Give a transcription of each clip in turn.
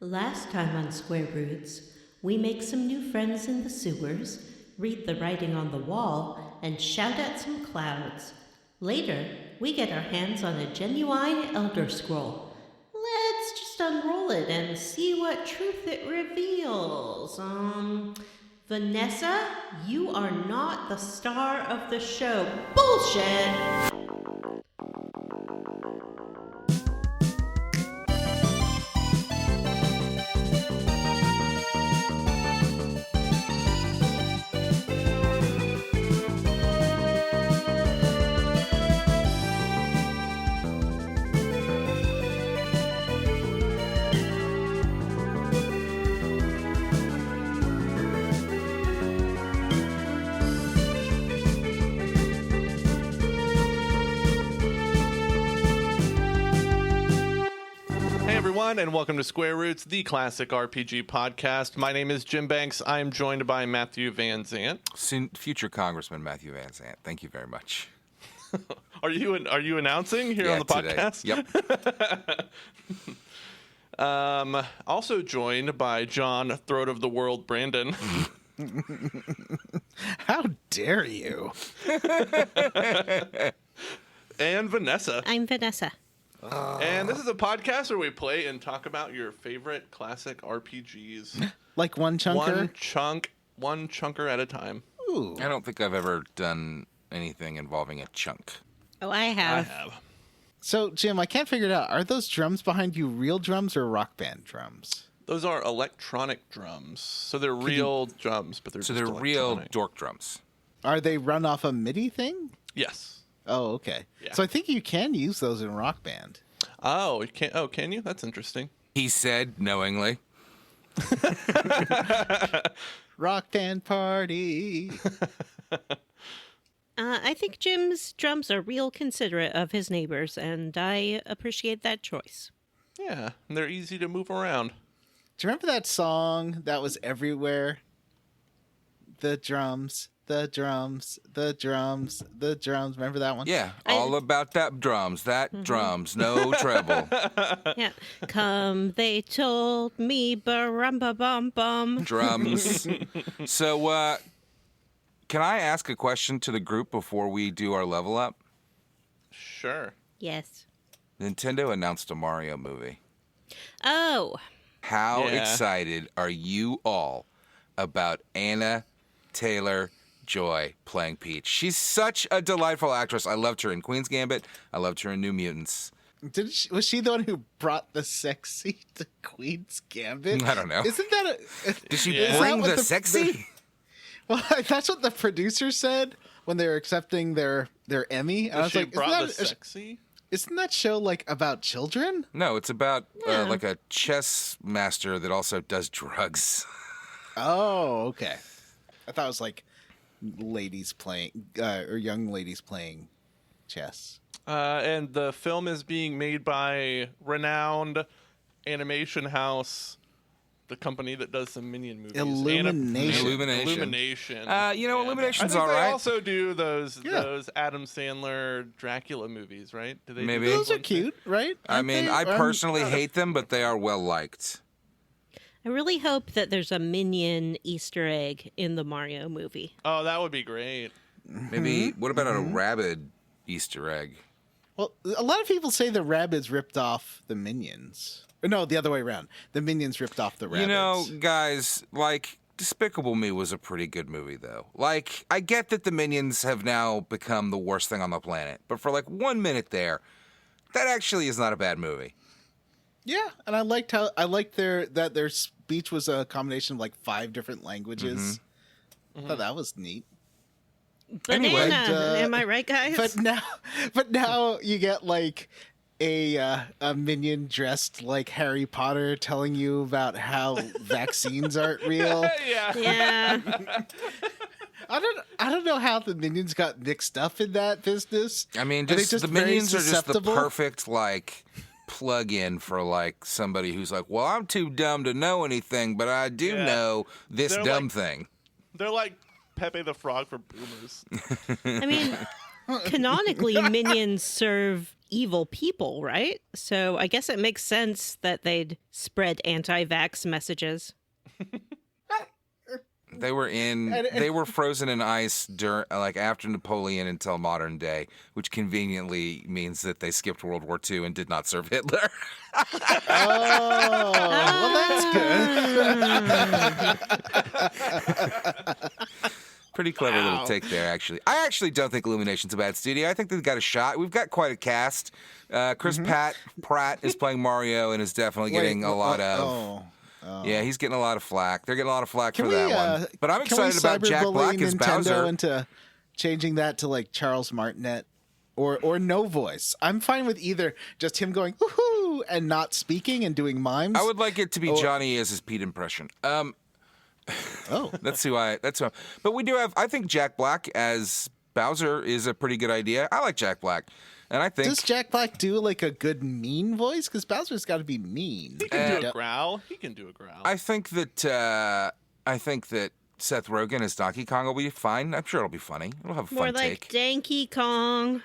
Last time on Square Roots, we make some new friends in the sewers, read the writing on the wall, and shout at some clouds. Later, we get our hands on a genuine Elder Scroll. Let's just unroll it and see what truth it reveals. Vanessa, you are not the star of the show. Bullshit! And welcome to Square Roots, the classic RPG podcast. My name is Jim Banks. I am joined by Matthew Van Zant. Future Congressman Matthew Van Zant. Thank you very much. Are you announcing here on the podcast? Today. Yep. Also joined by John Throat of the World Brandon. How dare you? And Vanessa. I'm Vanessa. And this is a podcast where we play and talk about your favorite classic RPGs. Like one chunker? One chunker at a time. Ooh. I don't think I've ever done anything involving a chunk. Oh, I have. So, Jim, I can't figure it out. Are those drums behind you real drums or rock band drums? Those are electronic drums. So they're real drums, but they're So just they're real electronic. dork drums. Are they run off a MIDI thing? Yes. Oh, okay. Yeah. So I think you can use those in Rock Band. Oh, you can. Oh, can you? That's interesting. He said knowingly. Rock Band party. I think Jim's drums are real considerate of his neighbors, and I appreciate that choice. Yeah, and they're easy to move around. Do you remember that song that was everywhere? The drums, the drums, the drums, the drums. Remember that one? Yeah, all about that drums. Drums, no treble. Yeah. Come, they told me, ba-rum-ba-bum-bum. Drums. So, can I ask a question to the group before we do our level up? Sure. Yes. Nintendo announced a Mario movie. Oh. How Yeah. excited are you all about Anna Taylor-Joy playing Peach? She's such a delightful actress. I loved her in Queen's Gambit. I loved her in New Mutants. Was she the one who brought the sexy to Queen's Gambit? I don't know. Isn't that a... Did she Yeah. bring Is that what the sexy? Well, that's what the producer said when they were accepting their Emmy. And I was She like, brought the sexy? isn't that show like about children? No, it's about No. like a chess master that also does drugs. Oh, okay. I thought it was like ladies playing or young ladies playing chess. And the film is being made by renowned animation house, the company that does some Minion movies. Illumination. Illumination. Yeah. Illumination's I think all they right. also do those Adam Sandler Dracula movies, right? Do they Maybe. do Those are ones? cute, right? I Aren't mean, they? I personally hate them, but they are well liked. I really hope that there's a Minion Easter egg in the Mario movie. Oh, that would be great. Maybe, what about a rabid Easter egg? Well, a lot of people say the Rabbids ripped off the Minions. Or no, the other way around. The Minions ripped off the Rabbids. You know, guys, like, Despicable Me was a pretty good movie, though. Like, I get that the Minions have now become the worst thing on the planet, but for like 1 minute there, that actually is not a bad movie. Yeah, and I liked their speech was a combination of like 5 different languages. I thought that was neat. Banana, Anyway, am I right, guys? But now you get like a minion dressed like Harry Potter telling you about how vaccines aren't real. Yeah. Yeah. I don't know how the minions got mixed up in that business. I mean, Are they just the very Minions are just the susceptible? perfect, like, plug-in for, like, somebody who's like, well, I'm too dumb to know anything, but I do know this They're dumb like- thing. They're like Pepe the Frog for boomers. I mean, canonically, Minions serve evil people, right? So I guess it makes sense that they'd spread anti-vax messages. They were frozen in ice after Napoleon until modern day, which conveniently means that they skipped World War II and did not serve Hitler. Oh, well, that's good. Pretty clever little take there, actually. I actually don't think Illumination's a bad studio. I think they've got a shot. We've got quite a cast. Chris Pratt is playing Mario and is definitely getting a lot of... Yeah, he's getting a lot of flack. They're getting a lot of flack for that one. But I'm excited about Jack Black as Nintendo Bowser. Into changing that to like Charles Martinet or no voice. I'm fine with either just him going woohoo and not speaking and doing mimes. I would like it to be Johnny as his Pete impression. That's who I'm. But we do have. I think Jack Black as Bowser is a pretty good idea. I like Jack Black. And I think... Does Jack Black do like a good mean voice? Because Bowser's got to be mean. He can do a growl. I think that Seth Rogen as Donkey Kong will be fine. I'm sure it'll be funny. It'll have a More fun like take. Donkey Kong.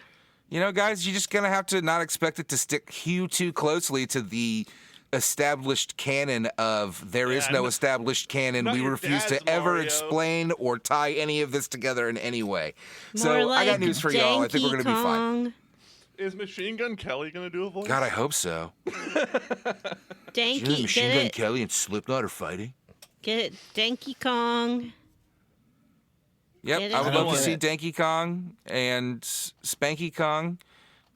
You know, guys, you're just gonna have to not expect it to stick too closely to the established canon of there is no established canon. We refuse to ever explain or tie any of this together in any way. So like I got news for y'all. I think we're gonna be fine. Is Machine Gun Kelly going to do a voice? God, I hope so. Danky, Machine Gun Kelly and Slipknot are fighting. Get it, Donkey Kong. Yep, I would love to see Donkey Kong and Spanky Kong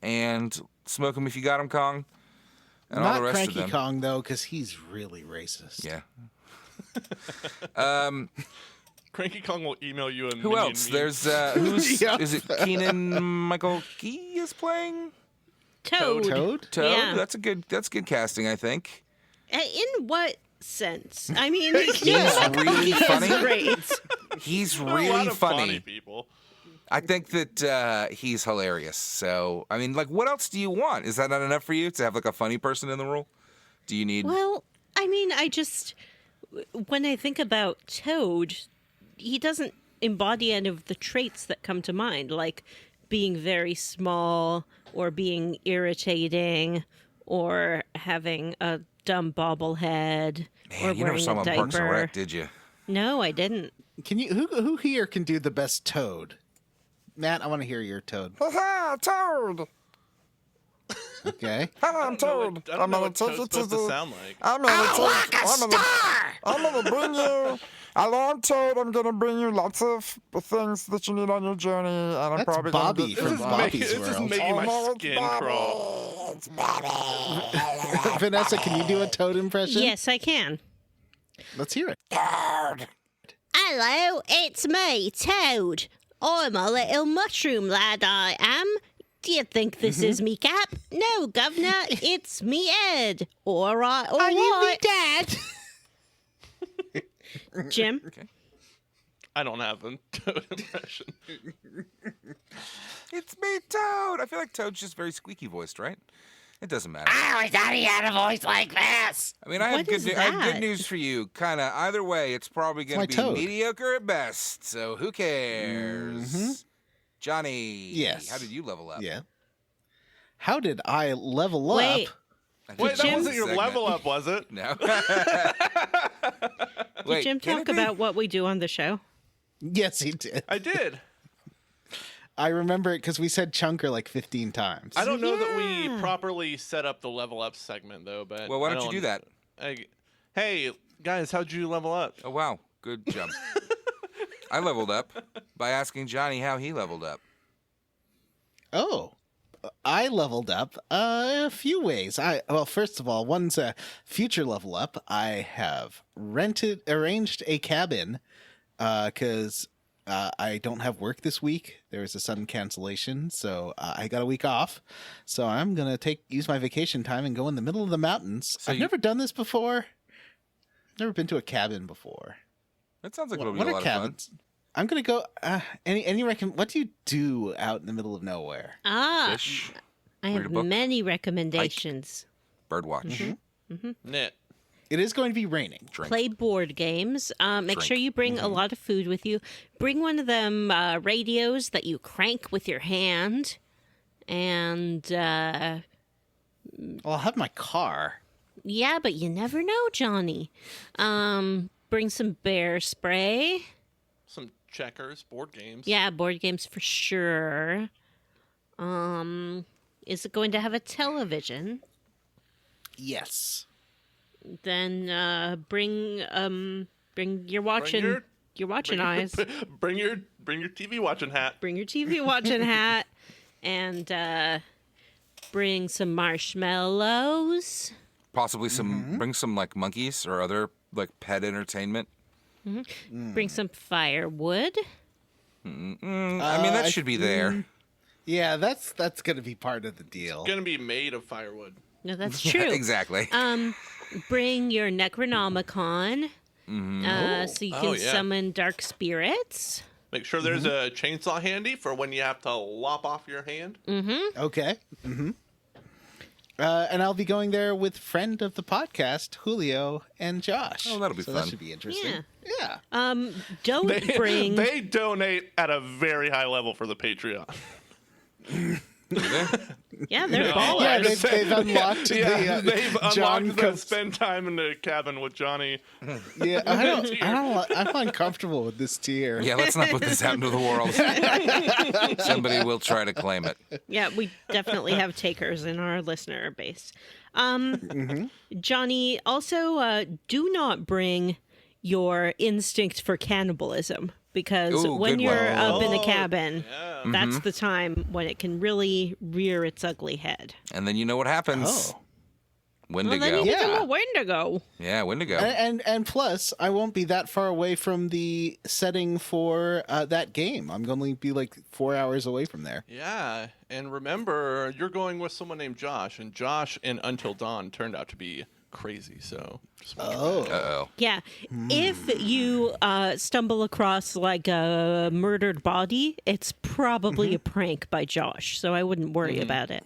and Smoke 'em If You Got 'em Kong and all the rest Cranky of them. Kong, though, because he's really racist. Yeah. Cranky Kong will email you a Who else? There's is it Keenan Michael Key is playing? Toad. Yeah. That's good casting, I think. In what sense? I mean, He's really funny. Great. He's There are a really lot of funny people. I think that he's hilarious. So, I mean, like, what else do you want? Is that not enough for you to have like a funny person in the role? Do you need? Well, I mean, when I think about Toad, he doesn't embody any of the traits that come to mind, like being very small or being irritating or having a dumb bobblehead or you never wearing saw him a on Parks and diaper. Rec, did you? No, I didn't. Can you? Who here can do the best Toad? Matt, I want to hear your Toad. Toad! Okay. Hello, I'm Toad. I don't know what Toad's supposed to sound like. I'm gonna bring you. Hello, I'm Toad. I'm gonna bring you lots of things that you need on your journey, and I'm That's probably Bobby gonna from Bobby's This is World. making my Oh, it's skin Bobby. crawl. It's Bobby. Vanessa, can you do a Toad impression? Yes, I can. Let's hear it. Toad. Hello, it's me, Toad. I'm a little mushroom lad, I am. Do you think this is me cap? No, governor, it's me Ed. All right, all right. you me dad? Jim? I don't have a Toad impression. It's me, Toad. I feel like Toad's just very squeaky voiced, right? It doesn't matter. I always thought he had a voice like this. I mean, I have What is good that? news for you. Kind of either way, it's probably going my to be Toad. mediocre at best. So who cares? Johnny. Yes. How did you level up? Yeah. How did I level Wait. up? I think Wait, that's that Jim- wasn't your segment. level up, was it? No. Did Wait, Jim can talk it be? about what we do on the show? Yes, he did. I did. I remember it because we said chunker like 15 times. I don't know that we properly set up the level up segment, though. But Well, why don't you do that? Hey, guys, how'd you level up? Oh, wow. Good job. I leveled up by asking Johnny how he leveled up. Oh, I leveled up a few ways. Well, first of all, one's a future level up. I have arranged a cabin because I don't have work this week. There was a sudden cancellation, so I got a week off. So I'm gonna use my vacation time and go in the middle of the mountains. So I've never done this before. Never been to a cabin before. That sounds like it'll be What a are lot cabins? I'm gonna go. What do you do out in the middle of nowhere? of fun. Fish, I Read a have book. many recommendations. birdwatch, Knit. It is going to be raining. drink. Play board games. Make sure you bring a lot of food with you. Bring one of them radios that you crank with your hand. And, I'll have my car. yeah, but you never know, Johnny. Bring some bear spray. Some checkers, board games. Yeah, board games for sure. Is it going to have a television? Yes. Then bring your watching eyes. Bring your TV watching hat. Bring your TV watching hat, and bring some marshmallows. Possibly bring some like monkeys or other like pet entertainment. Bring some firewood. I mean, that should be there. Yeah, that's going to be part of the deal. Gonna be made of firewood. No, that's Yeah, true. exactly. Bring your Necronomicon, so you can yeah. summon dark spirits. Make sure there's a chainsaw handy for when you have to lop off your hand. Okay. And I'll be going there with friend of the podcast, Julio and Josh. Oh, that'll be so fun. That should be interesting. Yeah. Don't bring. They donate at a very high level for the Patreon. Yeah, they're No. ballers. Yeah, they've unlocked Yeah, the they've John unlocked the comes. spend time in the cabin with Johnny. Yeah, I'm uncomfortable with this tier. Yeah, let's not put this out into the world. Somebody will try to claim it. Yeah, we definitely have takers in our listener base. Johnny, also do not bring your instinct for cannibalism, because Ooh, when good you're one. up in a Oh, cabin, yeah. that's the time when it can really rear its ugly head. And then you know what happens. Oh. Wendigo. Well, then you Yeah. become a Wendigo. Yeah, Wendigo. And plus, I won't be that far away from the setting for that game. I'm going to be like 4 hours away from there. Yeah, and remember, you're going with someone named Josh, and Josh in Until Dawn turned out to be crazy, so... just watch your back. Uh-oh. Yeah. If you stumble across like a murdered body, it's probably a prank by Josh, so I wouldn't worry about it.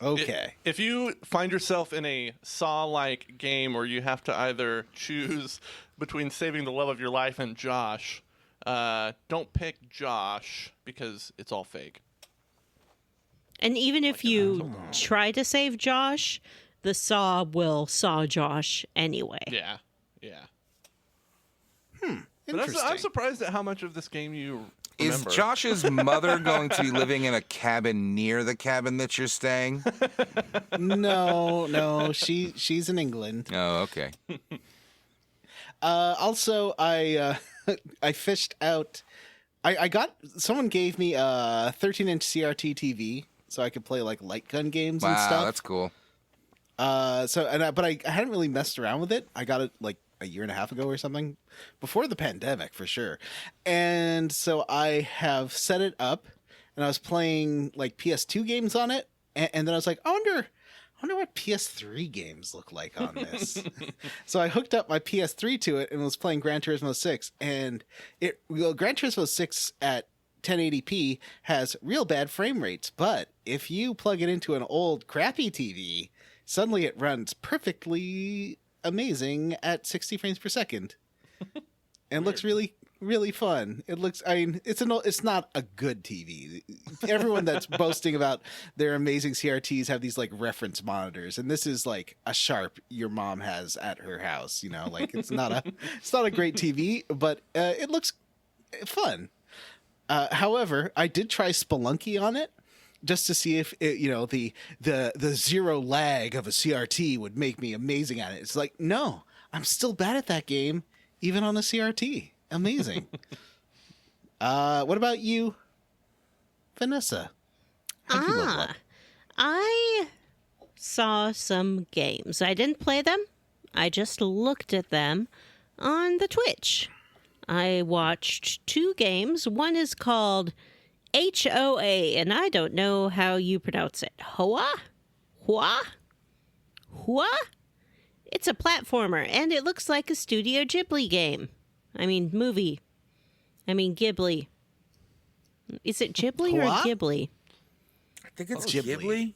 Okay. If you find yourself in a Saw-like game where you have to either choose between saving the love of your life and Josh, don't pick Josh, because it's all fake. And even if you try to save Josh, the saw will saw Josh anyway. Yeah, yeah. But Interesting. I'm surprised at how much of this game you Is remember. Josh's mother going to be living in a cabin near the cabin that you're staying? No, she's in England. Oh, okay. Also, I fished out. I got someone gave me a 13-inch CRT TV so I could play like light gun games and Wow, stuff. that's cool. But I hadn't really messed around with it. I got it like a year and a half ago or something, before the pandemic for sure. And so I have set it up, and I was playing like PS2 games on it, and then I was like, I wonder what PS3 games look like on this. So I hooked up my PS3 to it and was playing Gran Turismo 6, and Gran Turismo 6 at 1080p has real bad frame rates, but if you plug it into an old crappy TV, suddenly it runs perfectly amazing at 60 frames per second. And looks really, really fun. It looks, I mean, it's not a good TV. Everyone that's boasting about their amazing CRTs have these like reference monitors, and this is like a Sharp your mom has at her house, you know, like it's not a great TV, but it looks fun. However, I did try Spelunky on it, just to see if it, the zero lag of a CRT would make me amazing at it. It's like, no, I'm still bad at that game, even on a CRT. Amazing. What about you, Vanessa? How'd you level up? I saw some games. I didn't play them. I just looked at them on the Twitch. I watched 2 games. One is called HOA, and I don't know how you pronounce it. Hoa? It's a platformer, and it looks like a Studio Ghibli game. I mean, movie. I mean, Ghibli. Is it Ghibli or Hoa? Ghibli? I think it's Ghibli.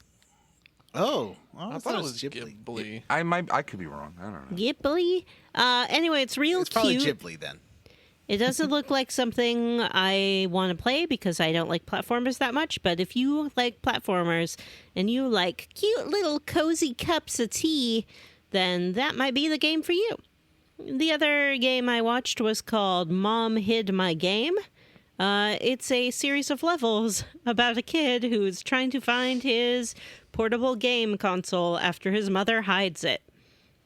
Oh, I thought it was Ghibli. I could be wrong. I don't know. Ghibli? Anyway, it's real It's probably cute. Ghibli then. It doesn't look like something I want to play because I don't like platformers that much. But if you like platformers and you like cute little cozy cups of tea, then that might be the game for you. The other game I watched was called Mom Hid My Game. It's a series of levels about a kid who's trying to find his portable game console after his mother hides it.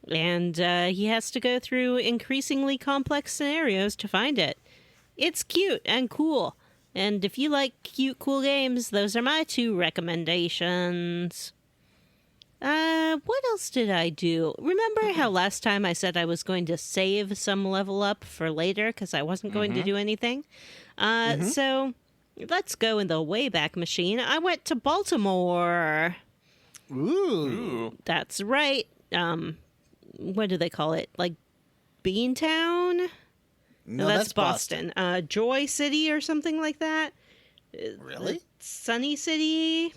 And he has to go through increasingly complex scenarios to find it. It's cute and cool. And if you like cute, cool games, those are my 2 recommendations. What else did I do? Remember how last time I said I was going to save some level up for later because I wasn't going to do anything? So let's go in the Wayback Machine. I went to Baltimore. Ooh. That's right. What do they call it? Like Beantown? No, that's Boston. Joy City or something like that. Really? Sunny City,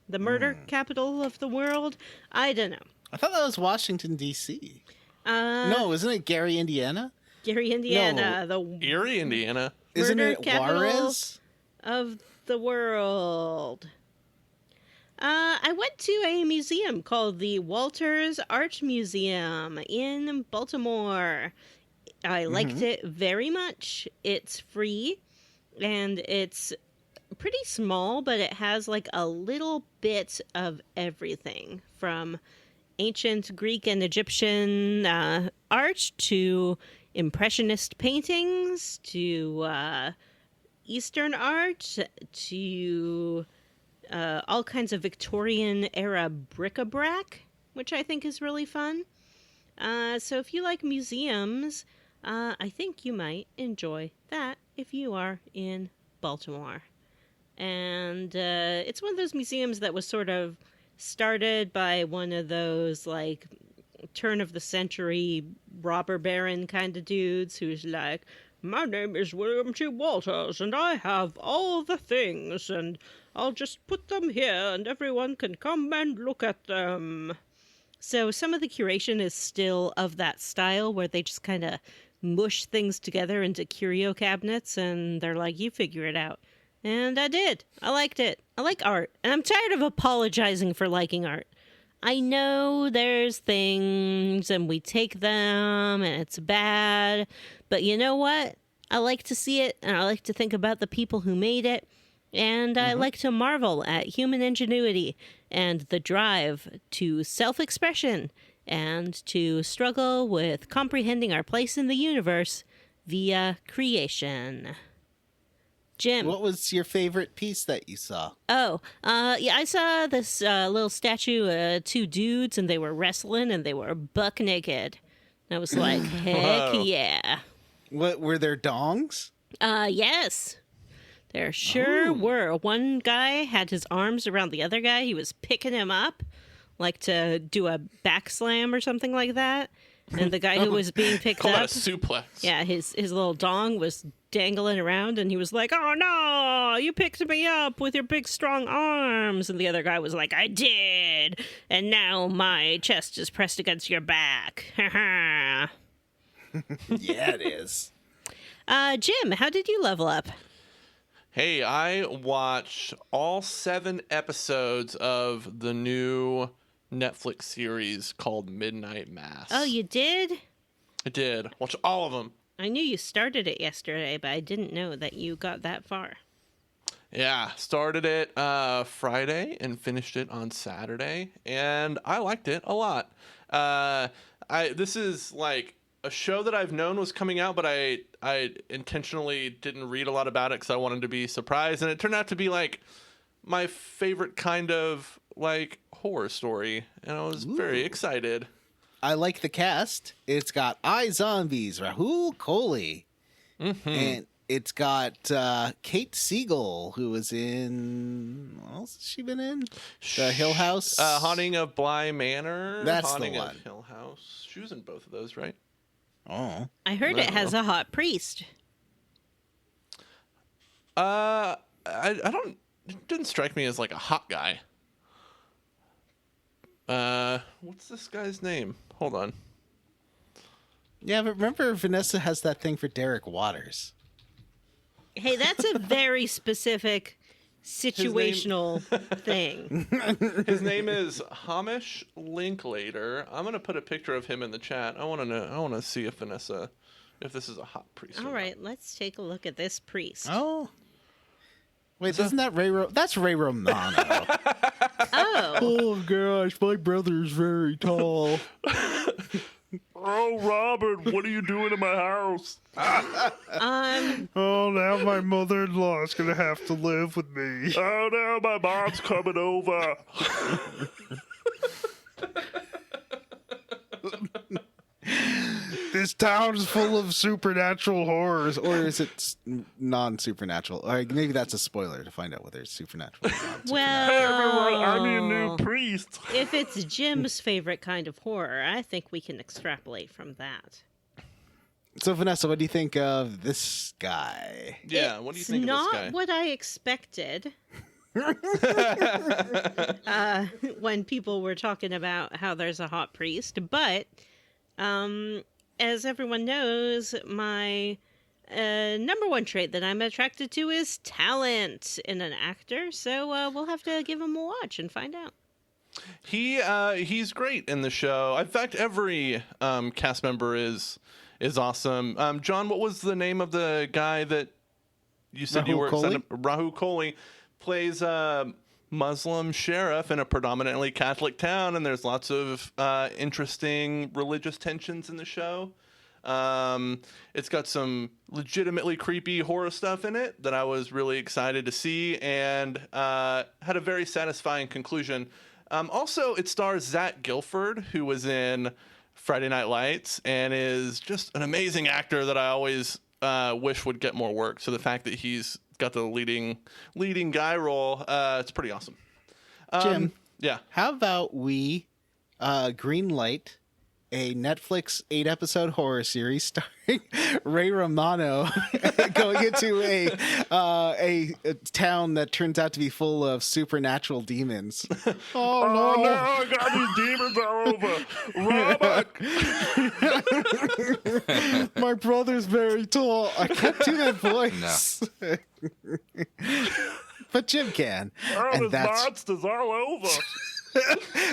the murder capital of the world. I don't know. I thought that was Washington, D.C. No, isn't it Gary, Indiana? Gary, Indiana, the Erie, Indiana. Isn't murder it capital Juarez? of the world. I went to a museum called the Walters Art Museum in Baltimore. I liked it very much. It's free, and it's pretty small, but it has like a little bit of everything from ancient Greek and Egyptian art to Impressionist paintings to Eastern art to all kinds of Victorian-era bric-a-brac, which I think is really fun. So if you like museums, I think you might enjoy that if you are in Baltimore. And it's one of those museums that was sort of started by one of those, like, turn-of-the-century robber baron kind of dudes who's like, my name is William T. Walters, and I have all the things, and I'll just put them here, and everyone can come and look at them. So some of the curation is still of that style, where they just kind of mush things together into curio cabinets, and they're like, you figure it out. And I did. I liked it. I like art, and I'm tired of apologizing for liking art. I know there's things, and we take them, and it's bad, but you know what? I like to see it, and I like to think about the people who made it, and I like to marvel at human ingenuity and the drive to self-expression and to struggle with comprehending our place in the universe via creation. Jim. What was your favorite piece that you saw? Oh, yeah, I saw this little statue, 2 dudes, and they were wrestling, and they were buck naked. And I was like, heck Whoa. yeah. What were their dongs? Yes. There sure were. One guy had his arms around the other guy. He was picking him up, like to do a back slam or something like that. And the guy who was being picked Call that a up, suplex. yeah, his little dong was dangling around, and he was like, oh no, you picked me up with your big strong arms. And the other guy was like, I did, and now my chest is pressed against your back. Yeah, it is. Jim, how did you level up? Hey, I watched all 7 episodes of the new Netflix series called Midnight Mass. Oh, you did? I did. Watch all of them. I knew you started it yesterday, but I didn't know that you got that far. Yeah, started it Friday and finished it on Saturday, and I liked it a lot. This is like a show that I've known was coming out, but I intentionally didn't read a lot about it because I wanted to be surprised, and it turned out to be like my favorite kind of like horror story, and I was very excited. I like the cast. It's got iZombies, Rahul Kohli, and it's got Kate Siegel, who was in, what else has she been in? The Hill House, Haunting of Bly Manor. That's Haunting the of one. Hill House. She was in both of those, right? Oh, I heard it has a hot priest. I don't. It didn't strike me as like a hot guy. What's this guy's name? Hold on. Yeah, but remember, Vanessa has that thing for Derek Waters. Hey, that's a very specific situational thing. His name is Hamish Linklater. I'm gonna put a picture of him in the chat. I want to know. I want to see if Vanessa, if this is a hot priest. All right, let's take a look at this priest. Oh. Wait, isn't that Ray That's Ray Romano. Oh. Oh, gosh, my brother's very tall. Oh, Robert, what are you doing in my house? Oh, now my mother-in-law is going to have to live with me. Oh no, my mom's coming over. This town is full of supernatural horrors. Or is it non-supernatural? Or maybe that's a spoiler to find out whether it's supernatural or not. Well, I need a new priest. if it's Jim's favorite kind of horror, I think we can extrapolate from that. So, Vanessa, what do you think of this guy? Yeah, what do you think It's of this not guy? what I expected. When people were talking about how there's a hot priest, but as everyone knows, my number one trait that I'm attracted to is talent in an actor. So we'll have to give him a watch and find out. He's great in the show. In fact, every cast member is awesome. John, what was the name of the guy that you said you were Kohli? Rahul Kohli plays a Muslim sheriff in a predominantly Catholic town, and there's lots of interesting religious tensions in the show. It's got some legitimately creepy horror stuff in it that I was really excited to see, and had a very satisfying conclusion. Also, it stars Zach Gilford, who was in Friday Night Lights and is just an amazing actor that I always wish would get more work. So the fact that he's got the leading guy role, it's pretty awesome. Jim, Yeah. how about we green light a Netflix 8-episode horror series starring Ray Romano going into a town that turns out to be full of supernatural demons. Oh, no. I got these demons all over. Robert! My brother's very tall. I can't do that voice. But Jim can. And that's... monsters all over.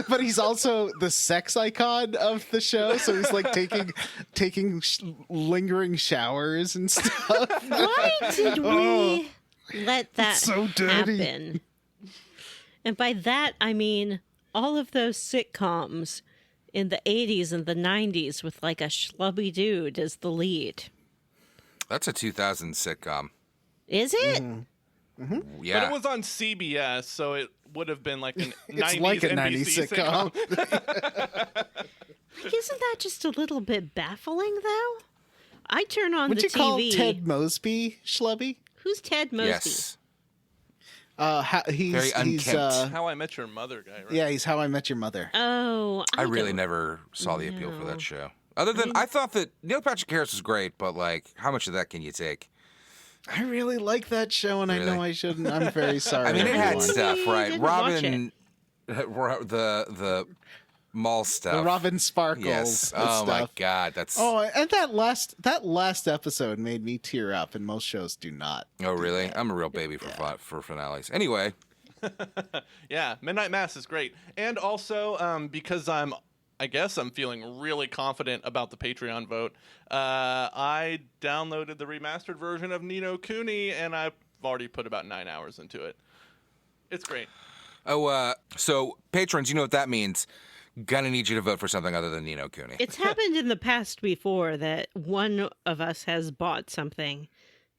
But he's also the sex icon of the show, so he's like taking lingering showers and stuff. Why did we let that so dirty. happen? And by that, I mean all of those sitcoms in the 80s and the 90s with like a schlubby dude as the lead. That's a 2000 sitcom. Is it? Yeah. But it was on CBS, so it would have been like an 90s It's like a 90s NBC sitcom. Like, isn't that just a little bit baffling, though? I turn on Would the you TV. call Ted Mosby schlubby? Who's Ted Mosby? Yes. He's Very unkempt. How I Met Your Mother guy, right? yeah, he's How I Met Your Mother. Oh, I really don't- never saw the appeal for No. that show. Other than, I thought that Neil Patrick Harris was great, but like, how much of that can you take? I really like that show, and I Really? know I shouldn't. I'm very sorry. I mean, it had everyone. stuff, right? didn't watch Robin, the mall stuff. The Robin Sparkles Yes. and Oh my stuff. God, that's. Oh, and that last episode made me tear up, and most shows do not. Oh really? I'm a real baby for finales. Anyway, Yeah, Midnight Mass is great. And also, because I guess I'm feeling really confident about the Patreon vote, I downloaded the remastered version of Ni no Kuni, and I've already put about 9 hours into it. It's great. so patrons, you know what that means? Gonna need you to vote for something other than Ni no Kuni. It's happened in the past before that one of us has bought something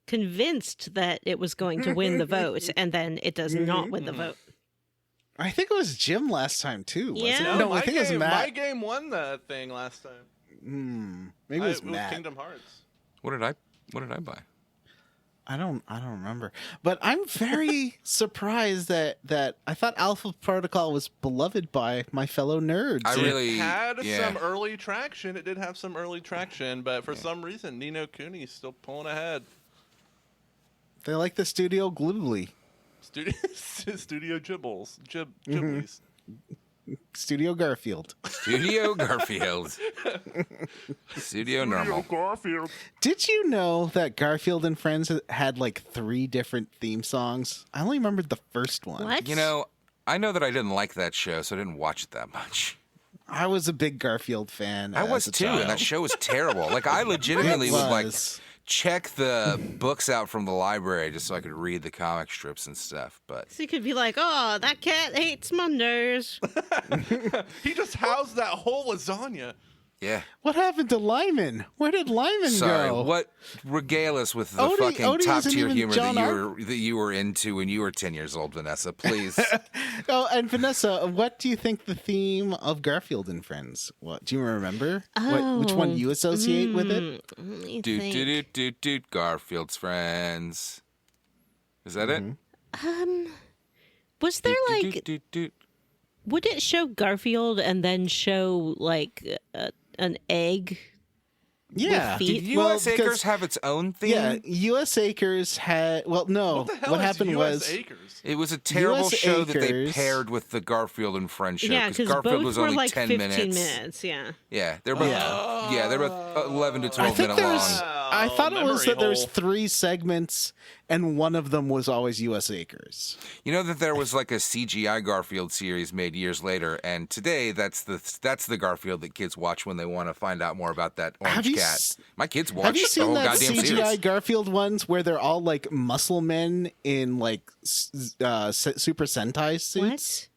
convinced that it was going to win the vote, and then it does not win the vote. I think it was Jim last time too. Wasn't Yeah. it? No, my I think it was game, Matt. My game won the thing last time. Maybe it was It was Matt. Kingdom Hearts. What did I buy? I don't remember. But I'm very surprised that I thought Alpha Protocol was beloved by my fellow nerds. I really Had yeah. some early traction. It did have some early traction, but for some reason, Ni no Kuni is still pulling ahead. They like the studio Ghibli. Studio Studio Gibbles. Ghiblies. Studio Garfield. Studio Garfield. Studio Normal. Garfield. Did you know that Garfield and Friends had like 3 different theme songs? I only remembered the first one. What? You know, I know that I didn't like that show, so I didn't watch it that much. I was a big Garfield fan. I was as a too, child. and that show was terrible. Like, I legitimately It would like was. check the books out from the library just so I could read the comic strips and stuff. But So you could be like, oh, that cat hates Mondays. He just housed that whole lasagna. yeah, What happened to Lyman? Where did Lyman sorry. go? What regale us with the Odie- fucking Odie top isn't tier even humor John that you were into when you were 10 years old, Vanessa? Please. Oh, and Vanessa, what do you think the theme of Garfield and Friends? What do you remember? Which one you associate with it? Let me Doot think. doot doot doot doot. Garfield's friends. Is that it? Was there Doot, like, doot, doot, doot. would it show Garfield and then show like an egg? Yeah. feet? Did Well, U.S. Acres because- have its own theme? Yeah, U.S. Acres had. Well, no. What the hell what is happened US was Acres? It was a terrible U.S. show that they Acres- paired with the Garfield and Friends show. Yeah, because Garfield both was were only like 10 15 minutes. Yeah. Yeah, they're about they're about 11 to I 12 think minute there long. was. I thought it was memory that there's hole. 3 segments, and one of them was always U.S. Acres. You know that there was like a CGI Garfield series made years later, and today that's the Garfield that kids watch when they want to find out more about that Have orange you cat. s- My kids watch Have you the seen whole that goddamn CGI series. Garfield ones where they're all like muscle men in like Super Sentai suits?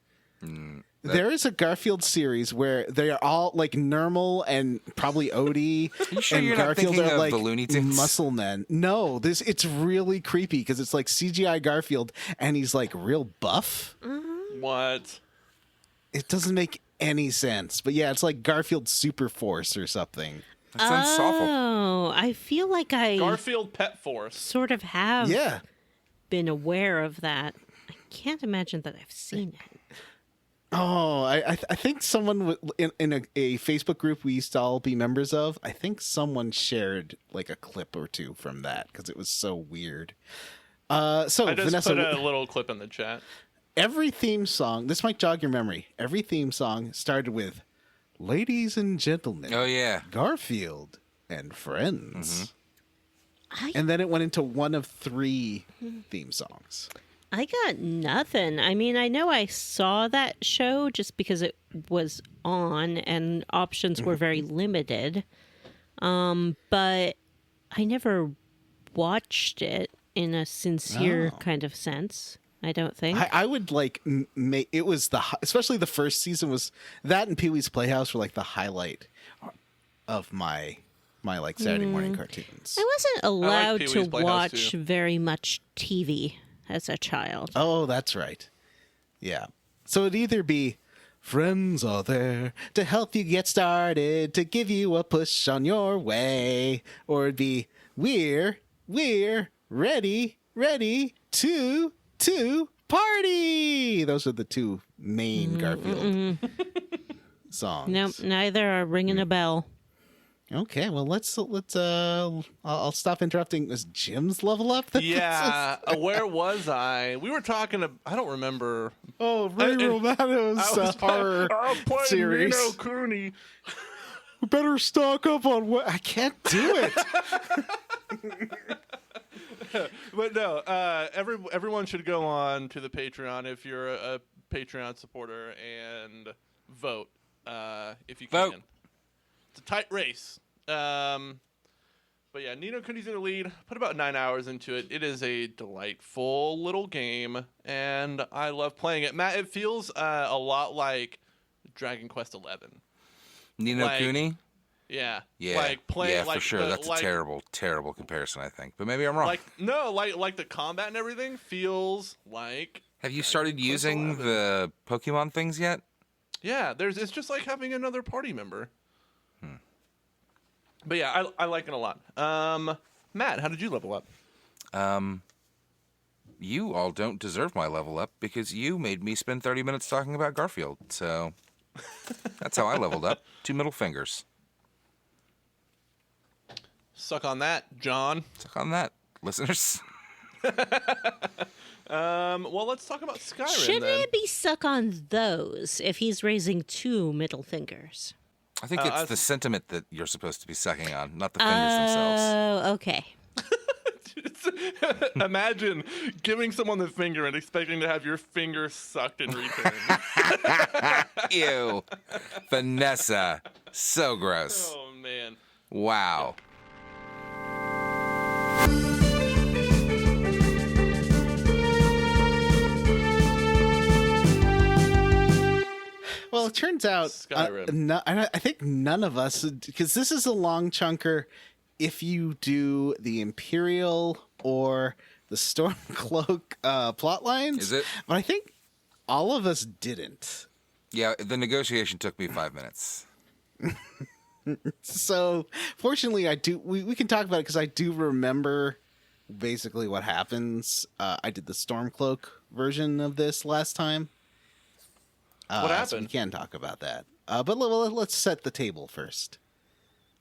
What? There is a Garfield series where they are all like Nermal and probably Odie you sure and you're not Garfield thinking are of like the Looney Tunes? muscle men. No, it's really creepy because it's like CGI Garfield and he's like real buff. What? It doesn't make any sense. But yeah, it's like Garfield Super Force or something. That sounds awful. Oh, I feel like I Garfield Pet Force. sort of have Yeah. been aware of that. I can't imagine that I've seen it. Oh, I think someone in a Facebook group we used to all be members of, I think someone shared like a clip or 2 from that because it was so weird. So I just Vanessa, put a little clip in the chat. every theme song, this might jog your memory, every theme song started with "Ladies and Gentlemen, Oh yeah. Garfield and Friends." I- And then it went into one of 3 theme songs. I got nothing. I mean, I know I saw that show just because it was on and options were very limited. But I never watched it in a sincere kind of sense. I don't think. I would like it was especially the first season was that and Pee-wee's Playhouse were like the highlight of my like Saturday morning cartoons. I wasn't allowed Pee-wee's to Playhouse, watch too. very much TV as a child. Oh, that's right. Yeah. So it'd either be friends are there to help you get started, to give you a push on your way, or it'd be we're ready to party. Those are the 2 main Garfield songs. Nope, neither are ringing a bell. Okay, well let's I'll stop interrupting. Was Jim's level up? Yeah, where was I? We were talking. I don't remember. Oh, Ray Romano's horror playing series. Nino Cooney. We better stock up on what I can't do it. But no, everyone should go on to the Patreon if you're a Patreon supporter and vote if you can. Vote. It's a tight race. But yeah, Nino Cooney's in the lead. Put about 9 hours into it. It is a delightful little game, and I love playing it. Matt, it feels a lot like Dragon Quest XI. Nino Like, Cooney? Yeah. Yeah. Like playing yeah, like for sure. That's a terrible comparison, I think. But maybe I'm wrong. Like the combat and everything feels like. Have you started Quest using 11. the Pokemon things yet? Yeah, it's just like having another party member. But yeah, I like it a lot. Matt, how did you level up? You all don't deserve my level up because you made me spend 30 minutes talking about Garfield. So that's how I leveled up. 2 middle fingers. Suck on that, John. Suck on that, listeners. Well, let's talk about Skyrim Shouldn't then. it be suck on those if he's raising 2 middle fingers? I think it's the sentiment that you're supposed to be sucking on, not the fingers themselves. Oh, okay. Imagine giving someone the finger and expecting to have your finger sucked in return. Ew. Vanessa. So gross. Oh, man. Wow. Well, it turns out, Skyrim. I think none of us, because this is a long chunker if you do the Imperial or the Stormcloak plot lines. Is it? But I think all of us didn't. Yeah, the negotiation took me 5 minutes. So, fortunately, we can talk about it because I do remember basically what happens. I did the Stormcloak version of this last time. What happened? So we can talk about that. But let's set the table first.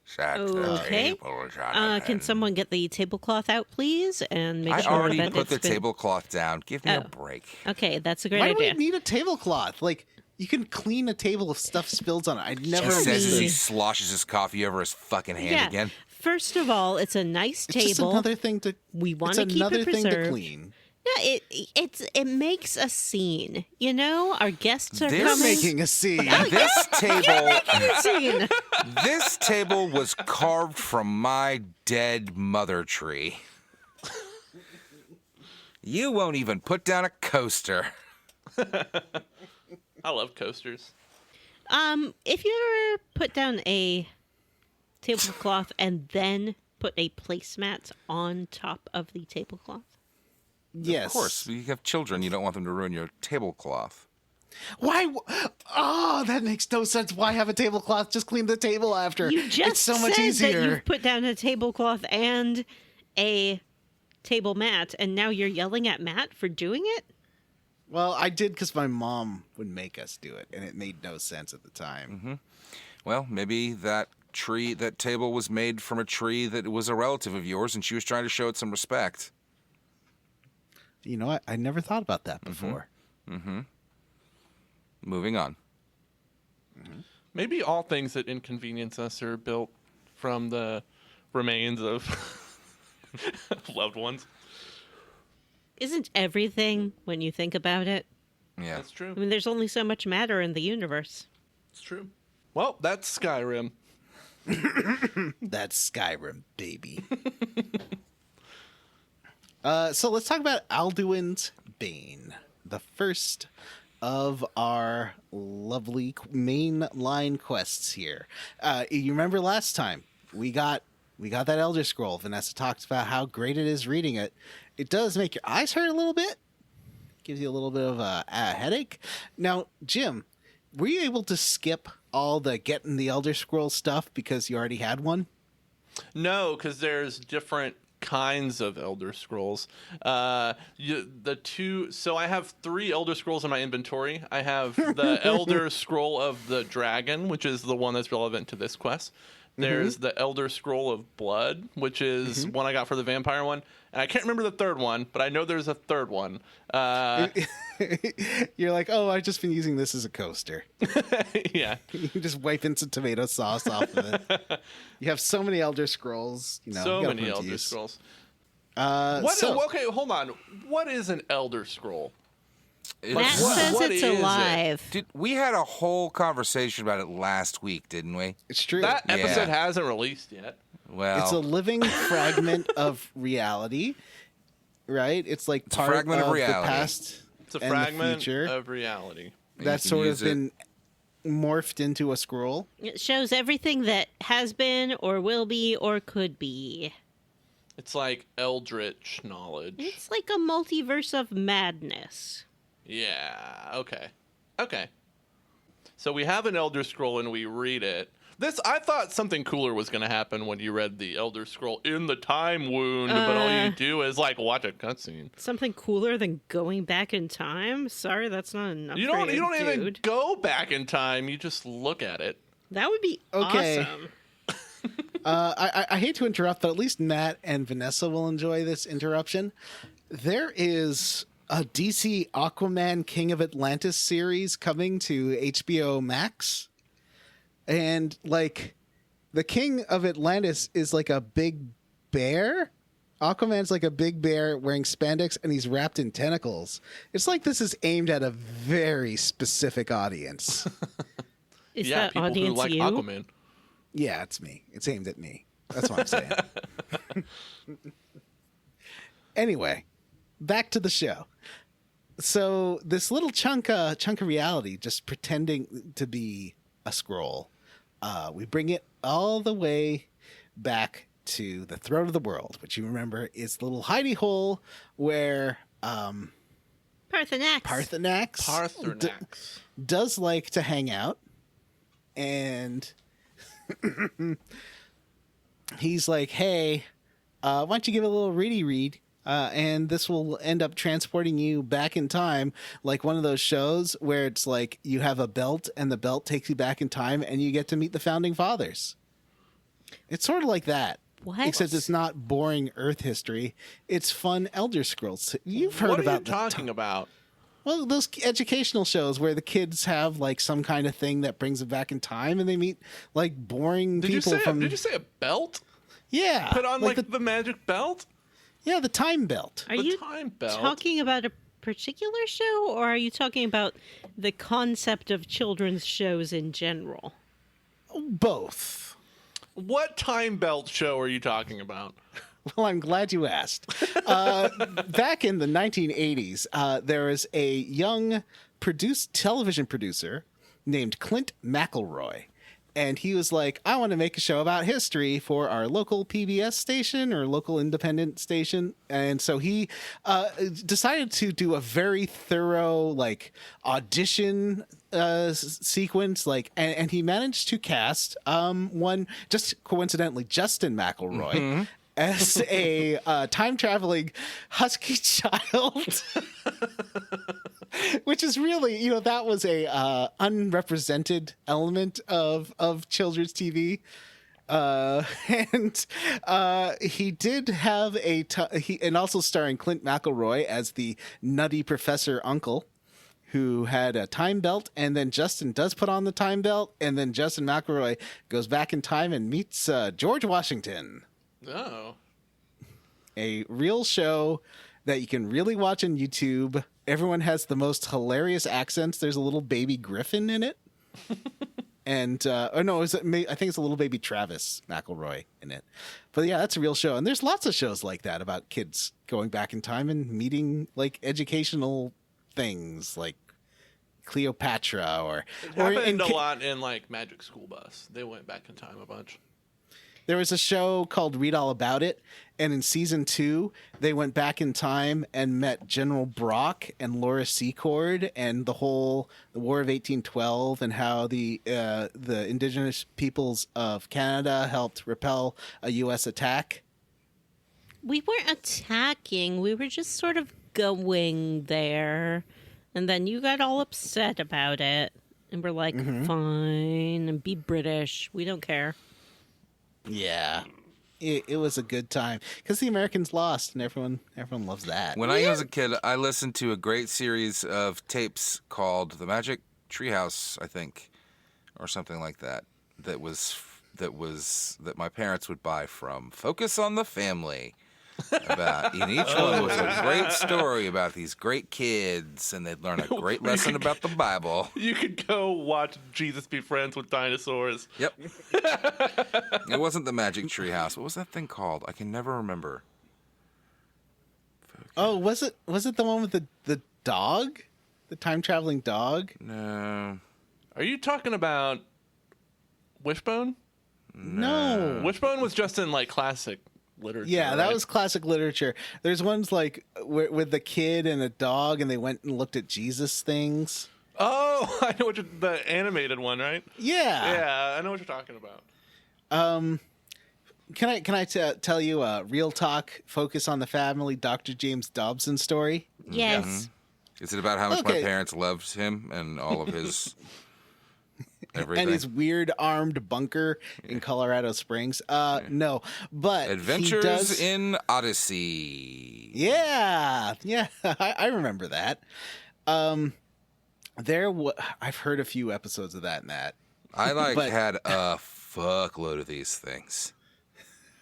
Set the Okay. table, Jonathan. Can someone get the tablecloth out, please, and make I sure already that put it's the been... tablecloth down. Give me a Oh. break. Okay, that's a great Why do idea. we need a tablecloth? Like, you can clean a table if stuff spills on it. I never He says as he understood. sloshes his coffee over his fucking hand Yeah. again. First of all, it's a nice It's just table. another thing to. We want It's to keep another it thing to preserved. clean. Yeah, it makes a scene. You know, our guests are They're You're coming. making a scene. This table, a scene. this table was carved from my dead mother tree. You won't even put down a coaster. I love coasters. If you ever put down a tablecloth and then put a placemat on top of the tablecloth. Yes. Of course, you have children. You don't want them to ruin your tablecloth. Why? Oh, that makes no sense. Why have a tablecloth? Just clean the table after. You just it's so much said easier. that you've put down a tablecloth and a table mat, and now you're yelling at Matt for doing it? Well, I did because my mom would make us do it, and it made no sense at the time. Mm-hmm. Well, maybe that table was made from a tree that was a relative of yours, and she was trying to show it some respect. You know what? I never thought about that before. Mm-hmm. Moving on. Maybe all things that inconvenience us are built from the remains of loved ones. Isn't everything, when you think about it? Yeah. That's true. I mean, there's only so much matter in the universe. It's true. Well, that's Skyrim. That's Skyrim, baby. So let's talk about Alduin's Bane, the first of our lovely main line quests here. You remember last time we got that Elder Scroll. Vanessa talked about how great it is reading it. It does make your eyes hurt a little bit. Gives you a little bit of a headache. Now, Jim, were you able to skip all the getting the Elder Scroll stuff because you already had one? No, because there's different kinds of Elder Scrolls. So I have 3 Elder Scrolls in my inventory. I have the Elder Scroll of the Dragon, which is the one that's relevant to this quest. There's the Elder Scroll of Blood, which is one I got for the vampire one. And I can't remember the third one, but I know there's a third one. You're like, oh, I've just been using this as a coaster. Yeah. You just wiping some tomato sauce off of it. You have so many Elder Scrolls. You know, So you gotta many put 'em to Elder use. Scrolls. So, Okay, hold on. What is an Elder Scroll? Matt What- says what it's is it? alive. We had a whole conversation about it last week, didn't we? it's true. That Yeah. episode hasn't released yet. Well, It's a living fragment of reality, right? It's like a part fragment of of reality. the past It's a and fragment the future. of reality. You That's can sort of use it. been morphed into a scroll. It shows everything that has been or will be or could be. It's like eldritch knowledge. It's like a multiverse of madness. Yeah, okay. So we have an Elder Scroll and we read it. I thought something cooler was going to happen when you read the Elder Scroll in the time wound, but all you do is like watch a cutscene. Something cooler than going back in time? Sorry, that's not enough You for don't even dude. go back in time, you just look at it. That would be Okay. awesome. I hate to interrupt, but at least Matt and Vanessa will enjoy this interruption. There is a DC Aquaman King of Atlantis series coming to HBO Max. And, like, the King of Atlantis is like a big bear. Aquaman's like a big bear wearing spandex, and he's wrapped in tentacles. It's like this is aimed at a very specific audience. Is yeah, that people audience who like you? Aquaman. Yeah, it's me. It's aimed at me. That's what I'm saying. Anyway, back to the show. So this little chunk of reality, just pretending to be a scroll, we bring it all the way back to the throne of the world, which you remember is the little hidey hole where Parthenax does like to hang out, and he's like, hey, why don't you give it a little read, and this will end up transporting you back in time, like one of those shows where it's like you have a belt and the belt takes you back in time and you get to meet the founding fathers. It's sort of like that. What? Except it's not boring Earth history. It's fun Elder Scrolls. You've heard What are about you talking about? well, those educational shows where the kids have like some kind of thing that brings them back in time, and they meet like boring people from. Did you say a belt? Yeah, Put on like the magic belt? yeah, the time belt. Are The you time belt? talking about a particular show, or are you talking about the concept of children's shows in general? Both. What time belt show are you talking about? Well, I'm glad you asked. Back in the 1980s, there was a young television producer named Clint McElroy. And he was like, I want to make a show about history for our local PBS station or local independent station. And so he decided to do a very thorough like audition sequence, like, and he managed to cast one, just coincidentally, Justin McElroy as a time traveling husky child. Which is really, that was a unrepresented element of children's TV. And he did have and also starring Clint McElroy as the nutty professor uncle who had a time belt, and then Justin does put on the time belt, and then Justin McElroy goes back in time and meets George Washington. Oh. A real show that you can really watch on YouTube. Everyone has the most hilarious accents. There's a little baby Griffin in it. And, I think it's a little baby Travis McElroy in it. But yeah, that's a real show. And there's lots of shows like that about kids going back in time and meeting like educational things like Cleopatra It happened a lot in like Magic School Bus. They went back in time a bunch. There was a show called Read All About It, and in season 2, they went back in time and met General Brock and Laura Secord and the War of 1812 and how the indigenous peoples of Canada helped repel a U.S. attack. We weren't attacking. We were just sort of going there. And then you got all upset about it. And we're like, fine, and be British. We don't care. Yeah, it was a good time because the Americans lost, and everyone loves that. When I was a kid, I listened to a great series of tapes called The Magic Treehouse, I think, or something like that. That my parents would buy from Focus on the Family. And each one was a great story about these great kids, and they'd learn a great lesson about the Bible. You could go watch Jesus be friends with dinosaurs. Yep. It wasn't the Magic Treehouse. What was that thing called? I can never remember. Oh, was it the one with the dog, the time traveling dog? No. Are you talking about Wishbone? No. Wishbone was just in like classic literature. Yeah, that right? was classic literature. There's ones like with the kid and a dog, and they went and looked at Jesus things. Oh, I know the animated one, right? Yeah. Yeah, I know what you're talking about. Can I tell you a real talk, focus on the family, Dr. James Dobson story? Yes. Is it about how much my Okay. parents loved him and all of his everything. And his weird armed bunker in Colorado Springs. No, but Adventures he does... in Odyssey. Yeah, I remember that. I've heard a few episodes of that, Matt. I But- had a fuckload of these things.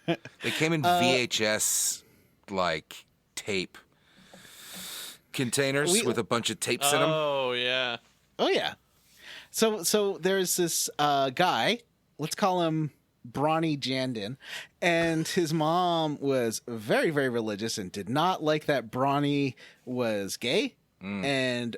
They came in VHS tape containers with a bunch of tapes in them. Oh yeah. Oh yeah. So there's this guy, let's call him Brawny Jandin, and his mom was very, very religious and did not like that Brawny was gay. And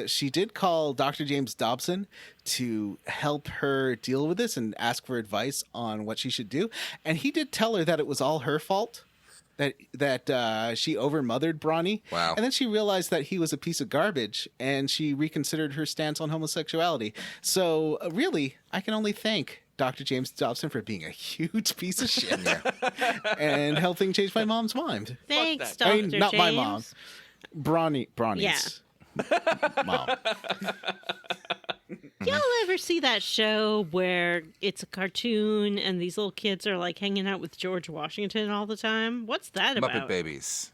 she did call Dr. James Dobson to help her deal with this and ask for advice on what she should do. And he did tell her that it was all her fault, that she overmothered Brawny. Wow. And then she realized that he was a piece of garbage, and she reconsidered her stance on homosexuality. So really, I can only thank Dr. James Dobson for being a huge piece of shit and helping change my mom's mind. Thanks, that. Dr. I mean, not my James. mom. Brawny's mom. Y'all ever see that show where it's a cartoon and these little kids are like hanging out with George Washington all the time? What's that about? Muppet Babies.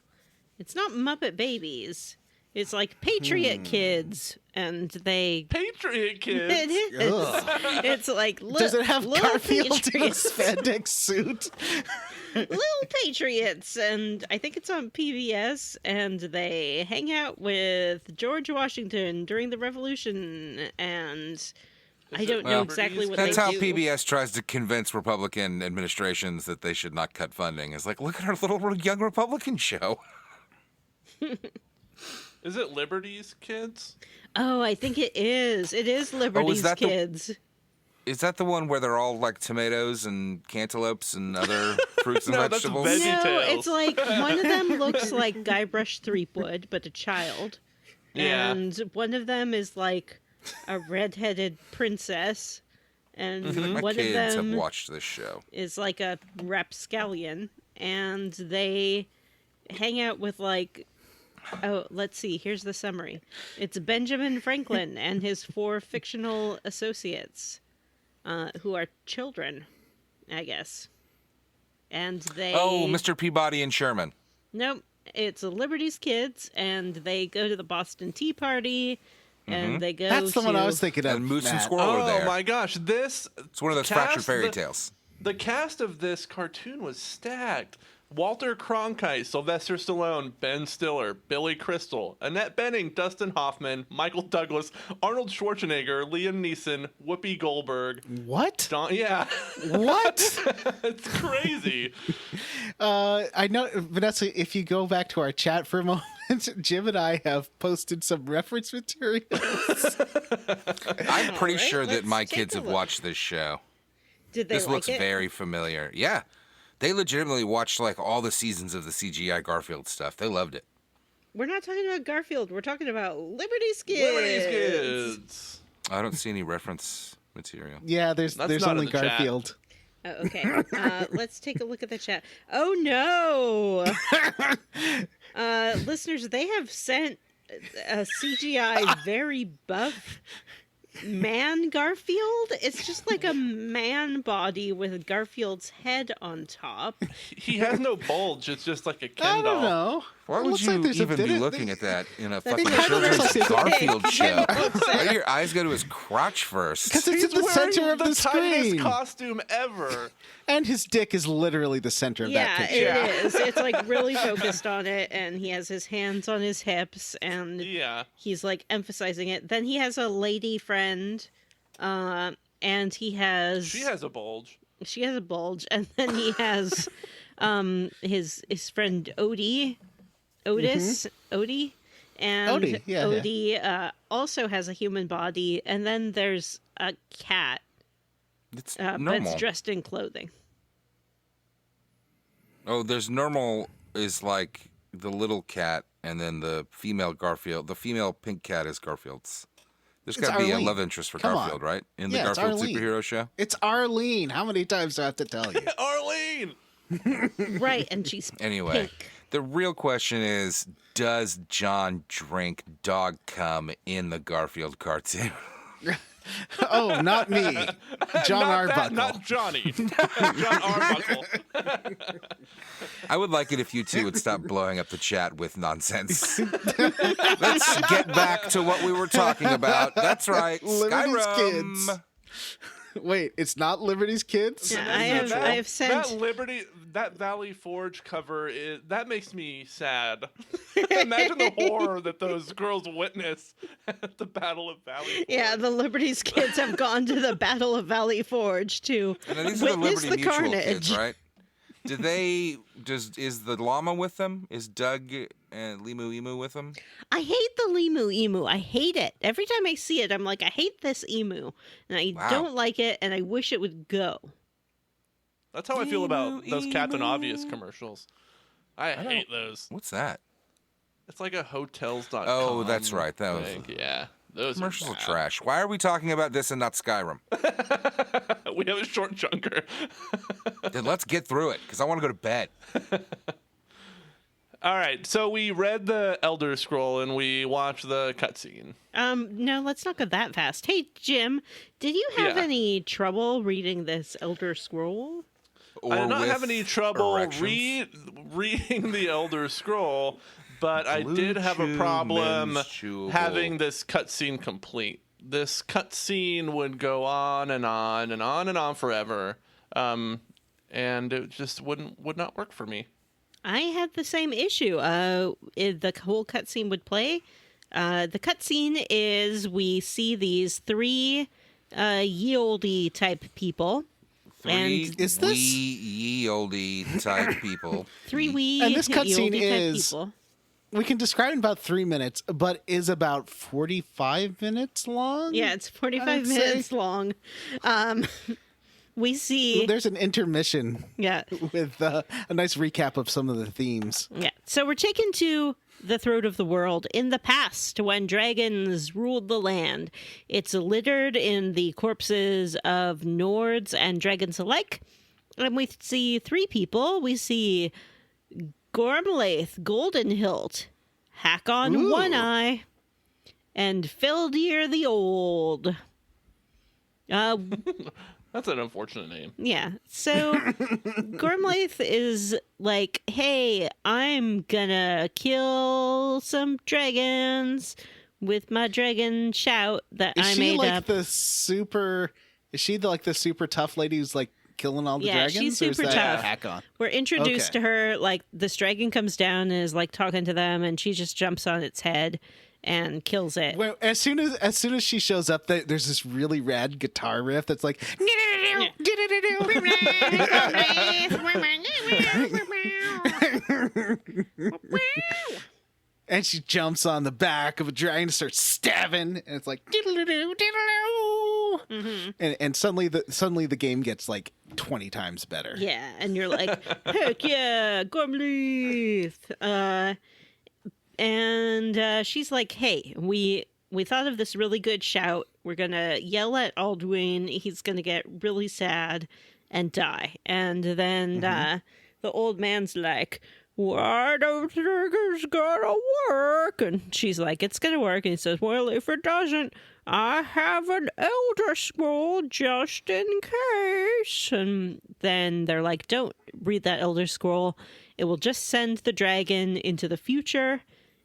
It's not Muppet Babies. It's like Patriot Kids, and they. Patriot Kids. It is. Ugh. It's like Does it have little Garfield in a Patriots. spandex suit? Little Patriots, and I think it's on PBS, and they hang out with George Washington during the Revolution, and I don't know exactly what That's they how do. PBS tries to convince Republican administrations that they should not cut funding. It's like, look at our little young Republican show. Is it Liberty's Kids? Oh, I think it is. It is Liberty's that the- Kids. Is that the one where they're all like tomatoes and cantaloupes and other fruits and No, that's vegetables? veggie- No, Tales. it's like one of them looks like Guybrush Threepwood, but a child. Yeah. And one of them is like a redheaded princess. And My one of kids have them watched this show. is like a rapscallion. And they hang out with like... Oh, let's see. Here's the summary. It's Benjamin Franklin and his 4 fictional associates, who are children, I guess. And they... Oh, Mr. Peabody and Sherman. Nope. It's Liberty's Kids, and they go to the Boston Tea Party, and they go That's the one I was thinking of. And Moose and Matt. Squirrel are Oh there. my gosh, this It's one of those cast, fractured fairy tales. The cast of this cartoon was stacked. Walter Cronkite, Sylvester Stallone, Ben Stiller, Billy Crystal, Annette Bening, Dustin Hoffman, Michael Douglas, Arnold Schwarzenegger, Liam Neeson, Whoopi Goldberg. What? Yeah, What? it's crazy. I know, Vanessa, if you go back to our chat for a moment, Jim and I have posted some reference materials. I'm pretty Alright, sure that let's my take kids a have look. watched this show. Did they This like looks it? very familiar. Yeah. They legitimately watched like all the seasons of the CGI Garfield stuff. They loved it. We're not talking about Garfield. We're talking about Liberty's Kids. Liberty's Kids. I don't see any reference material. Yeah, there's That's not only in the chat. Garfield. Oh, okay. Let's take a look at the chat. Oh, no. Listeners, they have sent a CGI very buff man Garfield. It's just like a man body with Garfield's head on top. He has no bulge. It's just like a Ken I don't doll. know. Why It would looks you like there's a even bit be of- looking at that in a That's fucking kind of children's looks like Garfield it's show? big. Why do your eyes go to his crotch first? Because it's He's in the wearing center of the tightest screen. costume ever. And his dick is literally the center of Yeah, that it picture. is. It's like really focused on it, and he has his hands on his hips, and Yeah. he's like emphasizing it. Then he has a lady friend, and he has She has a bulge. she has a bulge, and then he has his friend Odie, Otis, Odie, and Odie, yeah, yeah. Odie also has a human body, and then there's a cat, It's but normal. it's dressed in clothing. Oh, there's normal is like the little cat, and then the female Garfield. The female pink cat is Garfield's. There's It's got to be a Arlene. love interest for Come on. Garfield, right? In the Yeah, it's Garfield Arlene. superhero show. It's Arlene. How many times do I have to tell you? Arlene! Right, and she's Anyway, pink. the real question is, does John drink dog cum in the Garfield cartoon? Oh, not me. John Not Arbuckle. that, not Johnny. John Arbuckle. I would like it if you two would stop blowing up the chat with nonsense. Let's get back to what we were talking about. That's right, Liberty's Skyrim. Kids. Wait, it's not Liberty's Kids? Yeah, I have sent. That Valley Forge cover that makes me sad. Imagine the horror that those girls witness at the Battle of Valley Forge. Yeah, the Liberty's kids have gone to the Battle of Valley Forge to And these are the witness Liberty the Mutual carnage. kids, right? Is the llama with them? Is Doug and Limu Emu with them? I hate the Limu Emu. I hate it. Every time I see it, I'm like, I hate this emu. And I Wow. don't like it, and I wish it would go. That's how I feel about those Captain Emu. Obvious commercials. I hate those. What's that? It's like a hotels.com. Oh, that's right. That was thing. Yeah. Those commercials are bad. trash. Why are we talking about this and not Skyrim? We have a short chunker. Then let's get through it, because I want to go to bed. All right, so we read the Elder Scroll and we watched the cutscene. No, let's not go that fast. Hey, Jim, did you have Yeah. any trouble reading this Elder Scroll? I did not with have any trouble erections. reading the Elder Scroll, but I Blue did have a chew, problem men's chewable. having this cutscene complete. This cutscene would go on and on and on and on forever, and it just would not work for me. I had the same issue. The whole cutscene would play. The cutscene is we see these three ye olde type people. Three And- Is this- wee ye oldie type people. Three wee And this cutscene ye olde type is- people. We can describe it in about 3 minutes, but is about 45 minutes long? Yeah, it's 45 I'd say. minutes long. We see. There's an intermission Yeah. with a nice recap of some of the themes. Yeah. So we're taken to the throat of the world in the past when dragons ruled the land. It's littered in the corpses of Nords and dragons alike. And we see three people. We see Gormlaith, Goldenhilt, Hakon Ooh. One Eye, and Feldir the Old. That's an unfortunate name. Yeah. So Gormlaith is like, hey, I'm gonna kill some dragons with my dragon shout that Is I she made like up. the super? Is she the super tough lady who's like killing all the Yeah, dragons? she's or is super that tough. Hakon? We're introduced Okay. to her, like, this dragon comes down and is like talking to them, and she just jumps on its head and kills it. Well, as soon as she shows up, there's this really rad guitar riff that's like. And she jumps on the back of a dragon and starts stabbing, and it's like and suddenly the game gets like 20 times better. Yeah, and you're like, heck yeah, Gormlaith. And she's like, hey, we thought of this really good shout. We're going to yell at Alduin. He's going to get really sad and die. And then the old man's like, I don't think it's gonna work. And she's like, it's gonna work. And he says, well, if it doesn't, I have an Elder Scroll just in case. And then they're like, don't read that Elder Scroll. It will just send the dragon into the future,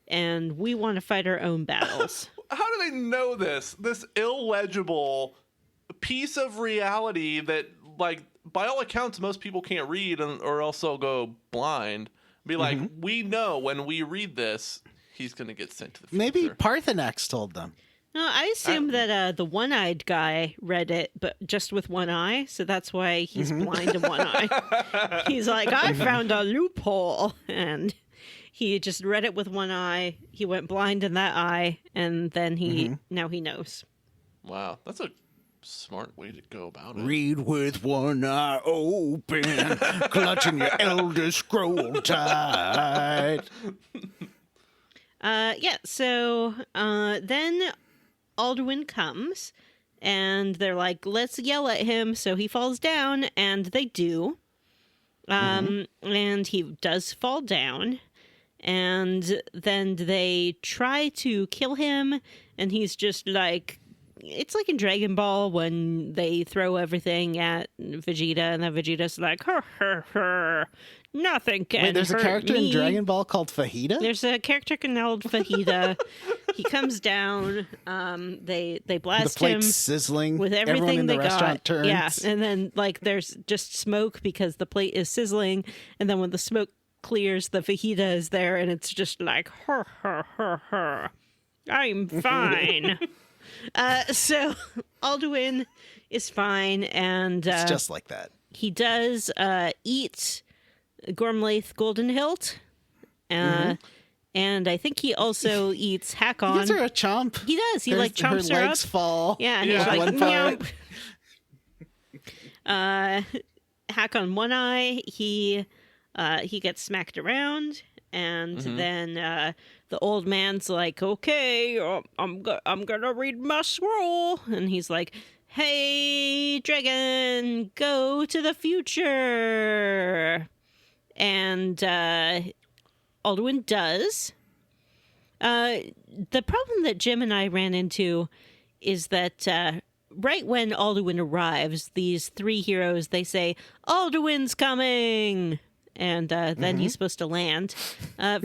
and we want to fight our own battles. How do they know this? This illegible piece of reality that, like, by all accounts, most people can't read or else they'll go blind. Be like, we know when we read this, he's going to get sent to the future. Maybe Parthenax told them. No, I assume that the one-eyed guy read it, but just with one eye, so that's why he's blind in one eye. He's like, I found a loophole, and he just read it with one eye. He went blind in that eye, and then now he knows. Wow, that's a smart way to go about it. Read with one eye open, clutching your Elder Scroll tight. So then Alduin comes, and they're like, let's yell at him. So he falls down, and they do. And he does fall down. And then they try to kill him, and he's just like, it's like in Dragon Ball when they throw everything at Vegeta, and then Vegeta's like, nothing can Wait, there's a hurt character me. in Dragon Ball called Fajita? There's a character called Fajita. He comes down. They The blast plate's him sizzling. with Everyone everything in the they restaurant got. turns. Yeah, and then like there's just smoke because the plate is sizzling, and then when the smoke clears, the fajita is there, and it's just like, I'm fine. So Alduin is fine, and It's just like that. he does eat Gormlaith Golden Hilt, and I think he also eats Hakon. He gives her a chomp. He does. He like Her chomps her legs up. fall. Yeah, and Yeah. he's like, One part. "Meow." Hack on one eye. He gets smacked around, and then the old man's like, "Okay, I'm gonna read my scroll," and he's like, "Hey, dragon, go to the future," and Alduin does. The problem that Jim and I ran into is that right when Alduin arrives, these three heroes, they say, "Alduin's coming!" And then he's supposed to land.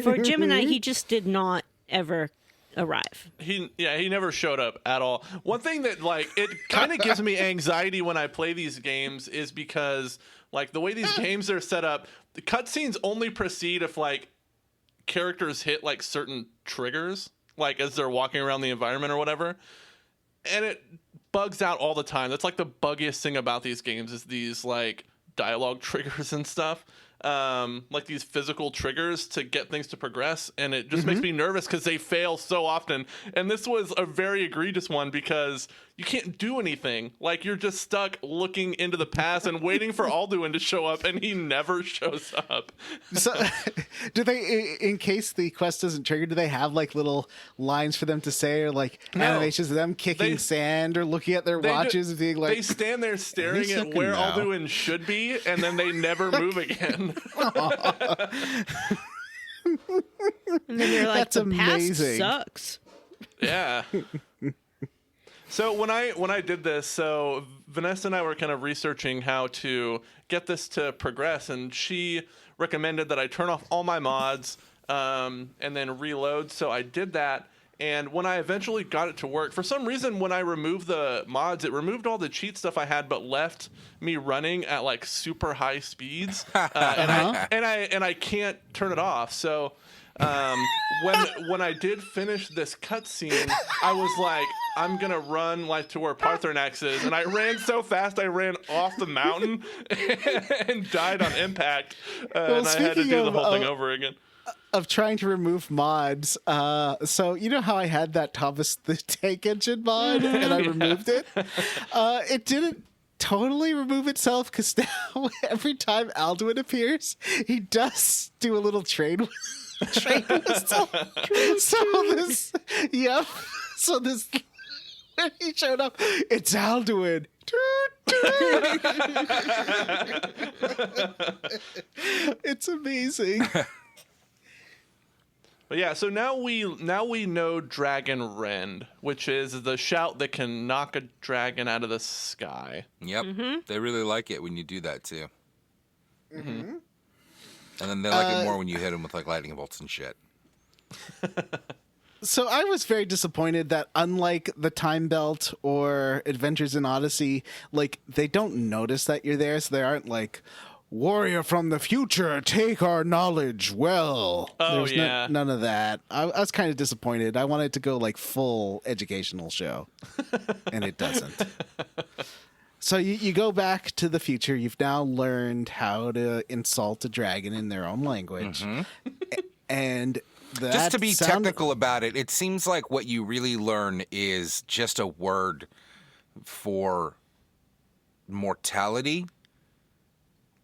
For Jim and I, he just did not ever arrive. He never showed up at all. One thing that like it kind of gives me anxiety when I play these games is because like the way these games are set up, the cutscenes only proceed if like characters hit like certain triggers, like as they're walking around the environment or whatever. And it bugs out all the time. That's like the buggiest thing about these games is these like dialogue triggers and stuff. Like these physical triggers to get things to progress, and it just makes me nervous because they fail so often. And this was a very egregious one because you can't do anything. Like you're just stuck looking into the past and waiting for Alduin to show up, and he never shows up. So, do they, in case the quest doesn't trigger, do they have like little lines for them to say, or like animations of them kicking sand or looking at their watches and being like, they stand there staring "He's at looking where now." Alduin should be, and then they never move again. And then you're like, That's the amazing. past sucks. Yeah. So when I did this, so Vanessa and I were kind of researching how to get this to progress, and she recommended that I turn off all my mods and then reload. So I did that, and when I eventually got it to work, for some reason when I removed the mods, it removed all the cheat stuff I had, but left me running at like super high speeds, and I can't turn it off. So when I did finish this cutscene, I was like, I'm gonna run like to where Parthenax is, and I ran so fast I ran off the mountain and died on impact, and I had to speaking do the of, whole thing over again. of trying to remove mods. So you know how I had that Thomas the Tank Engine mod and I removed it? It didn't totally remove itself because now every time Alduin appears, he does do a little train whistle. So this when he showed up, it's Alduin. It's amazing. But yeah, so now we know Dragon Rend, which is the shout that can knock a dragon out of the sky. Yep. They really like it when you do that too. And then they like it more when you hit them with like lightning bolts and shit. So I was very disappointed that unlike the Time Belt or Adventures in Odyssey, like they don't notice that you're there, so they aren't like, "Warrior from the future, take our knowledge well." Oh, There's yeah. none of that. I was kind of disappointed. I wanted to go like full educational show, and it doesn't. So you go back to the future. You've now learned how to insult a dragon in their own language, and that Just to be technical about it, it seems like what you really learn is just a word for mortality.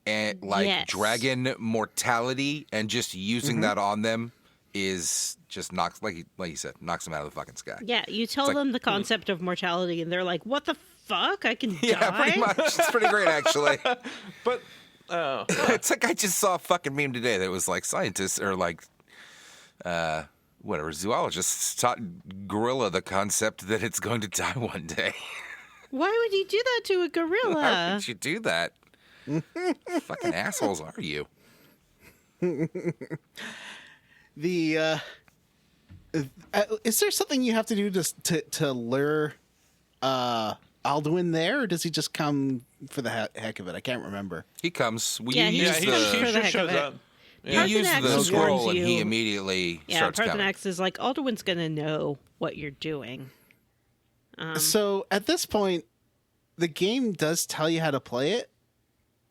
And like Yes. dragon mortality, and just using that on them is just knocks, like you said, knocks them out of the fucking sky. Yeah, you tell like- them the concept of mortality, and they're like, "What the fuck? I can Yeah, die?" pretty much. It's pretty great, actually. But It's like I just saw a fucking meme today that was like scientists or like whatever, zoologists taught gorilla the concept that it's going to die one day. Why would you do that to a gorilla? Why would you do that? Fucking assholes are you? Is there something you have to do to lure Alduin there, or does he just come for the heck of it? I can't remember. He comes. Yeah, he use just he comes the, for the just heck shows of it. up. you use Parthenax the warns scroll, and you. he immediately Yeah, starts coming. Parthenax is like, Alduin's going to know what you're doing. So at this point, the game does tell you how to play it,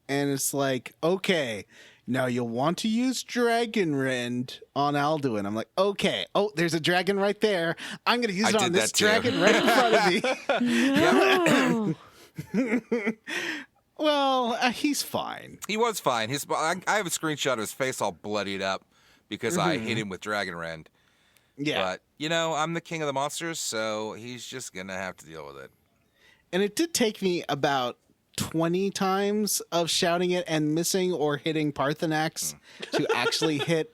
and it's like, okay, now you'll want to use Dragon Rend on Alduin. I'm like, okay, oh, there's a dragon right there. I'm going to use I it on did this that too. dragon right in front of me. Oh. Well, he's fine. He was fine. I have a screenshot of his face all bloodied up because I hit him with Dragon Rend. Yeah. But, I'm the king of the monsters, so he's just going to have to deal with it. And it did take me about 20 times of shouting it and missing or hitting Parthenax to actually hit.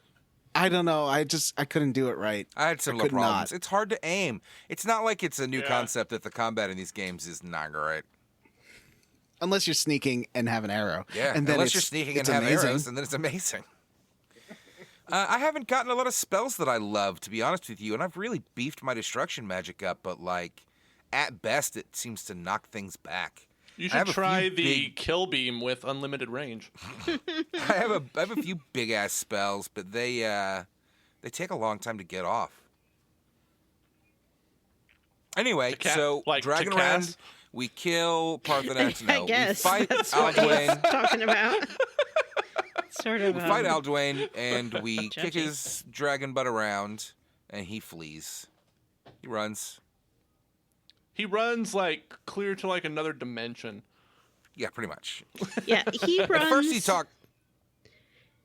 I don't know. I couldn't do it right. I had similar could problems. not. It's hard to aim. It's not like it's a new Yeah. concept that the combat in these games is not great. Unless you're sneaking and have an arrow. Yeah, and then unless you're it's- sneaking and it's have amazing. arrows, and then it's amazing. I haven't gotten a lot of spells that I love, to be honest with you, and I've really beefed my destruction magic up, but, at best, it seems to knock things back. You I have should a try few the big- kill beam with unlimited range. I have a few big-ass spells, but they take a long time to get off. Anyway, so like, to Dragon cast? Rend, we kill Parthenax. I No, guess we fight that's what Alduin. he's talking about. Sort of. We fight Alduin, and we kick Judgy. his dragon butt around, and he flees. He runs. He runs clear to another dimension. Yeah, pretty much. Yeah, he runs. At first, he talked.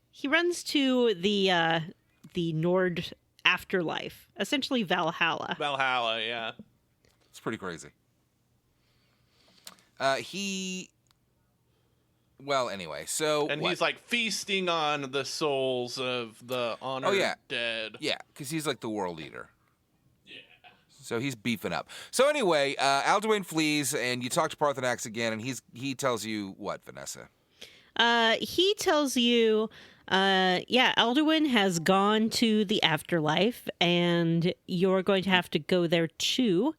He runs to the Nord afterlife, essentially Valhalla. Valhalla, yeah. It's pretty crazy. Well, anyway, so And what? he's feasting on the souls of the honored dead. Yeah, because he's like the world eater. Yeah. So he's beefing up. So anyway, Alduin flees, and you talk to Parthenax again, and he tells you what, Vanessa? He tells you, Alduin has gone to the afterlife, and you're going to have to go there too,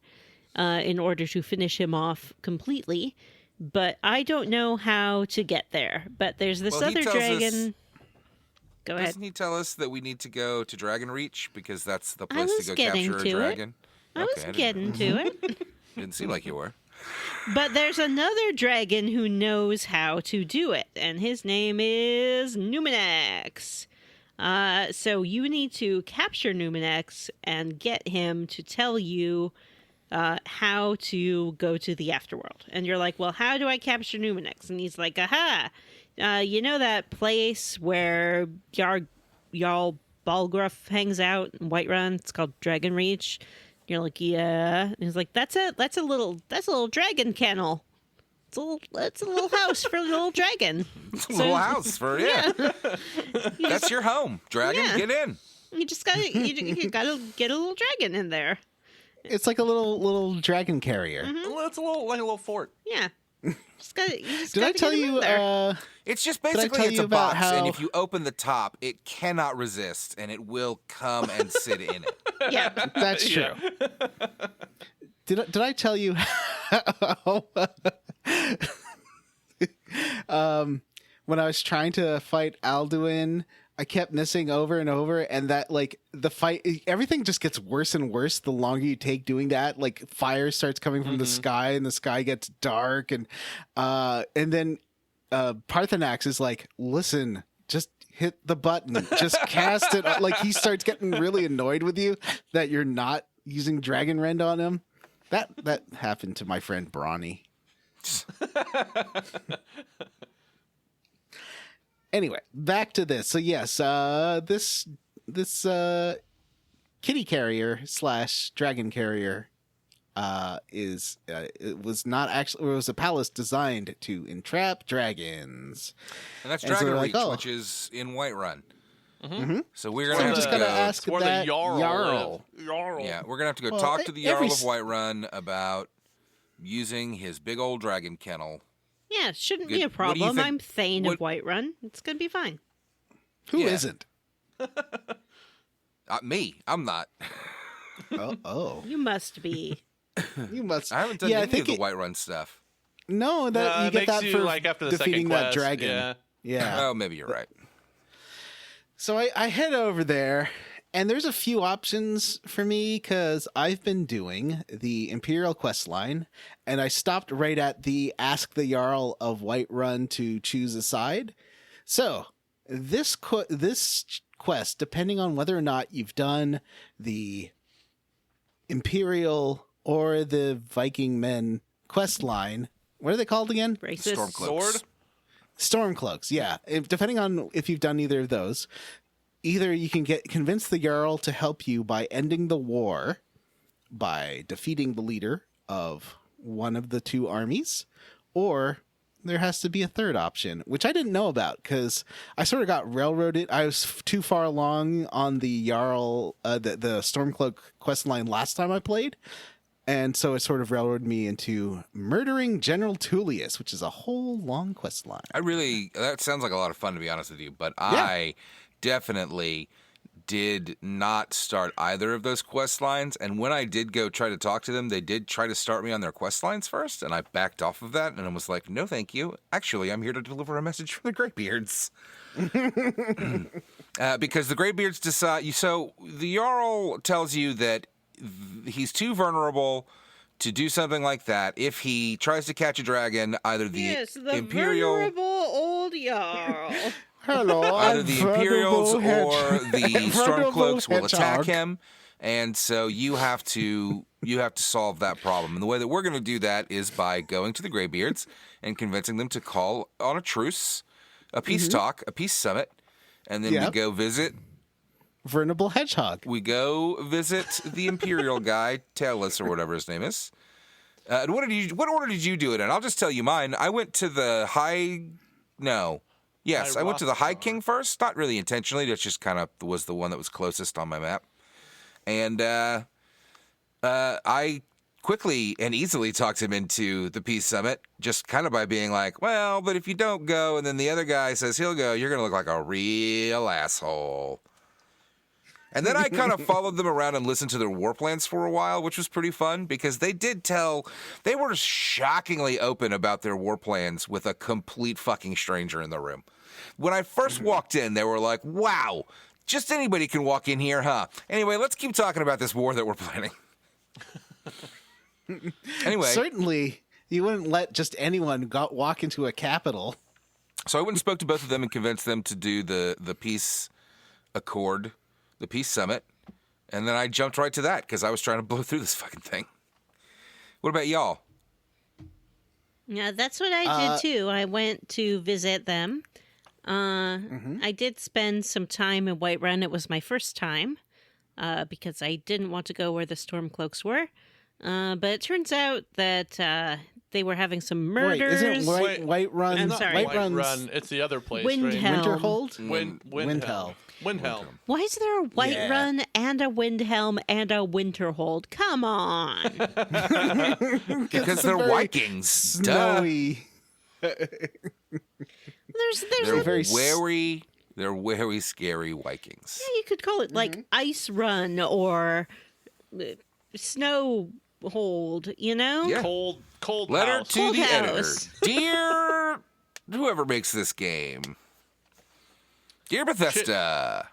in order to finish him off completely. But I don't know how to get there. But there's this Well, he other tells us- dragon. Go ahead. Doesn't he tell us that we need to go to Dragon Reach because that's the I place to was go getting capture a to it. dragon? I was didn't- getting to it. Didn't seem like you were. But there's another dragon who knows how to do it, and his name is Numenex. So you need to capture Numenex and get him to tell you how to go to the afterworld. And you're like, well, how do I capture Numenex? And he's like, aha, you know that place where Jarl Balgruff hangs out in Whiterun? It's called Dragon Reach. You're like, yeah. And he's like, that's a little dragon kennel. It's a little house for a little dragon. It's a little house for That's your home, dragon. Yeah. Get in. You just gotta you gotta get a little dragon in there. It's like a little dragon carrier. Well, it's a little fort. Yeah. You just Did I gotta tell get him in you? there. It's just I basically tell it's you a about box, and how- if you open the top, it cannot resist, and it will come and sit in it. Yeah. That's true. Did I tell you how, when I was trying to fight Alduin, I kept missing over and over, and that the fight, everything just gets worse and worse the longer you take doing that. Like fire starts coming from the sky, and the sky gets dark, and then Parthenax is like, "Listen, just hit the button, just cast it." Like he starts getting really annoyed with you that you're not using Dragon Rend on him. That happened to my friend Brawny. Anyway, back to this. So yes, this kitty carrier / dragon carrier it was not actually, it was a palace designed to entrap dragons. And that's And so Dragon they're Reach, like, oh. which is in Whiterun. So we're So gonna I'm have just to gonna go. ask where that the Jarl. Yeah, we're gonna have to go Well, talk to the every Jarl of s- Whiterun about using his big old dragon kennel. Yeah, it shouldn't Good. be a What do you problem. think- I'm Thane what- of Whiterun. It's going to be fine. Who Yeah. not Me, I'm not. Oh. You must be. You must. I haven't done yeah, I any think of the Whiterun stuff. No, that you it get makes that you, for like, after the defeating second that quest, dragon. yeah. Yeah. Oh, maybe you're right. So I head over there, and there's a few options for me because I've been doing the Imperial quest line, and I stopped right at the Ask the Jarl of Whiterun to choose a side. So this quest, depending on whether or not you've done the Imperial or the Viking Men quest line, what are they called again? Racist. Stormcloaks. Sword? Stormcloaks, yeah. Depending on if you've done either of those, either you can convince the Jarl to help you by ending the war by defeating the leader of one of the two armies, or there has to be a third option, which I didn't know about because I sort of got railroaded. I was too far along on the Jarl, the Stormcloak quest line last time I played. And so it sort of railroaded me into murdering General Tullius, which is a whole long quest line. That sounds like a lot of fun, to be honest with you, but I definitely did not start either of those quest lines. And when I did go try to talk to them, they did try to start me on their quest lines first, and I backed off of that, and I was like, no, thank you. Actually, I'm here to deliver a message from the Greybeards. Because the Greybeards decide... So the Jarl tells you that he's too vulnerable to do something like that. If he tries to catch a dragon, either the Imperial... venerable old Jarl. Hello, Either the Imperials or the Stormcloaks will attack hedgehog. him, and so you have to solve that problem. And the way that we're going to do that is by going to the Greybeards and convincing them to call on a truce, a peace talk, a peace summit, and then we Yep. go visit. Venerable Hedgehog. We go visit the Imperial guy, Tailless or whatever his name is. What order did you do it in? I'll just tell you mine. I went to the I went to the High King first. Not really intentionally. That just kind of was the one that was closest on my map. And I quickly and easily talked him into the Peace Summit, just kind of by being like, well, but if you don't go and then the other guy says he'll go, you're going to look like a real asshole. And then I kind of followed them around and listened to their war plans for a while, which was pretty fun because they were shockingly open about their war plans with a complete fucking stranger in the room. When I first walked in, they were like, wow, just anybody can walk in here, huh? Anyway, let's keep talking about this war that we're planning. Anyway. Certainly, you wouldn't let just anyone walk into a capital. So I went and spoke to both of them and convinced them to do the peace accord, the peace summit, and then I jumped right to that because I was trying to blow through this fucking thing. What about y'all? Yeah, that's what I did too. I went to visit them. I did spend some time in Whiterun. It was my first time because I didn't want to go where the Stormcloaks were. But it turns out that they were having some murders. Wait, isn't Whiterun? I'm sorry. Whiterun. It's the other place, Windhelm. right? Winterhold? Windhelm. Windhelm. Why is there a Whiterun and a Windhelm and a Winterhold? Come on. Because they're very Vikings. Duh. Snowy. There's They're very very scary Vikings. Yeah, you could call it like Ice Run or Snow Hold, you know? Yeah. Cold Letter house. to Cold the house. editor. Dear whoever makes this game. Dear Bethesda.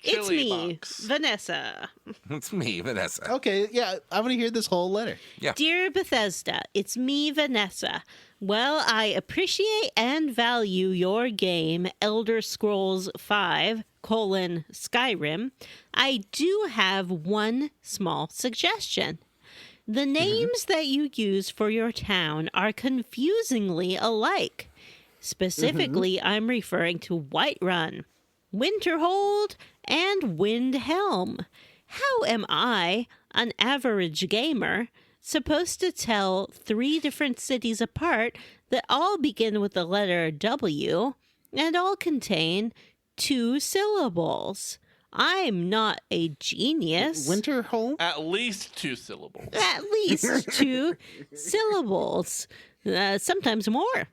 It's Chili me, box. Vanessa. It's me, Vanessa. Okay, yeah, I want to hear this whole letter. Dear Bethesda, it's me, Vanessa. Well, I appreciate and value your game, Elder Scrolls V, Skyrim. I do have one small suggestion. The names that you use for your town are confusingly alike. Specifically, I'm referring to Whiterun, Winterhold, and Windhelm. How am I, an average gamer, supposed to tell 3 different cities apart that all begin with the letter W and all contain 2 syllables. I'm not a genius. Winterholm? At least 2 syllables. At least 2 syllables. Sometimes more.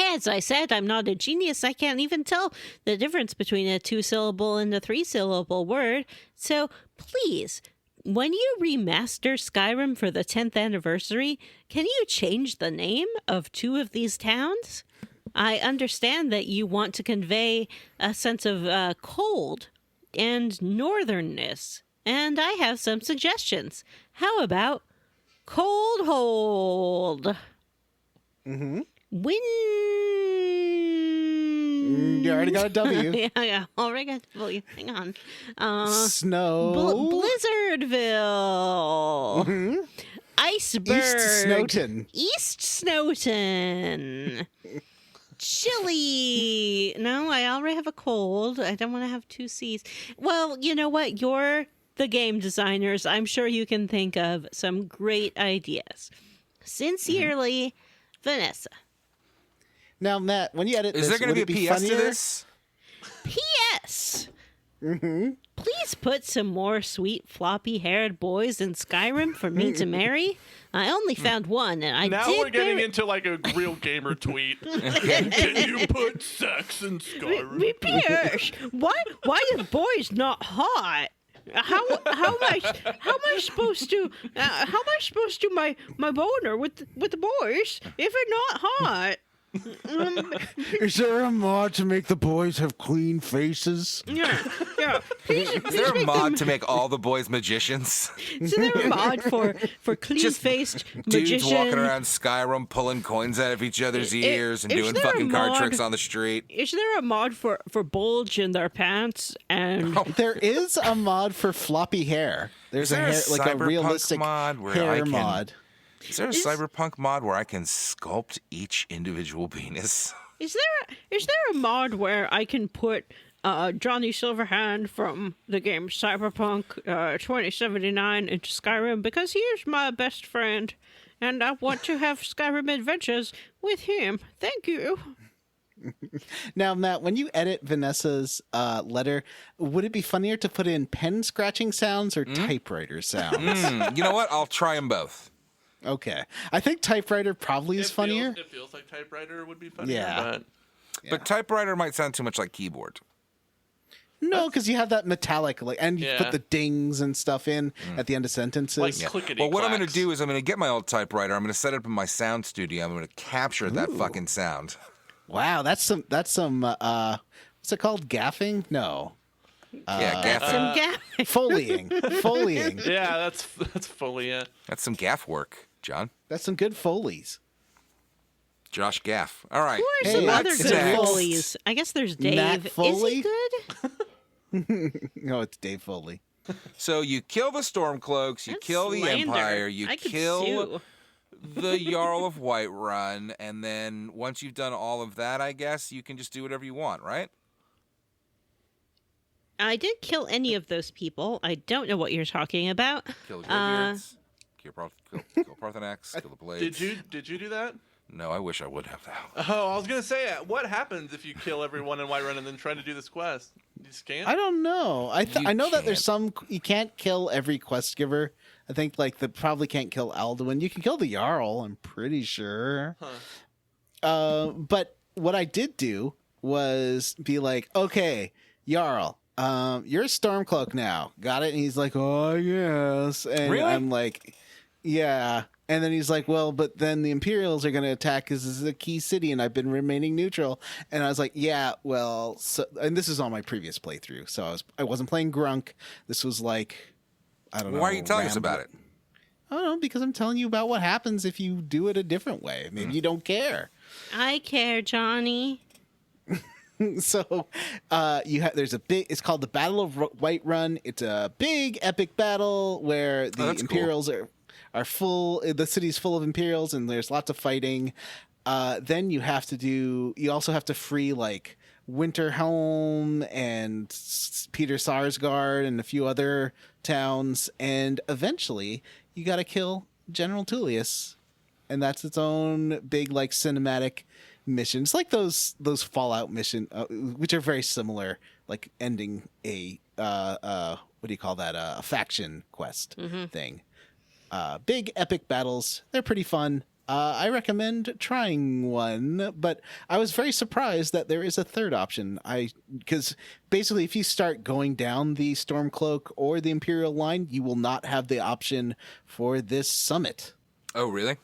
As I said, I'm not a genius. I can't even tell the difference between a 2-syllable and a 3-syllable word. So please, when you remaster Skyrim for the 10th anniversary, can you change the name of 2 of these towns? I understand that you want to convey a sense of cold and northernness, and I have some suggestions. How about Cold Hold? Mm-hmm. Wind. You already got a W. Yeah, already got a W. Hang on. Snow. Blizzardville. Mhm. Iceberg. East Snowton. East Snowton. Chilly. No, I already have a cold. I don't want to have 2 C's. Well, you know what? You're the game designers. I'm sure you can think of some great ideas. Sincerely, Vanessa. Now, Matt, when you edit Is this, there going to would be it a PS funnier? to this? P.S. Mm-hmm. Please put some more sweet floppy-haired boys in Skyrim for me to marry. I only found one, and I Now did we're getting marry- into like a real gamer tweet. Can you put sex in Skyrim? Pierce, why are boys not hot? How am I supposed to my boner with the boys if they're not hot? Is there a mod to make the boys have clean faces? Yeah. Please Is there a make mod them- to make all the boys magicians? Is there a mod for clean-faced Dudes magician? walking around Skyrim pulling coins out of each other's ears and is doing there a fucking card mod- tricks on the street. Is there a mod for bulge in their pants and There is a mod for floppy hair. There's Is there a hair, like a cyberpunk realistic mod where hair I can- mod. Is there a cyberpunk mod where I can sculpt each individual penis? is there a mod where I can put Johnny Silverhand from the game Cyberpunk 2079 into Skyrim because he is my best friend and I want to have Skyrim adventures with him. Thank you. Now, Matt, when you edit Vanessa's letter, would it be funnier to put in pen scratching sounds or typewriter sounds? You know what? I'll try them both. Okay. I think typewriter probably is funnier. It feels like typewriter would be funnier. Yeah. But But typewriter might sound too much like keyboard. No, because you have that metallic, like, and you Yeah. put the dings and stuff in at the end of sentences. like clickety. Well, what I'm going to clacks. do is I'm going to get my old typewriter. I'm going to set it up in my sound studio. I'm going to capture that fucking sound. Wow, that's some what's it called? Gaffing? No. Yeah, gaff. Some guy. Foleying. Yeah, that's fully it. That's some gaff work, John. That's some good Foley's. Josh Gaff. All right. Who are Hey, some other what's good next? Foleys? I guess there's Dave. Matt Is Foley? he good? No, it's Dave Foley. So you kill the Stormcloaks, you That's kill the slander. Empire, you I could kill sue. the Jarl of Whiterun, and then once you've done all of that, I guess you can just do whatever you want, right? I did kill any of those people. I don't know what you're talking about. Kill the Greybeards, kill Parthenax, kill the Blades. Did you do that? No, I wish I would have that. Oh, I was gonna say, what happens if you kill everyone in Whiterun and then try to do this quest? You just can't. I don't know. You I know that there's can't. some you can't kill every quest giver. I think like the probably can't kill Alduin. You can kill the Jarl, I'm pretty sure. But what I did do was be like, okay, Jarl, you're a Stormcloak now. Got it? And he's like, oh yes. And Really? I'm like, yeah. And then he's like, well, but then the Imperials are going to attack because this is a key city and I've been remaining neutral. And I was like, yeah, well, so, and this is on my previous playthrough. So I wasn't playing Grunk. This was like, I don't know. Why are you telling us about it? I don't know, because I'm telling you about what happens if you do it a different way. Maybe you don't care. I care, Johnny. So there's a big, it's called the Battle of Whiterun. It's a big epic battle where the that's cool. Imperials are full, the city's full of Imperials and there's lots of fighting. Then you also have to free like Winterhelm and Peter Sarsgaard and a few other towns. And eventually you got to kill General Tullius. And that's its own big like cinematic missions, like those Fallout mission, which are very similar, like ending a what do you call that? A faction quest thing. Big epic battles. They're pretty fun. I recommend trying one, but I was very surprised that there is a third option. Because basically, if you start going down the Stormcloak or the Imperial line, you will not have the option for this summit. Oh, really?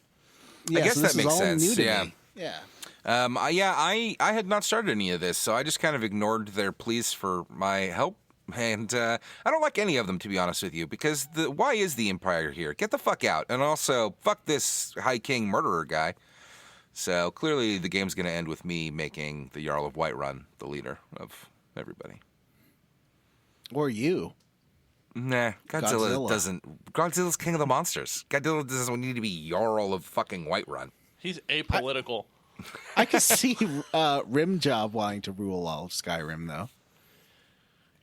Yeah, I guess so that this makes is all sense. new to Yeah. me. Yeah. I had not started any of this, so I just kind of ignored their pleas for my help. And I don't like any of them, to be honest with you, because why is the Empire here? Get the fuck out. And also, fuck this High King murderer guy. So clearly the game's going to end with me making the Jarl of Whiterun the leader of everybody. Or you. Nah, Godzilla. Godzilla's king of the monsters. Godzilla doesn't need to be Jarl of fucking Whiterun. He's apolitical. I could see Rimjob wanting to rule all of Skyrim, though.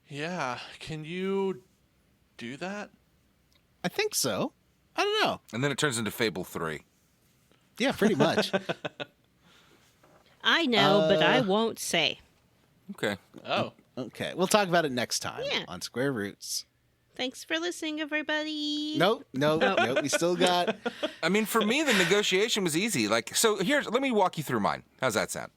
Yeah. Can you do that? I think so. I don't know. And then it turns into Fable 3. Yeah, pretty much. I know, but I won't say. Okay. Oh. Okay, we'll talk about it next time Yeah. on Square Roots. Thanks for listening, everybody. Nope. We still got. I mean, for me, the negotiation was easy. Like, so let me walk you through mine. How's that sound?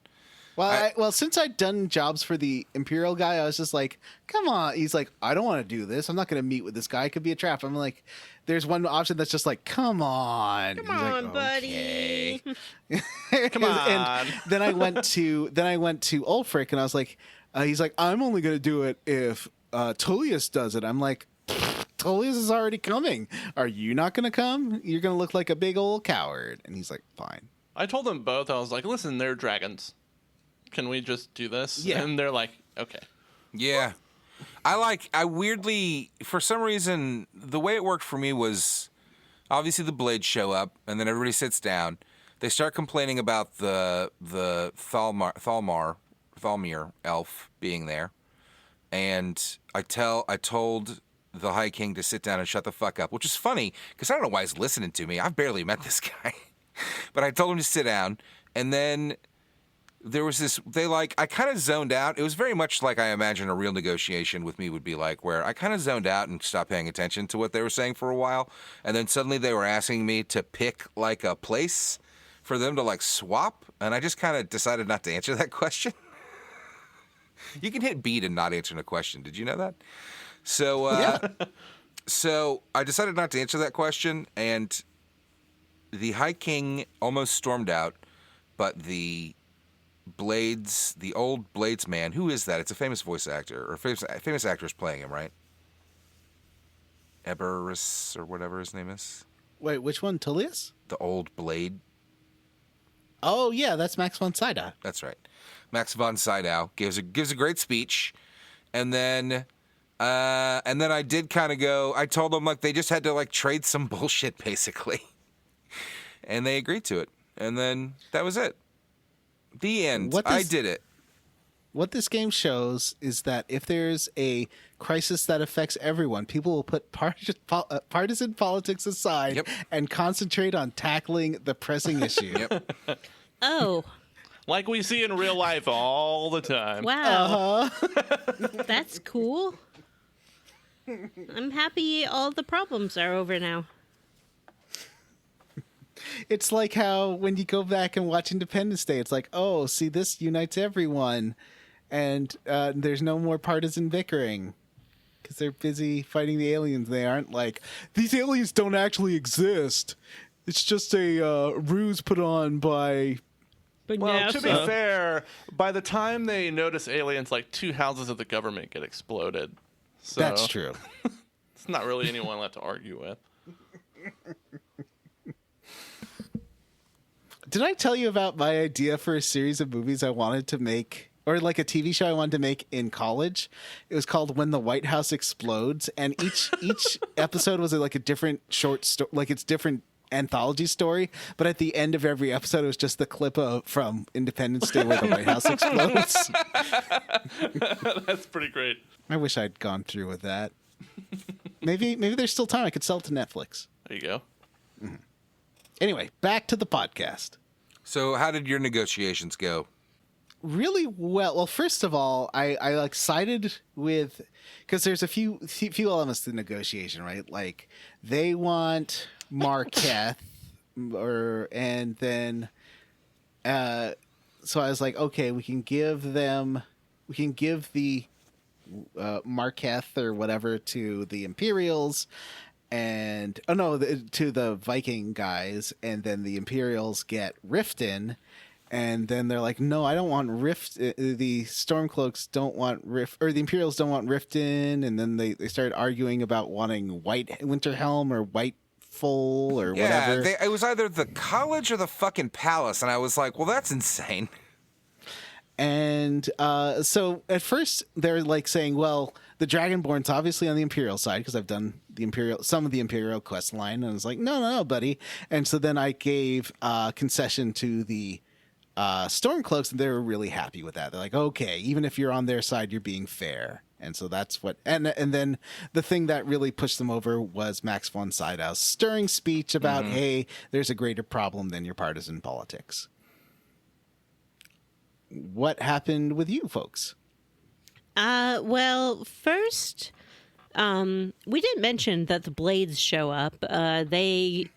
Well, since I'd done jobs for the Imperial guy, I was just like, come on. He's like, I don't want to do this. I'm not going to meet with this guy. It could be a trap. I'm like, there's one option that's just like, come on. Come He's like, on, buddy. Okay. Come on. And then I went to Ulfric, and I was like, he's like, I'm only going to do it if Tullius does it. I'm like, Tullius is already coming. Are you not going to come? You're going to look like a big old coward. And he's like, fine. I told them both. I was like, listen, they're dragons. Can we just do this? Yeah. And they're like, okay. Yeah. I weirdly, for some reason, the way it worked for me was obviously the blades show up and then everybody sits down. They start complaining about the Thalmir elf being there. And I told the High King to sit down and shut the fuck up, which is funny because I don't know why he's listening to me. I've barely met this guy. But I told him to sit down, and then there was this, I kind of zoned out. It was very much like I imagine a real negotiation with me would be like, where I kind of zoned out and stopped paying attention to what they were saying for a while. And then suddenly they were asking me to pick like a place for them to like swap. And I just kind of decided not to answer that question. You can hit B to not answering a question. Did you know that? So, so I decided not to answer that question. And the High King almost stormed out, but the old Blades man, who is that? It's a famous voice actor, or famous actor is playing him, right? Eberus, or whatever his name is. Wait, which one? Tullius? The old Blade. Oh, yeah, that's Max von Sydow. That's right. Max von Sydow gives a great speech, and then I did kind of go. I told them like they just had to like trade some bullshit basically, and they agreed to it, and then that was it. The end. I did it. What this game shows is that if there's a crisis that affects everyone, people will put partisan politics aside and concentrate on tackling the pressing issue. Yep. Oh, Like we see in real life all the time. wow. That's cool. I'm happy all the problems are over now. It's like how when you go back and watch Independence Day, it's like, oh, see, this unites everyone. And there's no more partisan bickering because they're busy fighting the aliens. They aren't like, these aliens don't actually exist. It's just a ruse put on by... Well, to be fair, by the time they notice aliens, like 2 houses of the government get exploded. So That's true. It's not really anyone left to argue with. Did I tell you about my idea for a series of movies I wanted to make, or like a TV show I wanted to make in college? It was called When the White House Explodes, and each episode was like a different short story, like it's different anthology story, but at the end of every episode it was just the clip from Independence Day where the White House explodes. That's pretty great. I wish I'd gone through with that. Maybe there's still time. I could sell it to Netflix. There you go. Anyway, back to the podcast. So how did your negotiations go? Really well. Well, first of all, I like sided with, because there's a few elements to negotiation, right? Like they want Marquette, and then so I was like, okay, we can give the Marquette or whatever to the Imperials, and to the Viking guys, and then the Imperials get Riften. And then they're like, no, I don't want Rift. The Stormcloaks don't want Rift, or the Imperials don't want Riften. And then they started arguing about wanting White Winterhelm or White Full or whatever. Yeah, it was either the college or the fucking palace. And I was like, well, that's insane. And so at first they're like saying, well, the Dragonborn's obviously on the Imperial side because I've done some of the Imperial quest line. And I was like, no, buddy. And so then I gave concession to the Stormcloaks, and they were really happy with that. They're like, okay, even if you're on their side, you're being fair. And so that's what, and then the thing that really pushed them over was Max von Sydow's stirring speech about, hey, there's a greater problem than your partisan politics. What happened with you folks? Well, first, we didn't mention that the Blades show up. They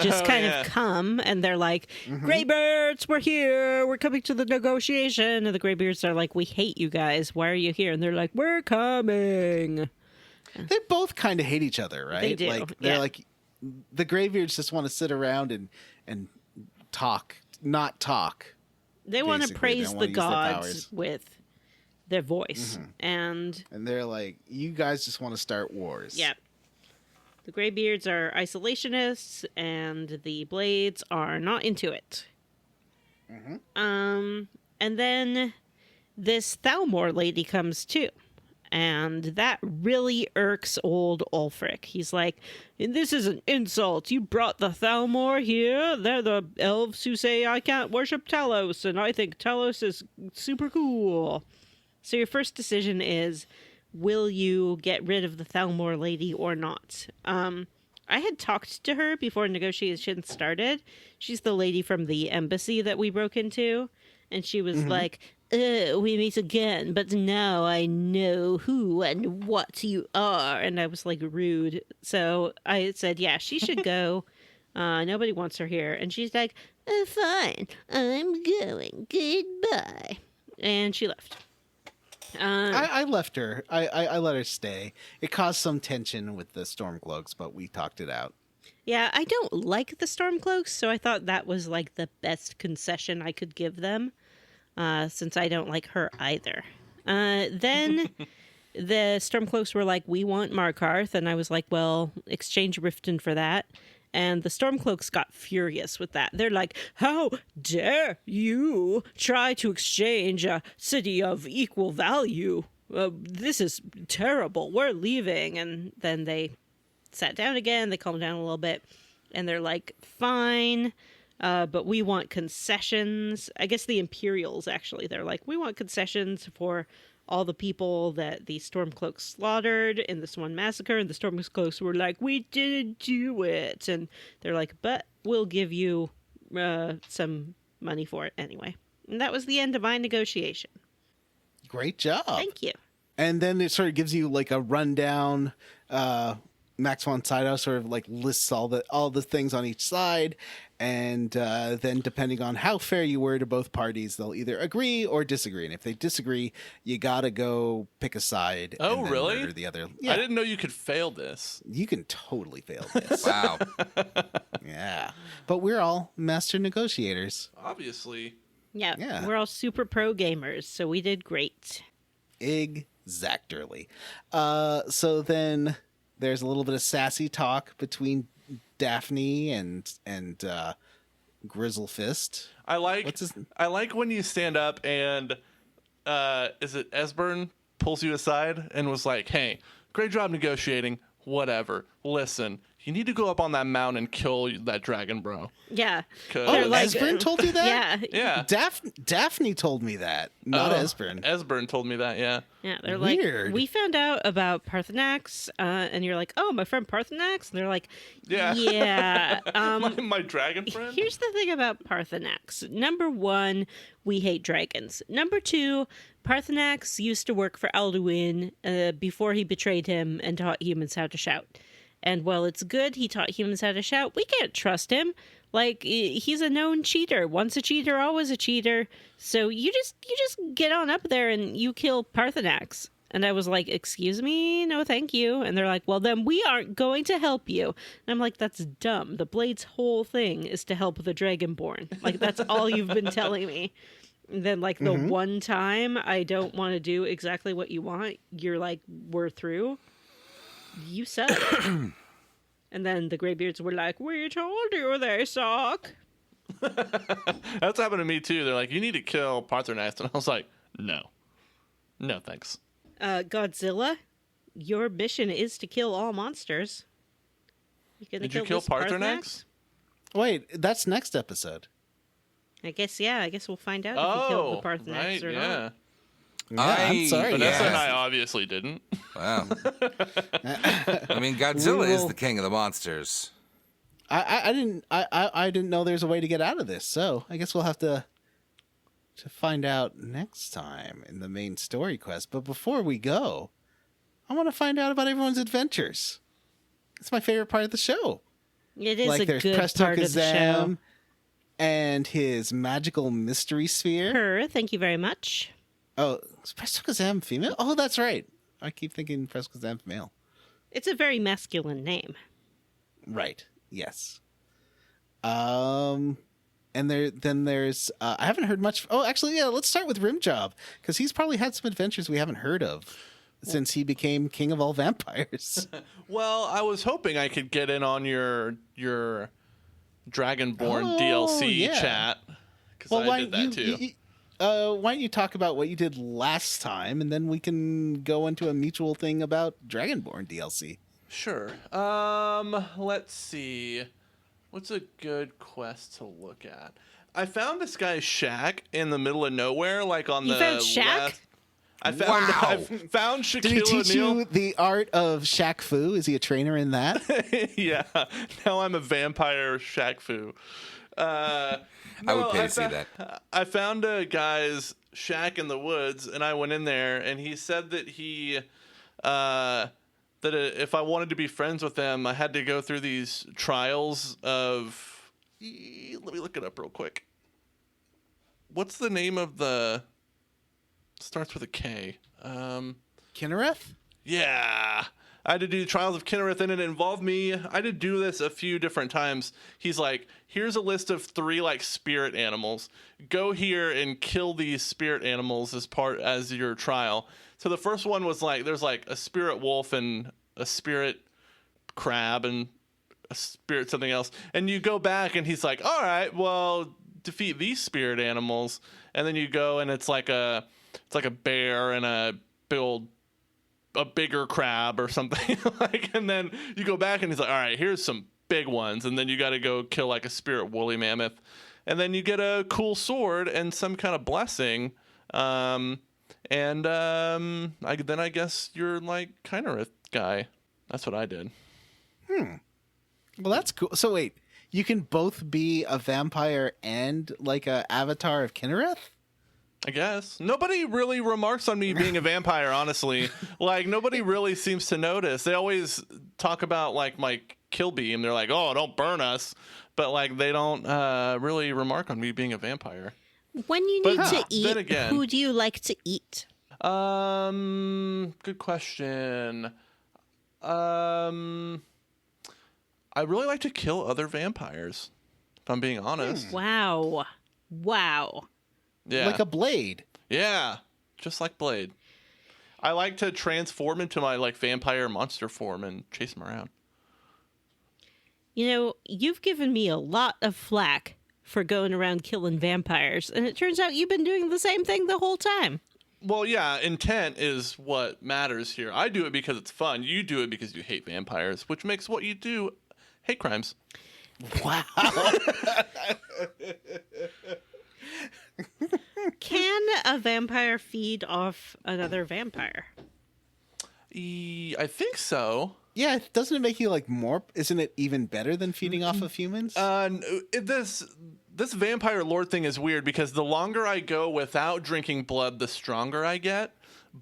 just kind of come, and they're like, Greybeards, we're here. We're coming to the negotiation. And the Greybeards are like, we hate you guys. Why are you here? And they're like, we're coming. They both kind of hate each other, right? They do, Like, they're like, the Greybeards just want to sit around and talk, not talk. They want to Basically, praise they the wanna use their gods powers. with their voice. And they're like, you guys just want to start wars. yeah, the Greybeards are isolationists, and the Blades are not into it. And then this Thalmor lady comes too. And that really irks old Ulfric. He's like, this is an insult. You brought the Thalmor here. They're the elves who say I can't worship Talos, and I think Talos is super cool. So your first decision is, will you get rid of the Thalmor lady or not? I had talked to her before negotiations started. She's the lady from the embassy that we broke into. And she was like, we meet again, but now I know who and what you are. And I was like, rude. So I said, yeah, she should go. Nobody wants her here. And she's like, fine, I'm going. Goodbye. And she left. I left her. I let her stay. It caused some tension with the Stormcloaks, but we talked it out. Yeah, I don't like the Stormcloaks, so I thought that was like the best concession I could give them. Since I don't like her either. Then the Stormcloaks were like, we want Markarth. And I was like, well, exchange Riften for that. And the Stormcloaks got furious with that. They're like, how dare you try to exchange a city of equal value? This is terrible. We're leaving. And then they sat down again. They calmed down a little bit. And they're like, fine. But we want concessions. I guess the Imperials, actually, they're like, we want concessions for all the people that the Stormcloaks slaughtered in this one massacre. And the Stormcloaks were like, we didn't do it. And they're like, but we'll give you some money for it anyway. And that was the end of my negotiation. Great job. Thank you. And then it sort of gives you like a rundown. Max von Sydow sort of like lists all the things on each side, and then depending on how fair you were to both parties, they'll either agree or disagree. And if they disagree, you gotta go pick a side. Oh, and then really? murder the other. Yeah, I didn't know you could fail this. you can totally fail this. Wow. Yeah, but we're all master negotiators. Obviously. Yeah, we're all super pro gamers, so we did great. Exactly. So then there's a little bit of sassy talk between Daphne and Grizzlefist. I like when you stand up and is it Esbern pulls you aside and was like, hey, great job negotiating, whatever. Listen, you need to go up on that mountain and kill that dragon, bro. Yeah. Oh, like- Esbern told you that? Yeah. Yeah. Daphne told me that, not Esbern. Esbern told me that, yeah. Yeah, they're Weird. like, we found out about Parthenax, and you're like, oh, my friend Parthenax? And they're like, Yeah. yeah. My dragon friend? Here's the thing about Parthenax. Number one, we hate dragons. Number two, Parthenax used to work for Alduin before he betrayed him and taught humans how to shout. And while it's good he taught humans how to shout, we can't trust him. Like, he's a known cheater. Once a cheater, always a cheater. So you just get on up there and you kill Parthenax. And I was like, excuse me? No, thank you. And they're like, well, then we aren't going to help you. And I'm like, that's dumb. The Blade's whole thing is to help the Dragonborn. Like, that's all you've been telling me. And then, like, the one time I don't want to do exactly what you want, you're like, we're through. You suck. And then the Greybeards were like, we told you they suck. That's happened to me, too. They're like, you need to kill Parthenax. And I was like, no. No, thanks. Godzilla, your mission is to kill all monsters. Did you kill this Parthenax? Wait, that's next episode. I guess we'll find out if you killed the Parthenax right, or yeah. not. I'm sorry. Vanessa and yeah. I obviously didn't. Wow. I mean, Godzilla is the king of the monsters. I didn't know there's a way to get out of this, so I guess we'll have to find out next time in the main story quest. But before we go, I want to find out about everyone's adventures. It's my favorite part of the show. It is Like a there's good Presto part of the show. Kazam and his magical mystery sphere. Her, thank you very much. Oh, is Presto Kazam female? Oh, that's right. I keep thinking Presto Kazam's male. It's a very masculine name. Right. Yes. And there's I haven't heard much. Oh, actually, yeah. Let's start with Rimjob because he's probably had some adventures we haven't heard of since he became king of all vampires. Well, I was hoping I could get in on your Dragonborn Oh, DLC yeah. chat because I did that too. Why don't you talk about what you did last time, and then we can go into a mutual thing about Dragonborn DLC. Sure. Let's see. What's a good quest to look at? I found this guy's shack in the middle of nowhere, like on You the found Shack? I found Shaquille Did he teach O'Neal. you the art of Shaq Fu? Is he a trainer in that? Yeah. Now I'm a vampire Shaq Fu. I would pay to see that. I found a guy's shack in the woods, and I went in there, and he said that if I wanted to be friends with him, I had to go through these trials of. Let me look it up real quick. What's the name of the? Starts with a K. Kinnereth? Yeah. I had to do Trials of Kinnereth, and it involved me. I had to do this a few different times. He's like, here's a list of 3 like spirit animals. Go here and kill these spirit animals as your trial. So the first one was like, there's like a spirit wolf and a spirit crab and a spirit something else. And you go back and he's like, all right, well, defeat these spirit animals. And then you go and it's like a bear and a bigger crab or something. And then you go back and he's like, all right, here's some big ones. And then you got to go kill like a spirit woolly mammoth. And then you get a cool sword and some kind of blessing. I guess you're like Kinnereth guy. That's what I did. Well, that's cool. So wait, you can both be a vampire and like a avatar of Kinnereth? I guess. Nobody really remarks on me being a vampire, honestly. Like, nobody really seems to notice. They always talk about, like, my kill beam. They're like, oh, don't burn us. But, like, they don't really remark on me being a vampire. When you need to then eat, again- who do you like to eat? Good question. I really like to kill other vampires, if I'm being honest. Wow. Yeah. Like a blade. Yeah, just like Blade. I like to transform into my like vampire monster form and chase them around. You know, you've given me a lot of flack for going around killing vampires, and it turns out you've been doing the same thing the whole time. Well, yeah, intent is what matters here. I do it because it's fun. You do it because you hate vampires, which makes what you do hate crimes. Wow. Can a vampire feed off another vampire? I think so. Yeah, doesn't it make you like more? Isn't it even better than feeding off of humans? This vampire lord thing is weird because the longer I go without drinking blood, the stronger I get.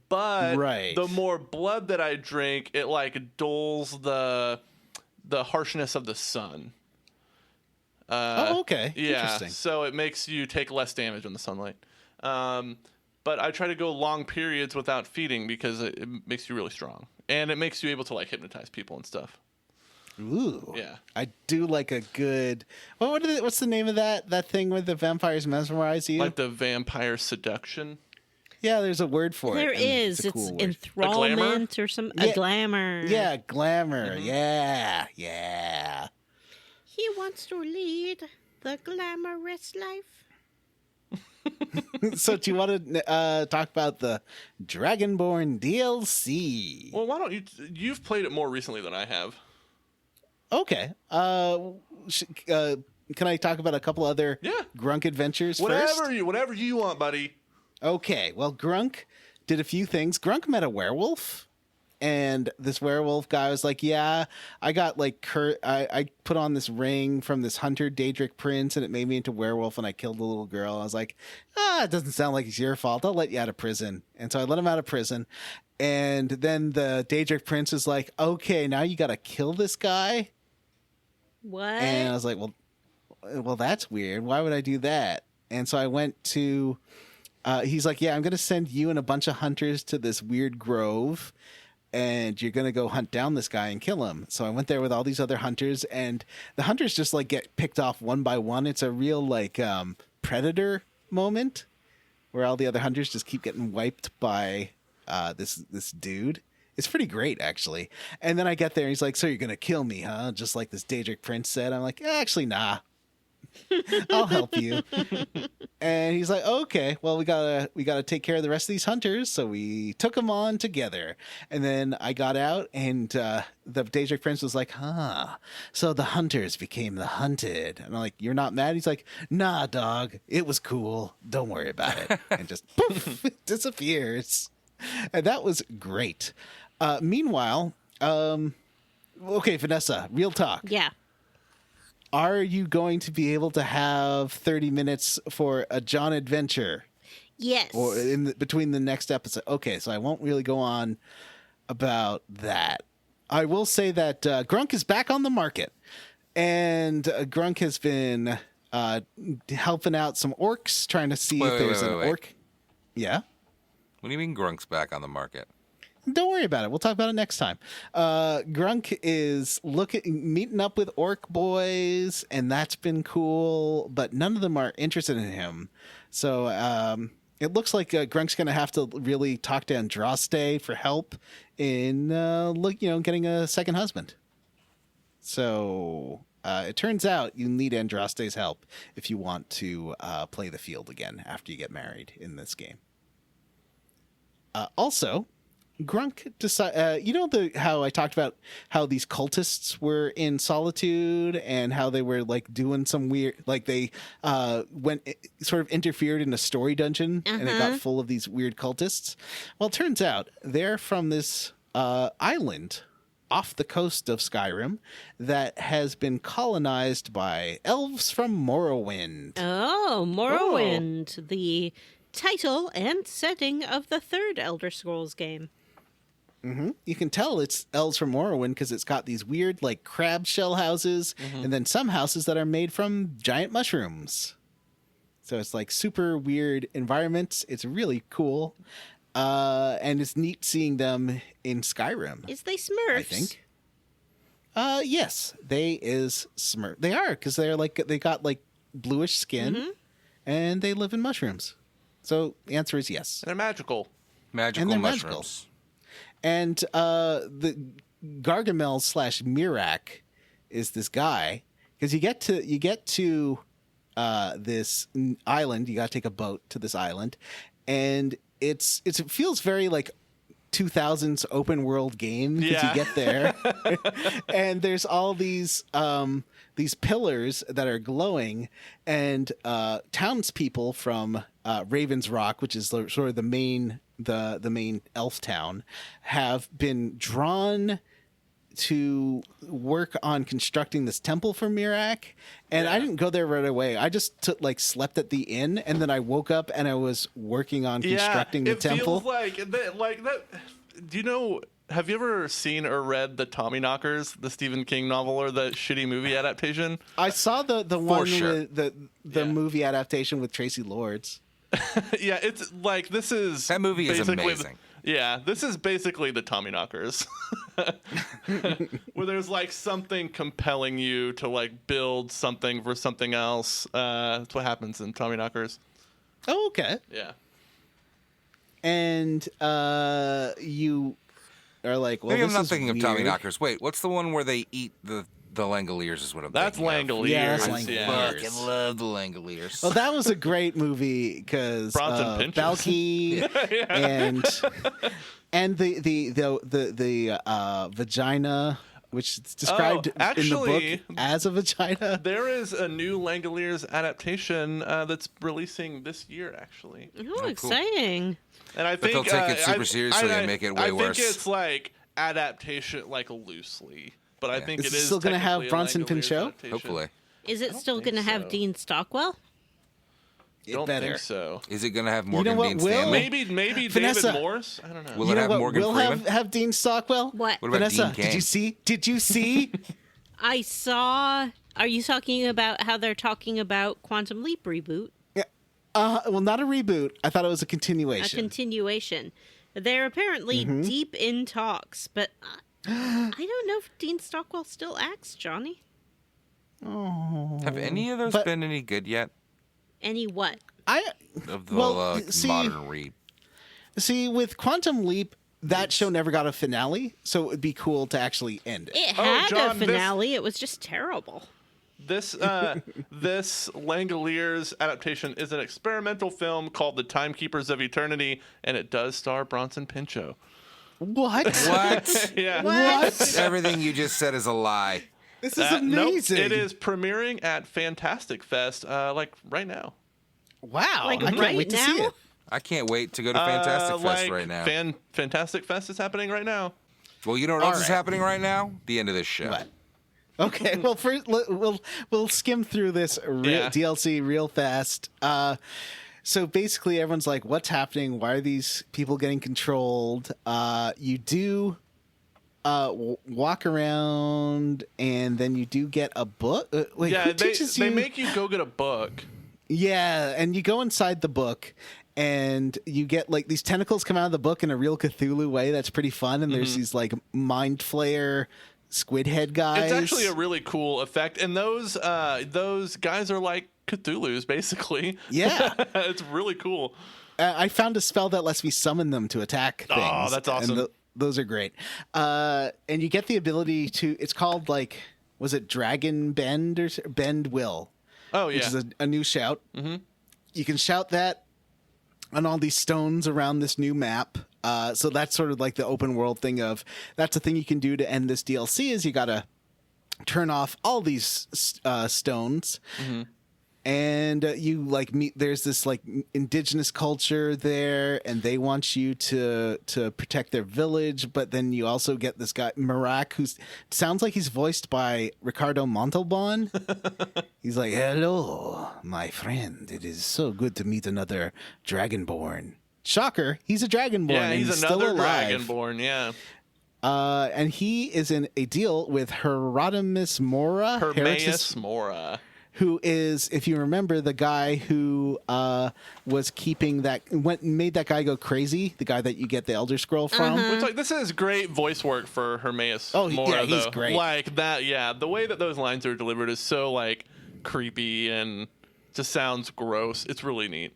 But Right. the more blood that I drink, it like dulls the harshness of the sun. Oh, okay. Yeah, Interesting. so it makes you take less damage on the sunlight. But I try to go long periods without feeding because it makes you really strong. And it makes you able to like hypnotize people and stuff. Ooh. Yeah. I do like a good. What's the name of that thing where the vampires mesmerize you? Like the vampire seduction. Yeah, there's a word for There it. and is. It's, a It's cool word. enthrallment or some Yeah. a glamour. Yeah, glamour. Mm-hmm. Yeah, yeah. He wants to lead the glamorous life. So do you want to talk about the Dragonborn DLC? Well, why don't you? You've played it more recently than I have. Okay. Can I talk about a couple other Yeah. Grunk adventures first? Whatever you want, buddy. Okay. Well, Grunk did a few things. Grunk met a werewolf, and this werewolf guy was like, "Yeah, I got like I put on this ring from this hunter Daedric prince, and it made me into werewolf, and I killed a little girl." I was like, "It doesn't sound like it's your fault. I'll let you out of prison." And so I let him out of prison. And then the Daedric prince is like, "Okay, now you got to kill this guy." What? And I was like, well, that's weird. Why would I do that? And so I went to, he's like, yeah, I'm going to send you and a bunch of hunters to this weird grove, and you're going to go hunt down this guy and kill him. So I went there with all these other hunters, and the hunters just like get picked off one by one. It's a real like Predator moment where all the other hunters just keep getting wiped by this dude. It's pretty great, actually. And then I get there, and he's like, "So you're gonna kill me, huh?" Just like this Daedric prince said. I'm like, "Actually, nah. I'll help you." And he's like, "Okay, well, we gotta take care of the rest of these hunters." So we took them on together. And then I got out, and the Daedric prince was like, "Huh? So the hunters became the hunted." And I'm like, "You're not mad?" He's like, "Nah, dog. It was cool. Don't worry about it." And just poof, it disappears. And that was great. Meanwhile, okay, Vanessa, real talk. Yeah. Are you going to be able to have 30 minutes for a John adventure? Yes. Or between the next episode? Okay, so I won't really go on about that. I will say that Grunk is back on the market. And Grunk has been helping out some orcs, trying to see if there's an orc. Yeah? What do you mean Grunk's back on the market? Don't worry about it. We'll talk about it next time. Grunk is meeting up with orc boys, and that's been cool, but none of them are interested in him. So it looks like Grunk's going to have to really talk to Andraste for help in getting a second husband. So it turns out you need Andraste's help if you want to play the field again after you get married in this game. Also, Grunk how I talked about how these cultists were in Solitude and how they were like doing some weird, like they sort of interfered in a story dungeon and it got full of these weird cultists. Well, it turns out they're from this island off the coast of Skyrim that has been colonized by elves from Morrowind. Oh, Morrowind, the title and setting of the third Elder Scrolls game. Mm-hmm. You can tell it's elves from Morrowind because it's got these weird, like, crab shell houses, and then some houses that are made from giant mushrooms. So it's like super weird environments. It's really cool, and it's neat seeing them in Skyrim. Is they Smurfs? I think. Yes, they is Smurf. They are because they got like bluish skin, and they live in mushrooms. So the answer is yes. And they're magical. Magical And they're mushrooms. And the Gargamel / Mirak is this guy because you get to this island. You got to take a boat to this island, and it feels very like 2000s open world game because Yeah. you get there, and there's all these pillars that are glowing, and townspeople from Raven's Rock, which is sort of the main elf town, have been drawn to work on constructing this temple for Mirak, and I didn't go there right away. I just slept at the inn, and then I woke up and I was working on constructing the temple. Feels like that. Do you know? Have you ever seen or read the Tommyknockers, the Stephen King novel, or the shitty movie adaptation? I saw the one sure. with the movie adaptation with Tracy Lords. Yeah, it's like this is That movie is basically amazing. This is basically the Tommyknockers, where there's like something compelling you to like build something for something else. That's what happens in Tommyknockers. Oh, okay. Yeah. And you are like, well, Maybe I'm this not is thinking of weird. Tommyknockers. Wait, what's the one where they eat the Langoliers? Is what I'm That's thinking of. Langoliers. Yeah, that's Yeah. Langoliers. Fucking love the Langoliers. Well, that was a great movie because Bronson Pinchot. Balky and the vagina, which is described in the actually, book as a vagina. There is a new Langoliers adaptation that's releasing this year, actually. Oh, exciting. And I think they'll take it super seriously and make it way worse. I think it's like adaptation, like loosely, but I think Is it it is still gonna have technically a Bronson Langoliers Pinchot? adaptation. Hopefully. Is it still think going to have so. Dean Stockwell? Don't better. think so. Is it going to have know Morgan what, Dean Will? Stanley? Maybe Vanessa. David Morse. I don't know. Will You it know have what Morgan will Freeman? have Dean Stockwell? What? What about Vanessa, Dean Cain? did you see? I saw. Are you talking about how they're talking about Quantum Leap reboot? Well, not a reboot. I thought it was a A continuation. continuation. They're apparently deep in talks, but I don't know if Dean Stockwell still acts, Johnny. Have any of those But- been any good yet? Any what? Of the Well, see- modern read. See, with Quantum Leap, that show never got a finale, so it would be cool to actually end it. It Oh, had John, a this- finale. It was just terrible. This this Langoliers adaptation is an experimental film called The Timekeepers of Eternity, and it does star Bronson Pinchot. What? What? Yeah. What? Everything you just said is a lie. This is Nope, amazing. it is premiering at Fantastic Fest, like right now. Wow. Like I can't right wait to see now? it. I can't wait to go to Fantastic Fest like right now. Fantastic Fest is happening right now. Well, you know what else is right. happening right now? The end of this show. What? Okay, well, first we'll skim through this Yeah. DLC real fast. So basically, everyone's like, "What's happening? Why are these people getting controlled?" You do walk around, and then you do get a book. Wait, Yeah, who they teaches you? make you go get a book. Yeah, and you go inside the book, and you get like these tentacles come out of the book in a real Cthulhu way. That's pretty fun. And there's these like mind flayer squid head guys. It's actually a really cool effect, and those guys are like Cthulhu's basically. Yeah. It's really cool. I found a spell that lets me summon them to attack things. Oh, that's awesome. And those are great. And you get the ability to. It's called like, was it Dragon Bend or Bend Will? Oh yeah. Which is a new shout. Mm-hmm. You can shout that on all these stones around this new map. So that's sort of like the open world thing of that's the thing you can do to end this DLC is you got to turn off all these stones. Mm-hmm. And you like meet. There's this like indigenous culture there, and they want you to protect their village. But then you also get this guy Marak, who sounds like he's voiced by Ricardo Montalban. He's like, "Hello, my friend. It is so good to meet another Dragonborn." Shocker, he's a Dragonborn. Yeah, and he's still another alive. Dragonborn. Yeah. And he is in a deal with Hieronymus Mora. Hermaeus Mora. Who is, if you remember, the guy who was keeping made that guy go crazy, the guy that you get the Elder Scroll from. Which, like, this is great voice work for Hermaeus Oh, Mora, yeah, he's though. great. Like that, yeah. The way that those lines are delivered is so like creepy and just sounds gross. It's really neat.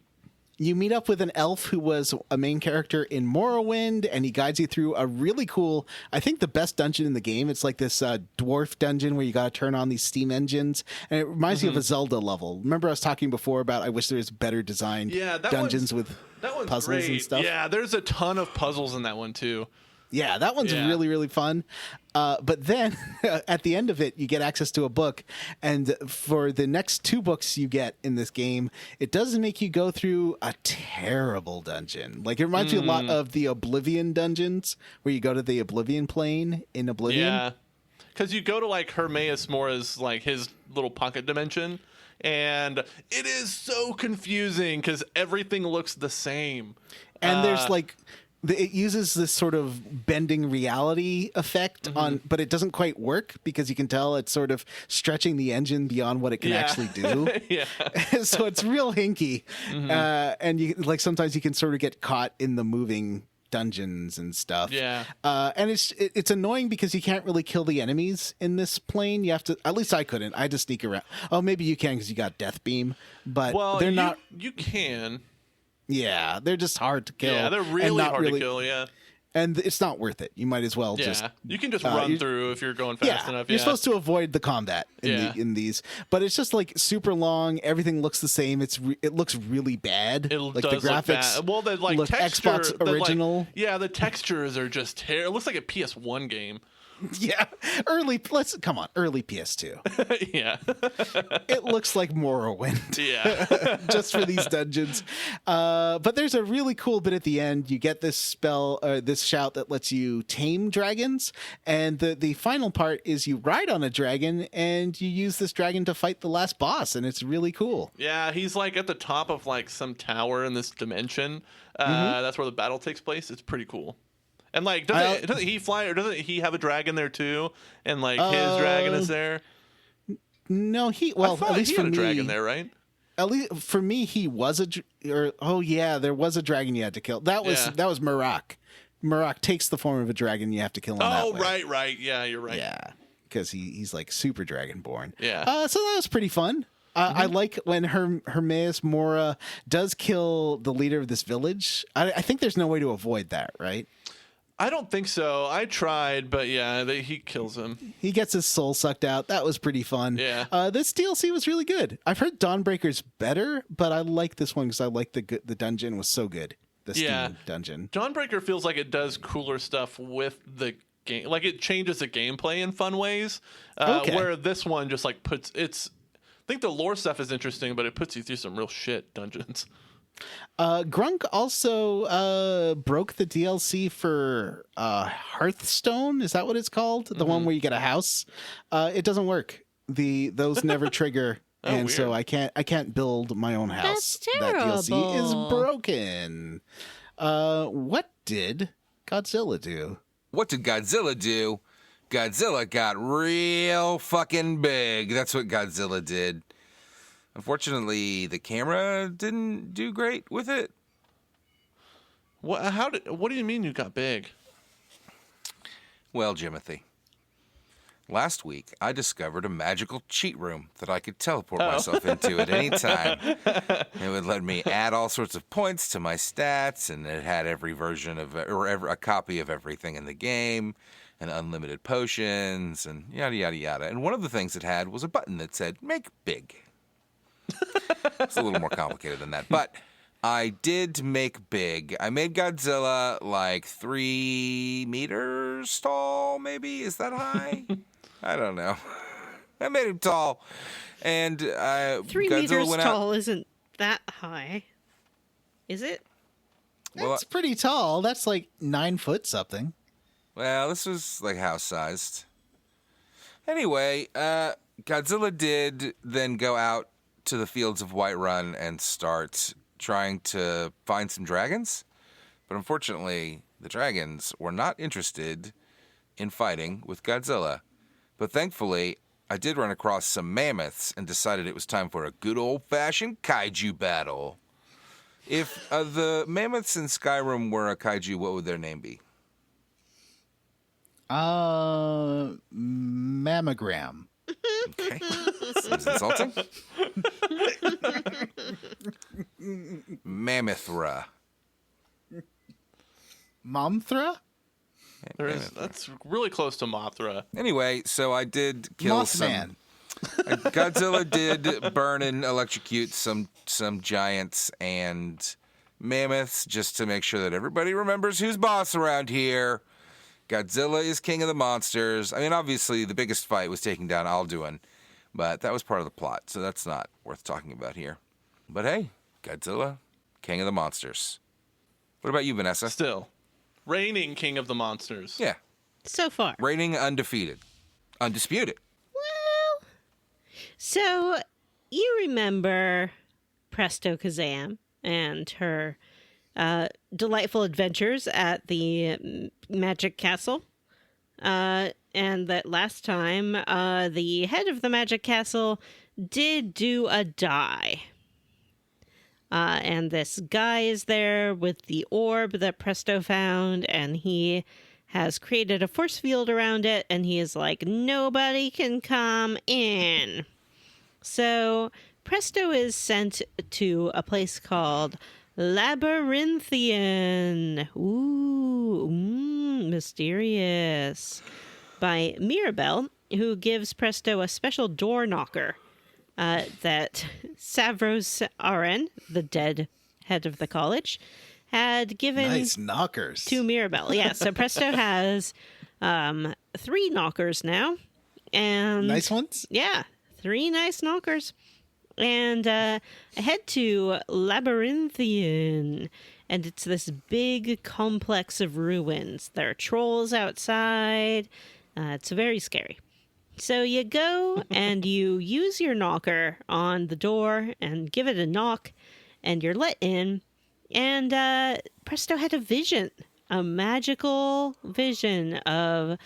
You meet up with an elf who was a main character in Morrowind, and he guides you through a really cool, I think the best dungeon in the game. It's like this dwarf dungeon where you got to turn on these steam engines, and it reminds me of a Zelda level. Remember I was talking before about I wish there was better designed dungeons with puzzles great. and stuff? Yeah, there's a ton of puzzles in that one too. Yeah, that one's really, really fun. But then at the end of it, you get access to a book. And for the next 2 books you get in this game, it doesn't make you go through a terrible dungeon. Like, it reminds me a lot of the Oblivion dungeons, where you go to the Oblivion plane in Oblivion. Yeah, because you go to, like, Hermaeus Mora's, like, his little pocket dimension. And it is so confusing because everything looks the same. And there's, like... It uses this sort of bending reality effect but it doesn't quite work because you can tell it's sort of stretching the engine beyond what it can actually do. So it's real hinky. And you like sometimes you can sort of get caught in the moving dungeons and stuff. And it's annoying because you can't really kill the enemies in this plane. You have to, at least I couldn't. I had to sneak around. Oh, maybe you can because you got Death Beam, but they're not. You can. Yeah, they're just hard to kill. Yeah, they're really hard to kill, And it's not worth it. You might as well just... You can just run through if you're going fast enough. You're supposed to avoid the combat in these. But it's just like super long. Everything looks the same. It looks really bad. It like does the graphics look bad. Well, the like look texture, Xbox original. The textures are just terrible. It looks like a PS1 game. Yeah, early PS2. Yeah, it looks like Morrowind. Yeah, just for these dungeons. But there's a really cool bit at the end. You get this spell, this shout that lets you tame dragons, and the final part is you ride on a dragon and you use this dragon to fight the last boss, and it's really cool. Yeah, he's like at the top of like some tower in this dimension. That's where the battle takes place. It's pretty cool. And like, doesn't he fly, or doesn't he have a dragon there too? And like his dragon is there. No, at least he for had a me, dragon there, right? At least for me, he was there was a dragon you had to kill. That was Marak. Marak takes the form of a dragon. You have to kill him. Oh, that way. right. Yeah, you're right. Yeah, because he's like super dragonborn. Yeah. So that was pretty fun. I like when Hermaeus Mora does kill the leader of this village. I think there's no way to avoid that, right? I don't think so. I tried, but he kills him. He gets his soul sucked out. That was pretty fun. Yeah. This DLC was really good. I've heard Dawnbreaker's better, but I like this one because I like the dungeon was so good. The Steam dungeon. Dawnbreaker feels like it does cooler stuff with the game. Like it changes the gameplay in fun ways. Where this one just like I think the lore stuff is interesting, but it puts you through some real shit dungeons. Grunk also broke the DLC for Hearthstone. Is that what it's called? The one where you get a house. It doesn't work. Those never trigger, and weird. so I can't build my own house. That's terrible. That DLC is broken. What did Godzilla do? What did Godzilla do? Godzilla got real fucking big. That's what Godzilla did. Unfortunately, the camera didn't do great with it. What do you mean you got big? Well, Jimothy, last week I discovered a magical cheat room that I could teleport myself into at any time. It would let me add all sorts of points to my stats, and it had every version of a copy of everything in the game, and unlimited potions, and yada yada yada. And one of the things it had was a button that said "Make Big." It's a little more complicated than that, but I did make big. I made Godzilla like 3 meters tall, maybe? Is that high? I don't know. I made him tall. And 3 Godzilla meters went tall isn't that high, is it? That's pretty tall. That's like 9 foot something. Well, this was like house-sized. Anyway, Godzilla did then go out to the fields of Whiterun and start trying to find some dragons. But unfortunately, the dragons were not interested in fighting with Godzilla. But thankfully, I did run across some mammoths and decided it was time for a good old-fashioned kaiju battle. If the mammoths in Skyrim were a kaiju, what would their name be? Mammogram. Okay. Seems insulting. Mammothra. Momthra? That's really close to Mothra. Anyway, so I did kill Mothman. Godzilla did burn and electrocute some giants and mammoths just to make sure that everybody remembers who's boss around here. Godzilla is king of the monsters. I mean, obviously, the biggest fight was taking down Alduin, but that was part of the plot, so that's not worth talking about here. But hey, Godzilla, king of the monsters. What about you, Vanessa? Still, reigning king of the monsters. Yeah, So far. reigning undefeated. Undisputed. Well, so you remember Presto Kazam and her delightful adventures at the Magic Castle. And that last time, the head of the Magic Castle did do a die. And this guy is there with the orb that Presto found, and he has created a force field around it, and he is like, nobody can come in. So Presto is sent to a place called Labyrinthian. Ooh, mysterious. By Mirabelle, who gives Presto a special door knocker that Savros Aren, the dead head of the college, had given Nice knockers. to Mirabelle. Yeah, so Presto has 3 knockers now. And Nice ones? yeah, 3 nice knockers. And I head to Labyrinthian, and it's this big complex of ruins. There are trolls outside. It's very scary. So you go and you use your knocker on the door and give it a knock, and you're let in. And Presto had a vision, a magical vision of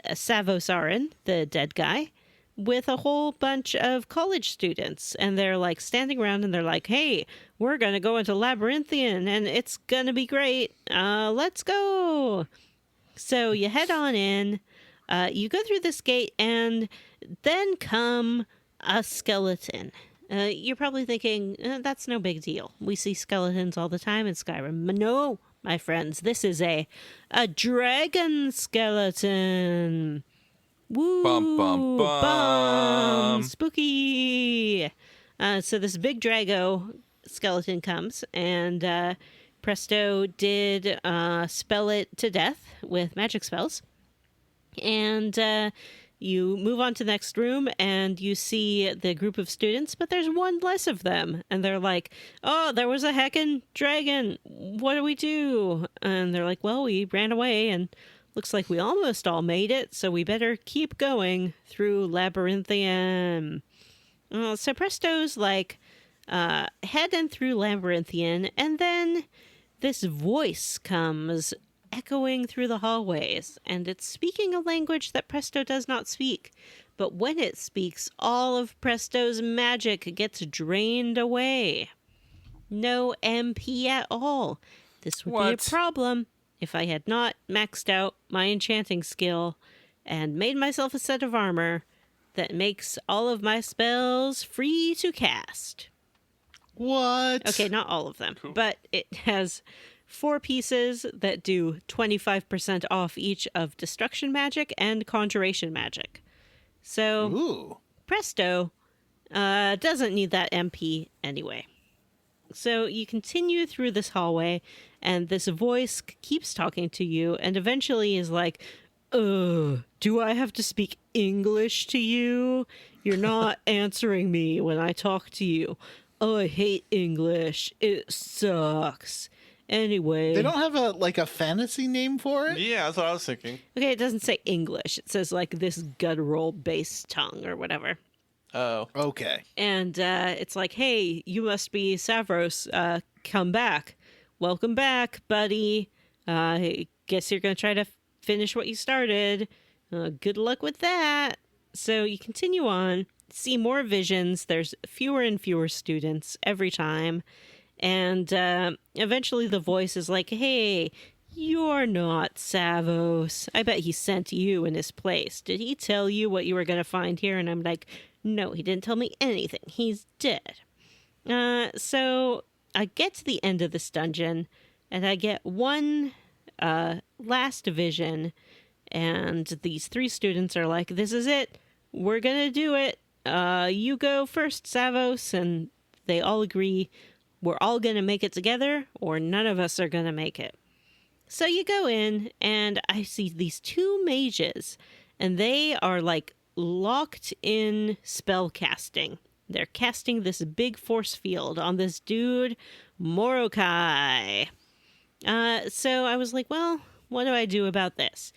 Savosarin, the dead guy, with a whole bunch of college students. And they're like standing around and they're like, hey, we're going to go into Labyrinthian and it's going to be great. Let's go. So you head on in, you go through this gate, and then come a skeleton. You're probably thinking, that's no big deal. We see skeletons all the time in Skyrim. No, my friends, this is a dragon skeleton. Woo! Bum, bum, bum. Spooky! So this big Drago skeleton comes, and Presto did spell it to death with magic spells. And you move on to the next room, and you see the group of students, but there's one less of them. And they're like, oh, there was a heckin' dragon. What do we do? And they're like, well, we ran away, and looks like we almost all made it, so we better keep going through Labyrinthian. So Presto's like heading through Labyrinthian, and then this voice comes echoing through the hallways, and it's speaking a language that Presto does not speak. But when it speaks, all of Presto's magic gets drained away. No MP at all. This would be a problem if I had not maxed out my enchanting skill and made myself a set of armor that makes all of my spells free to cast. What? Okay, not all of them, but it has 4 pieces that do 25% off each of destruction magic and conjuration magic. So Ooh. Presto doesn't need that MP anyway. So you continue through this hallway, and this voice keeps talking to you, and eventually is like, do I have to speak English to you? You're not answering me when I talk to you. Oh, I hate English. It sucks. Anyway. They don't have a fantasy name for it? Yeah, that's what I was thinking. Okay, it doesn't say English. It says like this guttural bass tongue or whatever. Oh. Okay. And it's like, hey, you must be Savros. Come back. Welcome back, buddy. I guess you're going to try to finish what you started. Good luck with that. So you continue on, see more visions. There's fewer and fewer students every time. And eventually the voice is like, hey, "You're not Savos. I bet he sent you in his place. Did he tell you what you were going to find here?" And I'm like, "No, he didn't tell me anything. He's dead." So I get to the end of this dungeon, and I get one last vision, and these 3 students are like, "This is it. We're going to do it. You go first, Savos." And they all agree we're all going to make it together, or none of us are going to make it. So you go in, and I see these 2 mages, and they are like locked in spell casting. They're casting this big force field on this dude, Morokai. So I was like, well, what do I do about this?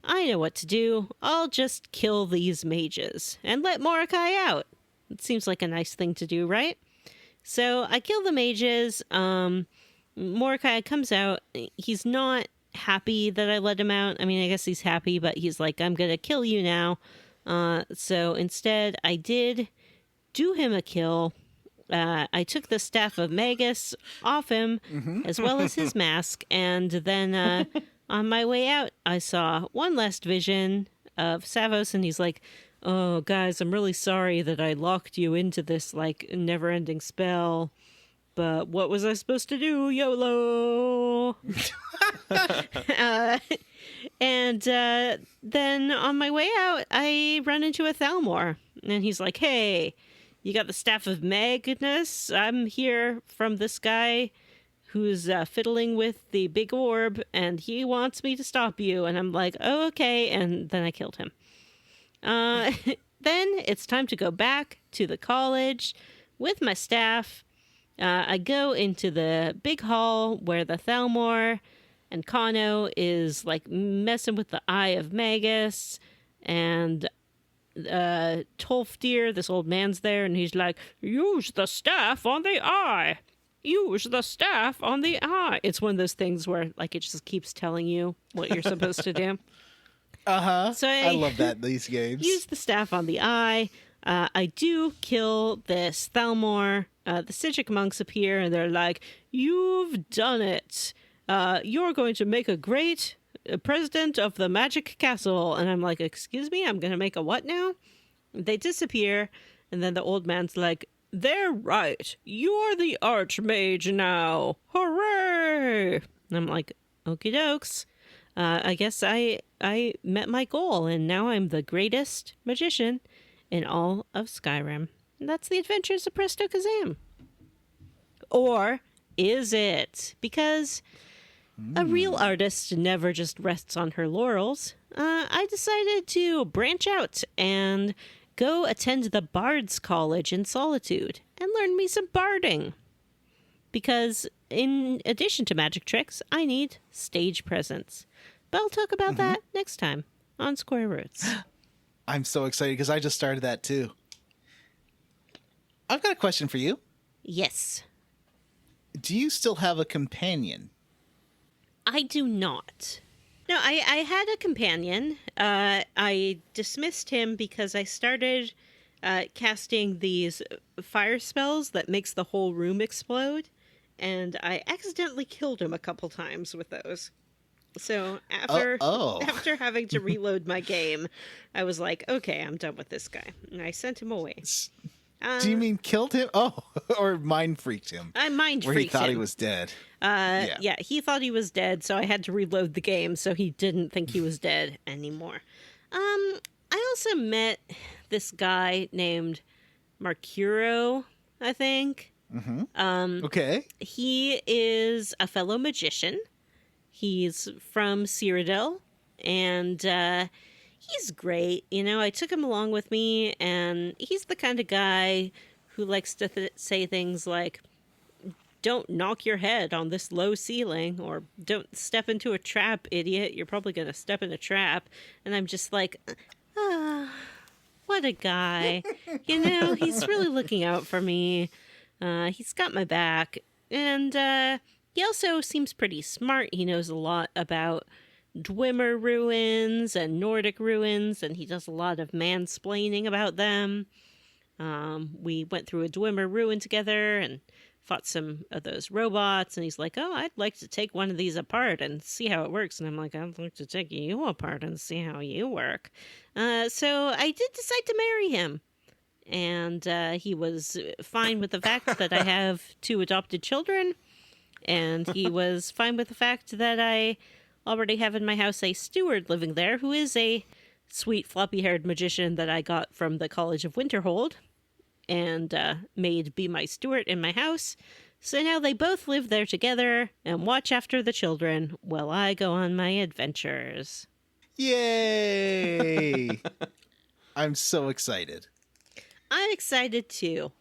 I know what to do. I'll just kill these mages and let Morokai out. It seems like a nice thing to do, right? So I kill the mages. Morokai comes out. He's not happy that I let him out. I mean, I guess he's happy, but he's like, "I'm going to kill you now." So instead, I did do him a kill. I took the Staff of Magus off him, as well as his mask, and then on my way out, I saw one last vision of Savos, and he's like, "Oh, guys, I'm really sorry that I locked you into this, like, never-ending spell, but what was I supposed to do, YOLO?" And then on my way out, I run into a Thalmor, and he's like, "Hey, you got the Staff of Magnus? I'm here from this guy who's fiddling with the big orb, and he wants me to stop you." And I'm like, "Oh, okay." And then I killed him. Then it's time to go back to the college with my staff. I go into the big hall where the Thalmor and Kano is like messing with the Eye of Magus, and Tolfdir, this old man's there, and he's like, "Use the staff on the eye. Use the staff on the eye." It's one of those things where like it just keeps telling you what you're supposed to do. So I love that in these games. Use the staff on the eye. I do kill this Thalmor. The Sijic monks appear, and they're like, "You've done it. You're going to make a great president of the Magic Castle." And I'm like, "Excuse me, I'm going to make a what now?" They disappear, and then the old man's like, "They're right. You're the Archmage now. Hooray!" And I'm like, "Okie dokes. I guess I met my goal, and now I'm the greatest magician in all of Skyrim." And that's the adventures of Presto Kazam. Or is it? Because a real artist never just rests on her laurels. I decided to branch out and go attend the Bard's College in Solitude and learn me some barding. Because in addition to magic tricks, I need stage presence. But I'll talk about that next time on Square Roots. I'm so excited because I just started that too. I've got a question for you. Yes. Do you still have a companion? I do not. No, I had a companion. I dismissed him because I started casting these fire spells that makes the whole room explode, and I accidentally killed him a couple times with those. So after having to reload my game, I was like, okay, I'm done with this guy. And I sent him away. Do you mean killed him? Oh, or mind freaked him? I mind freaked him. Where he thought he was dead. Yeah, he thought he was dead, so I had to reload the game so he didn't think he was dead anymore. I also met this guy named Mercuro, I think. Okay. He is a fellow magician. He's from Cyrodiil, and he's great. You know, I took him along with me, and he's the kind of guy who likes to say things like, "Don't knock your head on this low ceiling," or "Don't step into a trap, idiot. You're probably going to step in a trap." And I'm just like, what a guy. You know, he's really looking out for me. He's got my back. And he also seems pretty smart. He knows a lot about Dwemer ruins and Nordic ruins, and he does a lot of mansplaining about them. We went through a Dwemer ruin together and fought some of those robots, and he's like, oh, I'd like to take one of these apart and see how it works. And I'm like, I'd like to take you apart and see how you work. So I did decide to marry him. And he was fine with the fact that I have 2 adopted children. And he was fine with the fact that I already have in my house a steward living there who is a sweet floppy-haired magician that I got from the College of Winterhold and made be my steward in my house. So now they both live there together and watch after the children while I go on my adventures. Yay! I'm so excited. I'm excited too.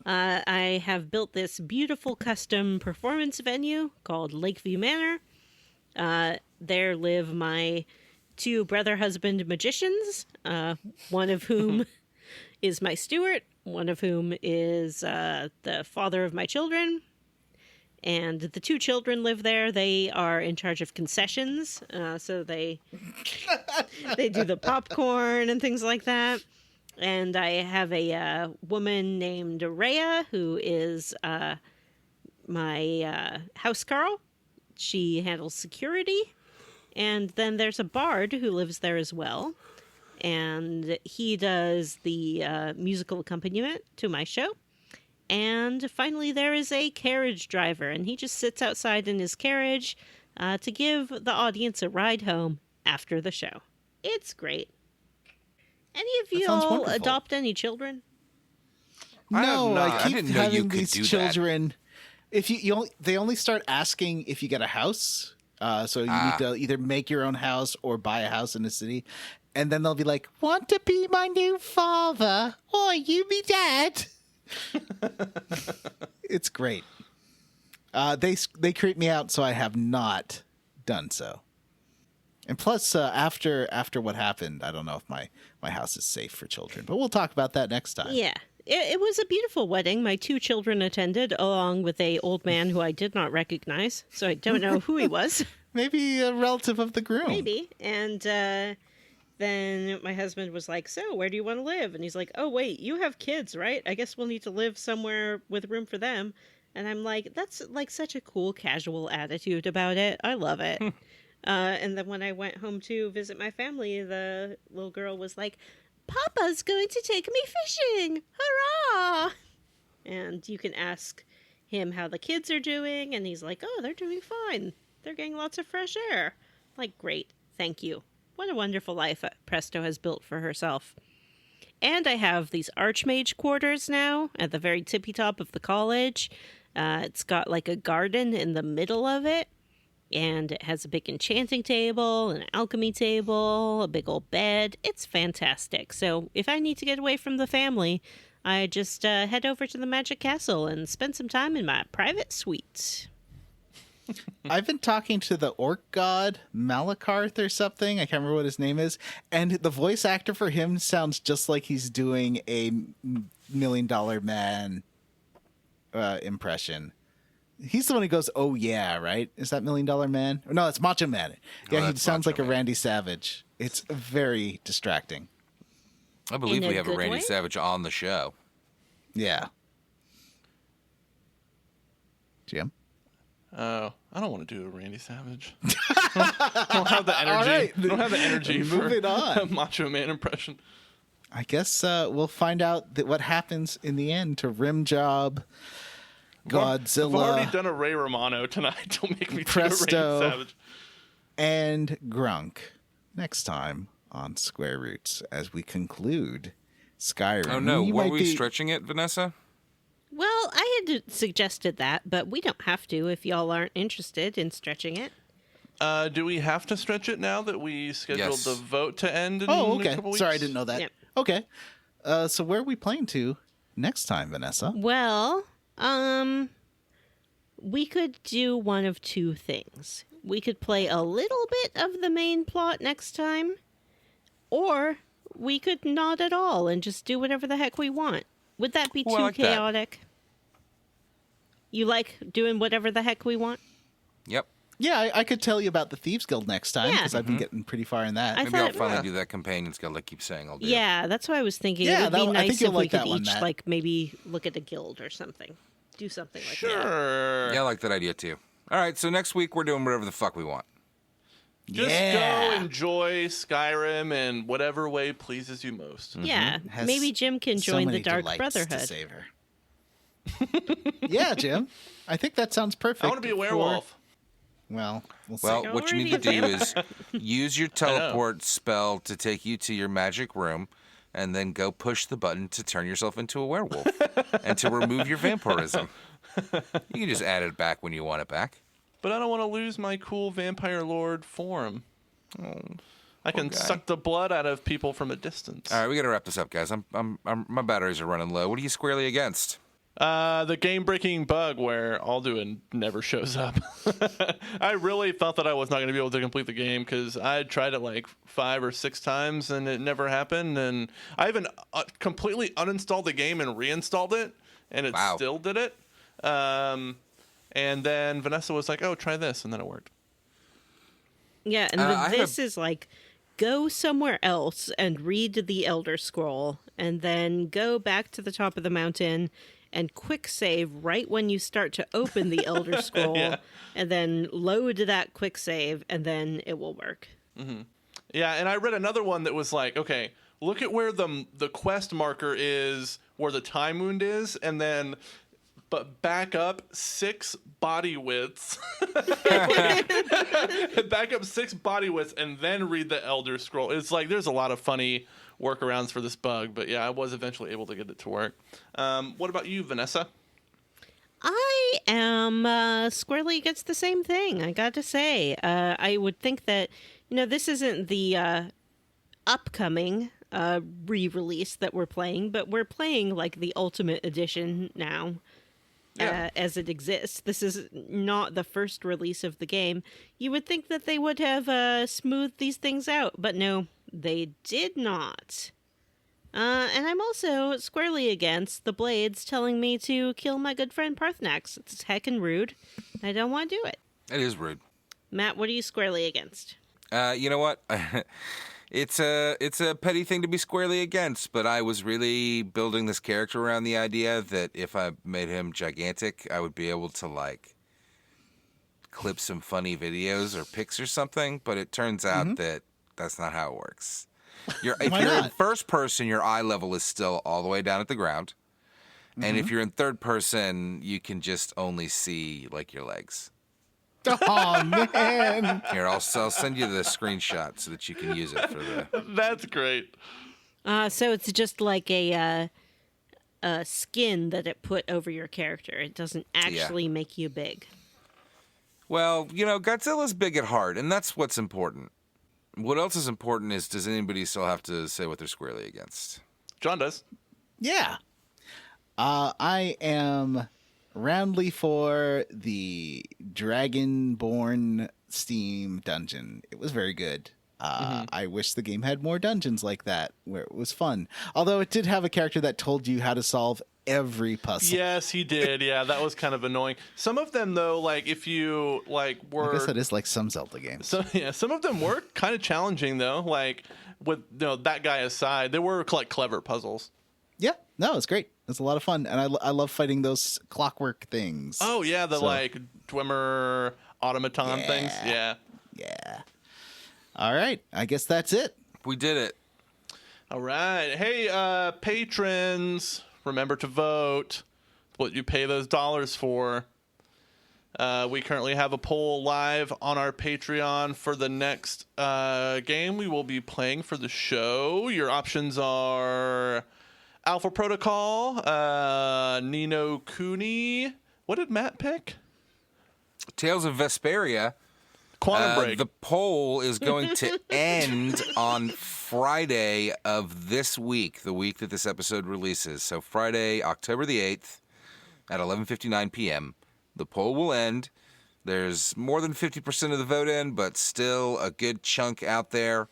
I have built this beautiful custom performance venue called Lakeview Manor. There live my 2 brother-husband magicians, one of whom is my steward, one of whom is the father of my children. And the 2 children live there. They are in charge of concessions, so they do the popcorn and things like that. And I have a woman named Rhea, who is my house girl. She handles security. And then there's a bard who lives there as well. And he does the musical accompaniment to my show. And finally, there is a carriage driver, and he just sits outside in his carriage to give the audience a ride home after the show. It's great. Any of you sounds all wonderful. adopt any children? No, I I keep didn't know you having could these do that. children. If they only start asking if you get a house. So you need to either make your own house or buy a house in the city, and then they'll be like, "Want to be my new father? Or you be dad?" It's great. They creep me out, so I have not done so. And plus, after what happened, I don't know if my house is safe for children, but we'll talk about that next time. Yeah. It was a beautiful wedding. My 2 children attended, along with a old man who I did not recognize, so I don't know who he was. Maybe a relative of the groom. Maybe. And then my husband was like, so where do you want to live? And he's like, oh, wait, you have kids, right? I guess we'll need to live somewhere with room for them. And I'm like, that's like such a cool casual attitude about it. I love it. And then when I went home to visit my family, the little girl was like, Papa's going to take me fishing. Hurrah! And you can ask him how the kids are doing, and he's like, oh, they're doing fine. They're getting lots of fresh air. Like, great. Thank you. What a wonderful life Presto has built for herself. And I have these Archmage Quarters now at the very tippy top of the college. It's got like a garden in the middle of it. And it has a big enchanting table, an alchemy table, a big old bed. It's fantastic. So if I need to get away from the family, I just head over to the Magic Castle and spend some time in my private suite. I've been talking to the orc god, Malakarth or something. I can't remember what his name is. And the voice actor for him sounds just like he's doing a $1 Million Man impression. He's the one who goes, oh yeah, right? Is that $1 Million Man? No, that's Macho Man. Yeah, he that's sounds Macho like a Man. Randy Savage. It's very distracting. I believe In we a have a good Randy way? Savage on the show. Yeah. Jim? I don't want to do a Randy Savage. I don't have the energy. right. I don't have the energy for Moving on. a Macho Man impression. I guess we'll find out what happens in the end to Rimjob, Godzilla, I've already done a Ray Romano tonight. Don't make me Presto. do a Randy Savage. and Grunk next time on Square Roots as we conclude Skyrim. Oh no, You were might we be- stretching it, Vanessa? Well, I had suggested that, but we don't have to if y'all aren't interested in stretching it. Do we have to stretch it now that we scheduled Yes. the vote to end in Oh, a okay. couple weeks? Sorry, I didn't know that. Yep. Okay. So where are we playing to next time, Vanessa? Well, we could do one of 2 things. We could play a little bit of the main plot next time, or we could not at all and just do whatever the heck we want. Would that be Well, I too like that. chaotic? You like doing whatever the heck we want? Yep. Yeah, I could tell you about the Thieves Guild next time Yeah. because I've been getting pretty far in that. I Maybe I'll thought- finally yeah. do that companion skill I keep saying I'll do. Yeah, that's what I was thinking. Yeah, it would be I think nice you'll if we like that could one, each Matt. like maybe look at a guild or something. do something like that. Sure. Yeah, I like that idea too. All right, so next week we're doing whatever the fuck we want. Just go enjoy Skyrim in whatever way pleases you most. Yeah, Has maybe Jim can so join the many Dark delights to Brotherhood. savor. Yeah, Jim. I think that sounds perfect. I want to be a werewolf. Well, we'll see. Well, what you need to do Already is use your teleport spell to take you to your magic room, and then go push the button to turn yourself into a werewolf and to remove your vampirism. You can just add it back when you want it back. But I don't want to lose my cool vampire lord form. I can suck the blood out of people from a distance. All right, we got to wrap this up, guys. My batteries are running low. What are you squarely against? The game-breaking bug where Alduin never shows up. I really thought that I was not going to be able to complete the game because I had tried it like 5 or 6 times and it never happened. And I even completely uninstalled the game and reinstalled it, and it still did it. And then Vanessa was like, "Oh, try this," and then it worked. Yeah, and this is like, go somewhere else and read the Elder Scroll, and then go back to the top of the mountain and quick save right when you start to open the Elder Scroll, and then load that quick save, and then it will work. Mm-hmm. Yeah, and I read another one that was like, okay, look at where the quest marker is, where the time wound is, and then but back up 6 body widths. Back up 6 body widths and then read the Elder Scroll. It's like there's a lot of funny workarounds for this bug, but yeah, I was eventually able to get it to work. What about you, Vanessa? I am squarely against the same thing, I got to say. I would think that, this isn't the upcoming re-release that we're playing, but we're playing like the Ultimate Edition now. As it exists. This is not the first release of the game. You would think that they would have smoothed these things out, but no, they did not. And I'm also squarely against the Blades telling me to kill my good friend Parthnax. It's heckin' rude. I don't want to do it. It is rude. Matt, what are you squarely against? You know what? It's a petty thing to be squarely against, but I was really building this character around the idea that if I made him gigantic, I would be able to, like, clip some funny videos or pics or something, but it turns out that that's not how it works. If you're in first person, your eye level is still all the way down at the ground, and if you're in third person, you can just only see, like, your legs. Oh, man. Here, I'll send you the screenshot so that you can use it for the... That's great. So it's just like a skin that it put over your character. It doesn't actually make you big. Well, Godzilla's big at heart, and that's what's important. What else is important is, does anybody still have to say what they're squarely against? John does. Yeah. I am roundly for the Dragonborn Steam dungeon. It was very good. I wish the game had more dungeons like that where it was fun. Although it did have a character that told you how to solve every puzzle. Yes, he did. Yeah, that was kind of annoying. Some of them, though, like if you were... I guess that is like some Zelda games. Some of them were kind of challenging, though. Like with that guy aside, they were like clever puzzles. Yeah, no, it's great. It's a lot of fun, and I love fighting those clockwork things. Oh yeah, the like Dwemer automaton things. Yeah. Yeah. All right, I guess that's it. We did it. All right. Hey, patrons, remember to vote. What you pay those dollars for. We currently have a poll live on our Patreon for the next game we will be playing for the show. Your options are Alpha Protocol, Ni no Kuni. What did Matt pick? Tales of Vesperia. Quantum Break. The poll is going to end on Friday of this week, the week that this episode releases. So Friday, October the 8th at 11:59 p.m. The poll will end. There's more than 50% of the vote in, but still a good chunk out there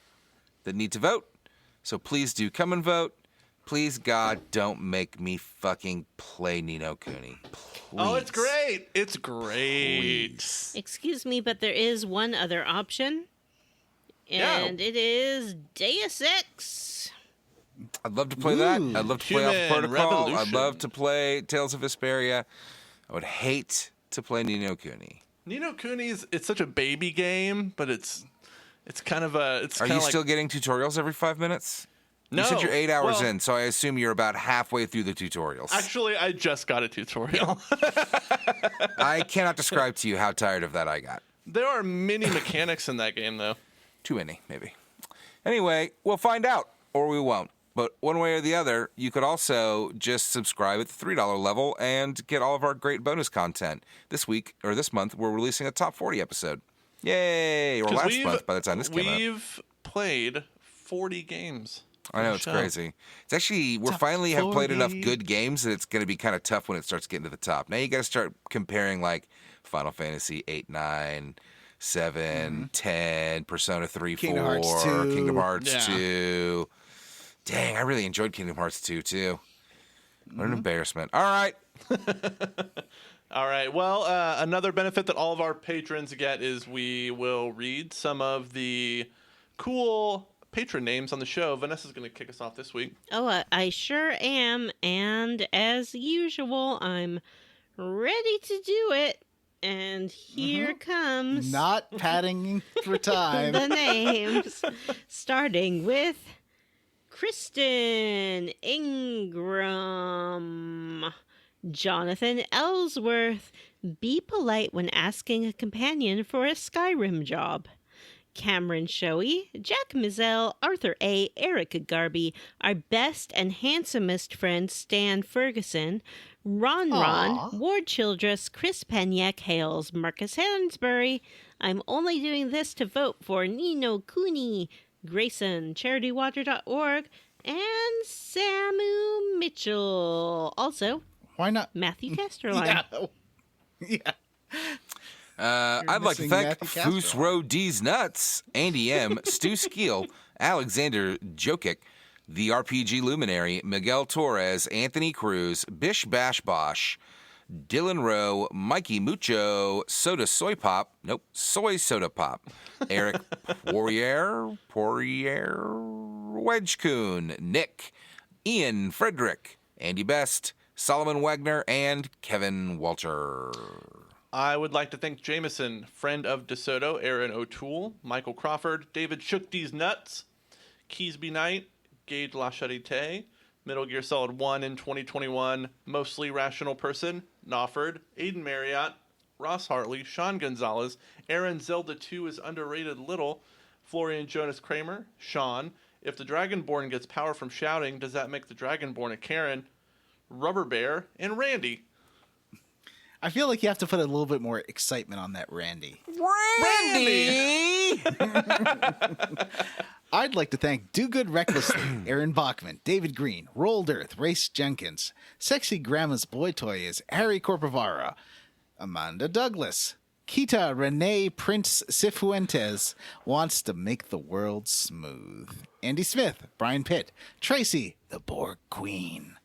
that need to vote. So please do come and vote. Please, God, don't make me fucking play Ni no Kuni. Please. Oh, it's great. It's great. Please. Excuse me, but there is one other option. And it is Deus Ex. I'd love to play that. I'd love to play Alpha Human Protocol. I'd Revolution. love to play Tales of Vesperia. I would hate to play Ni no Kuni. Ni no Kuni's, it's such a baby game, but it's kind of a... Are you still getting tutorials every 5 minutes? No. You said you're 8 hours Well, in, so I assume you're about halfway through the tutorials. Actually, I just got a tutorial. I cannot describe to you how tired of that I got. There are many mechanics in that game, though. Too many, maybe. Anyway, we'll find out, or we won't. But one way or the other, you could also just subscribe at the $3 level and get all of our great bonus content. This week, or this month, we're releasing a top 40 episode. Yay! Or 'Cause last month, by the time this came out. We've played 40 games. I know, it's crazy. It's actually, we finally have played enough good games that it's going to be kind of tough when it starts getting to the top. Now you got to start comparing like Final Fantasy 8, 9, 7, 10, Persona 3, Kingdom 4, Hearts 2. Kingdom Hearts Yeah. 2. Dang, I really enjoyed Kingdom Hearts 2 too. What an embarrassment. All right. All right. Well, another benefit that all of our patrons get is we will read some of the cool patron names on the show. Vanessa's going to kick us off this week. Oh, I sure am. And as usual, I'm ready to do it. And here comes Not padding for time. the names. Starting with Kristen Ingram. Jonathan Ellsworth. Be polite when asking a companion for a Skyrim job. Cameron Shoei, Jack Mizell, Arthur A., Eric Garby, our best and handsomest friend Stan Ferguson, Ron, Ward Childress, Chris Penyak Hales, Marcus Hansbury. I'm only doing this to vote for Ni no Kuni, Grayson, CharityWater.org, and Samu Mitchell. Also, Why not? Matthew Casterline. Yeah. I'd like to missing thank Matthew Castro. Foosro D's Nuts, Andy M, Stu Skeel, Alexander Jokic, the RPG Luminary, Miguel Torres, Anthony Cruz, Bish Bash Bosh, Dylan Rowe, Mikey Mucho, Soy Soda Pop, Eric Poirier, Wedge Coon, Nick, Ian Frederick, Andy Best, Solomon Wagner, and Kevin Walter. I would like to thank Jameson, friend of DeSoto, Aaron O'Toole, Michael Crawford, David Shook These Nuts, Keysby Knight, Gage Lacharite, Metal Gear Solid 1 in 2021, Mostly Rational Person, Knopford, Aiden Marriott, Ross Hartley, Sean Gonzalez, Aaron Zelda 2 is underrated little, Florian Jonas Kramer, Sean, if the Dragonborn gets power from shouting, does that make the Dragonborn a Karen? Rubber Bear, and Randy. I feel like you have to put a little bit more excitement on that, Randy. Randy! I'd like to thank Do Good Recklessly, Aaron Bachman, David Green, Rolled Earth, Race Jenkins, Sexy Grandma's Boy Toy is Harry Corpovara, Amanda Douglas, Kita Renee Prince Cifuentes wants to make the world smooth, Andy Smith, Brian Pitt, Tracy, the Borg Queen,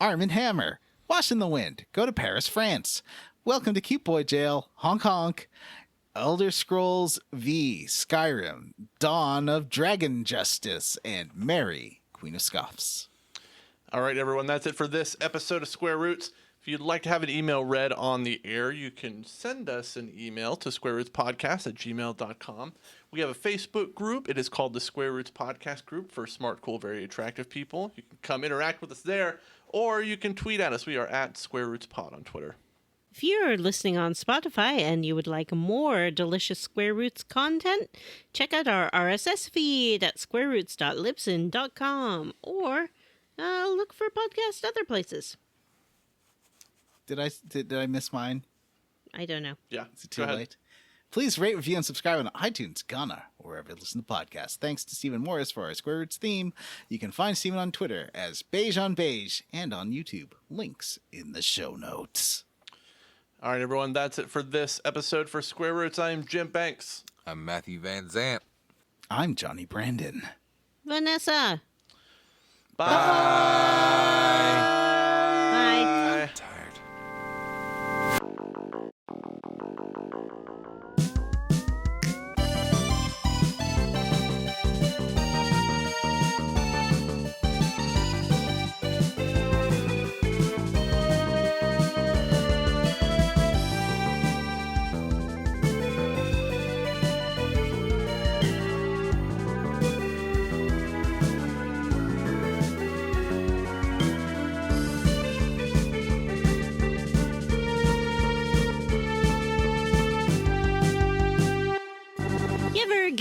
Armin Hammer, Wash in the Wind, Go to Paris, France, Welcome to Cute Boy Jail, Honk Honk, Elder Scrolls V, Skyrim, Dawn of Dragon Justice, and Mary, Queen of Scoffs. All right, everyone, that's it for this episode of Square Roots. If you'd like to have an email read on the air, you can send us an email to squarerootspodcast@gmail.com. We have a Facebook group. It is called the Square Roots Podcast Group for smart, cool, very attractive people. You can come interact with us there, or you can tweet at us. We are at Square Roots Pod on Twitter. If you're listening on Spotify and you would like more delicious Square Roots content, check out our RSS feed at squareroots.libsyn.com or look for podcasts other places. Did I miss mine? I don't know. Yeah, Is it go too ahead. late? Please rate, review, and subscribe on iTunes, Ghana, or wherever you listen to podcasts. Thanks to Stephen Morris for our Square Roots theme. You can find Stephen on Twitter as Beige on Beige and on YouTube. Links in the show notes. All right, everyone, that's it for this episode for Square Roots. I'm Jim Banks. I'm Matthew Van Zant. I'm Johnny Brandon. Vanessa. Bye. Bye. Tired.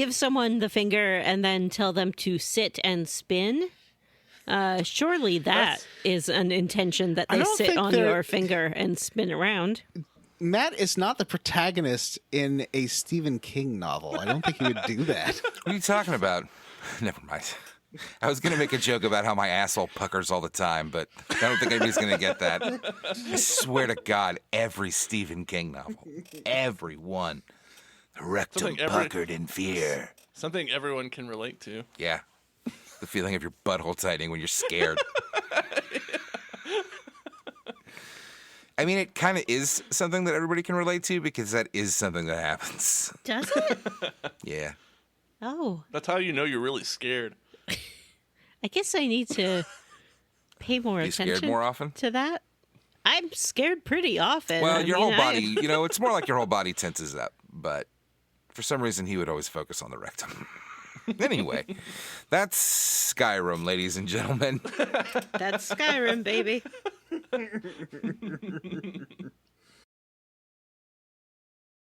give someone the finger and then tell them to sit and spin, surely that is an intention that I they don't sit think on they're- your finger and spin around. Matt is not the protagonist in a Stephen King novel. I don't think he would do that. What are you talking about? Never mind. I was going to make a joke about how my asshole puckers all the time, but I don't think anybody's going to get that. I swear to God, every Stephen King novel, every one. The rectum Something every- puckered in fear. Something everyone can relate to. Yeah. The feeling of your butthole tightening when you're scared. I mean, it kind of is something that everybody can relate to because that is something that happens. Does it? Yeah. Oh, That's how you know you're really scared. I guess I need to pay more You attention scared more often? to that. I'm scared pretty often. Well, I your mean, whole body, it's more like your whole body tenses up, but for some reason he would always focus on the rectum. Anyway, that's Skyrim, ladies and gentlemen. That's Skyrim, baby.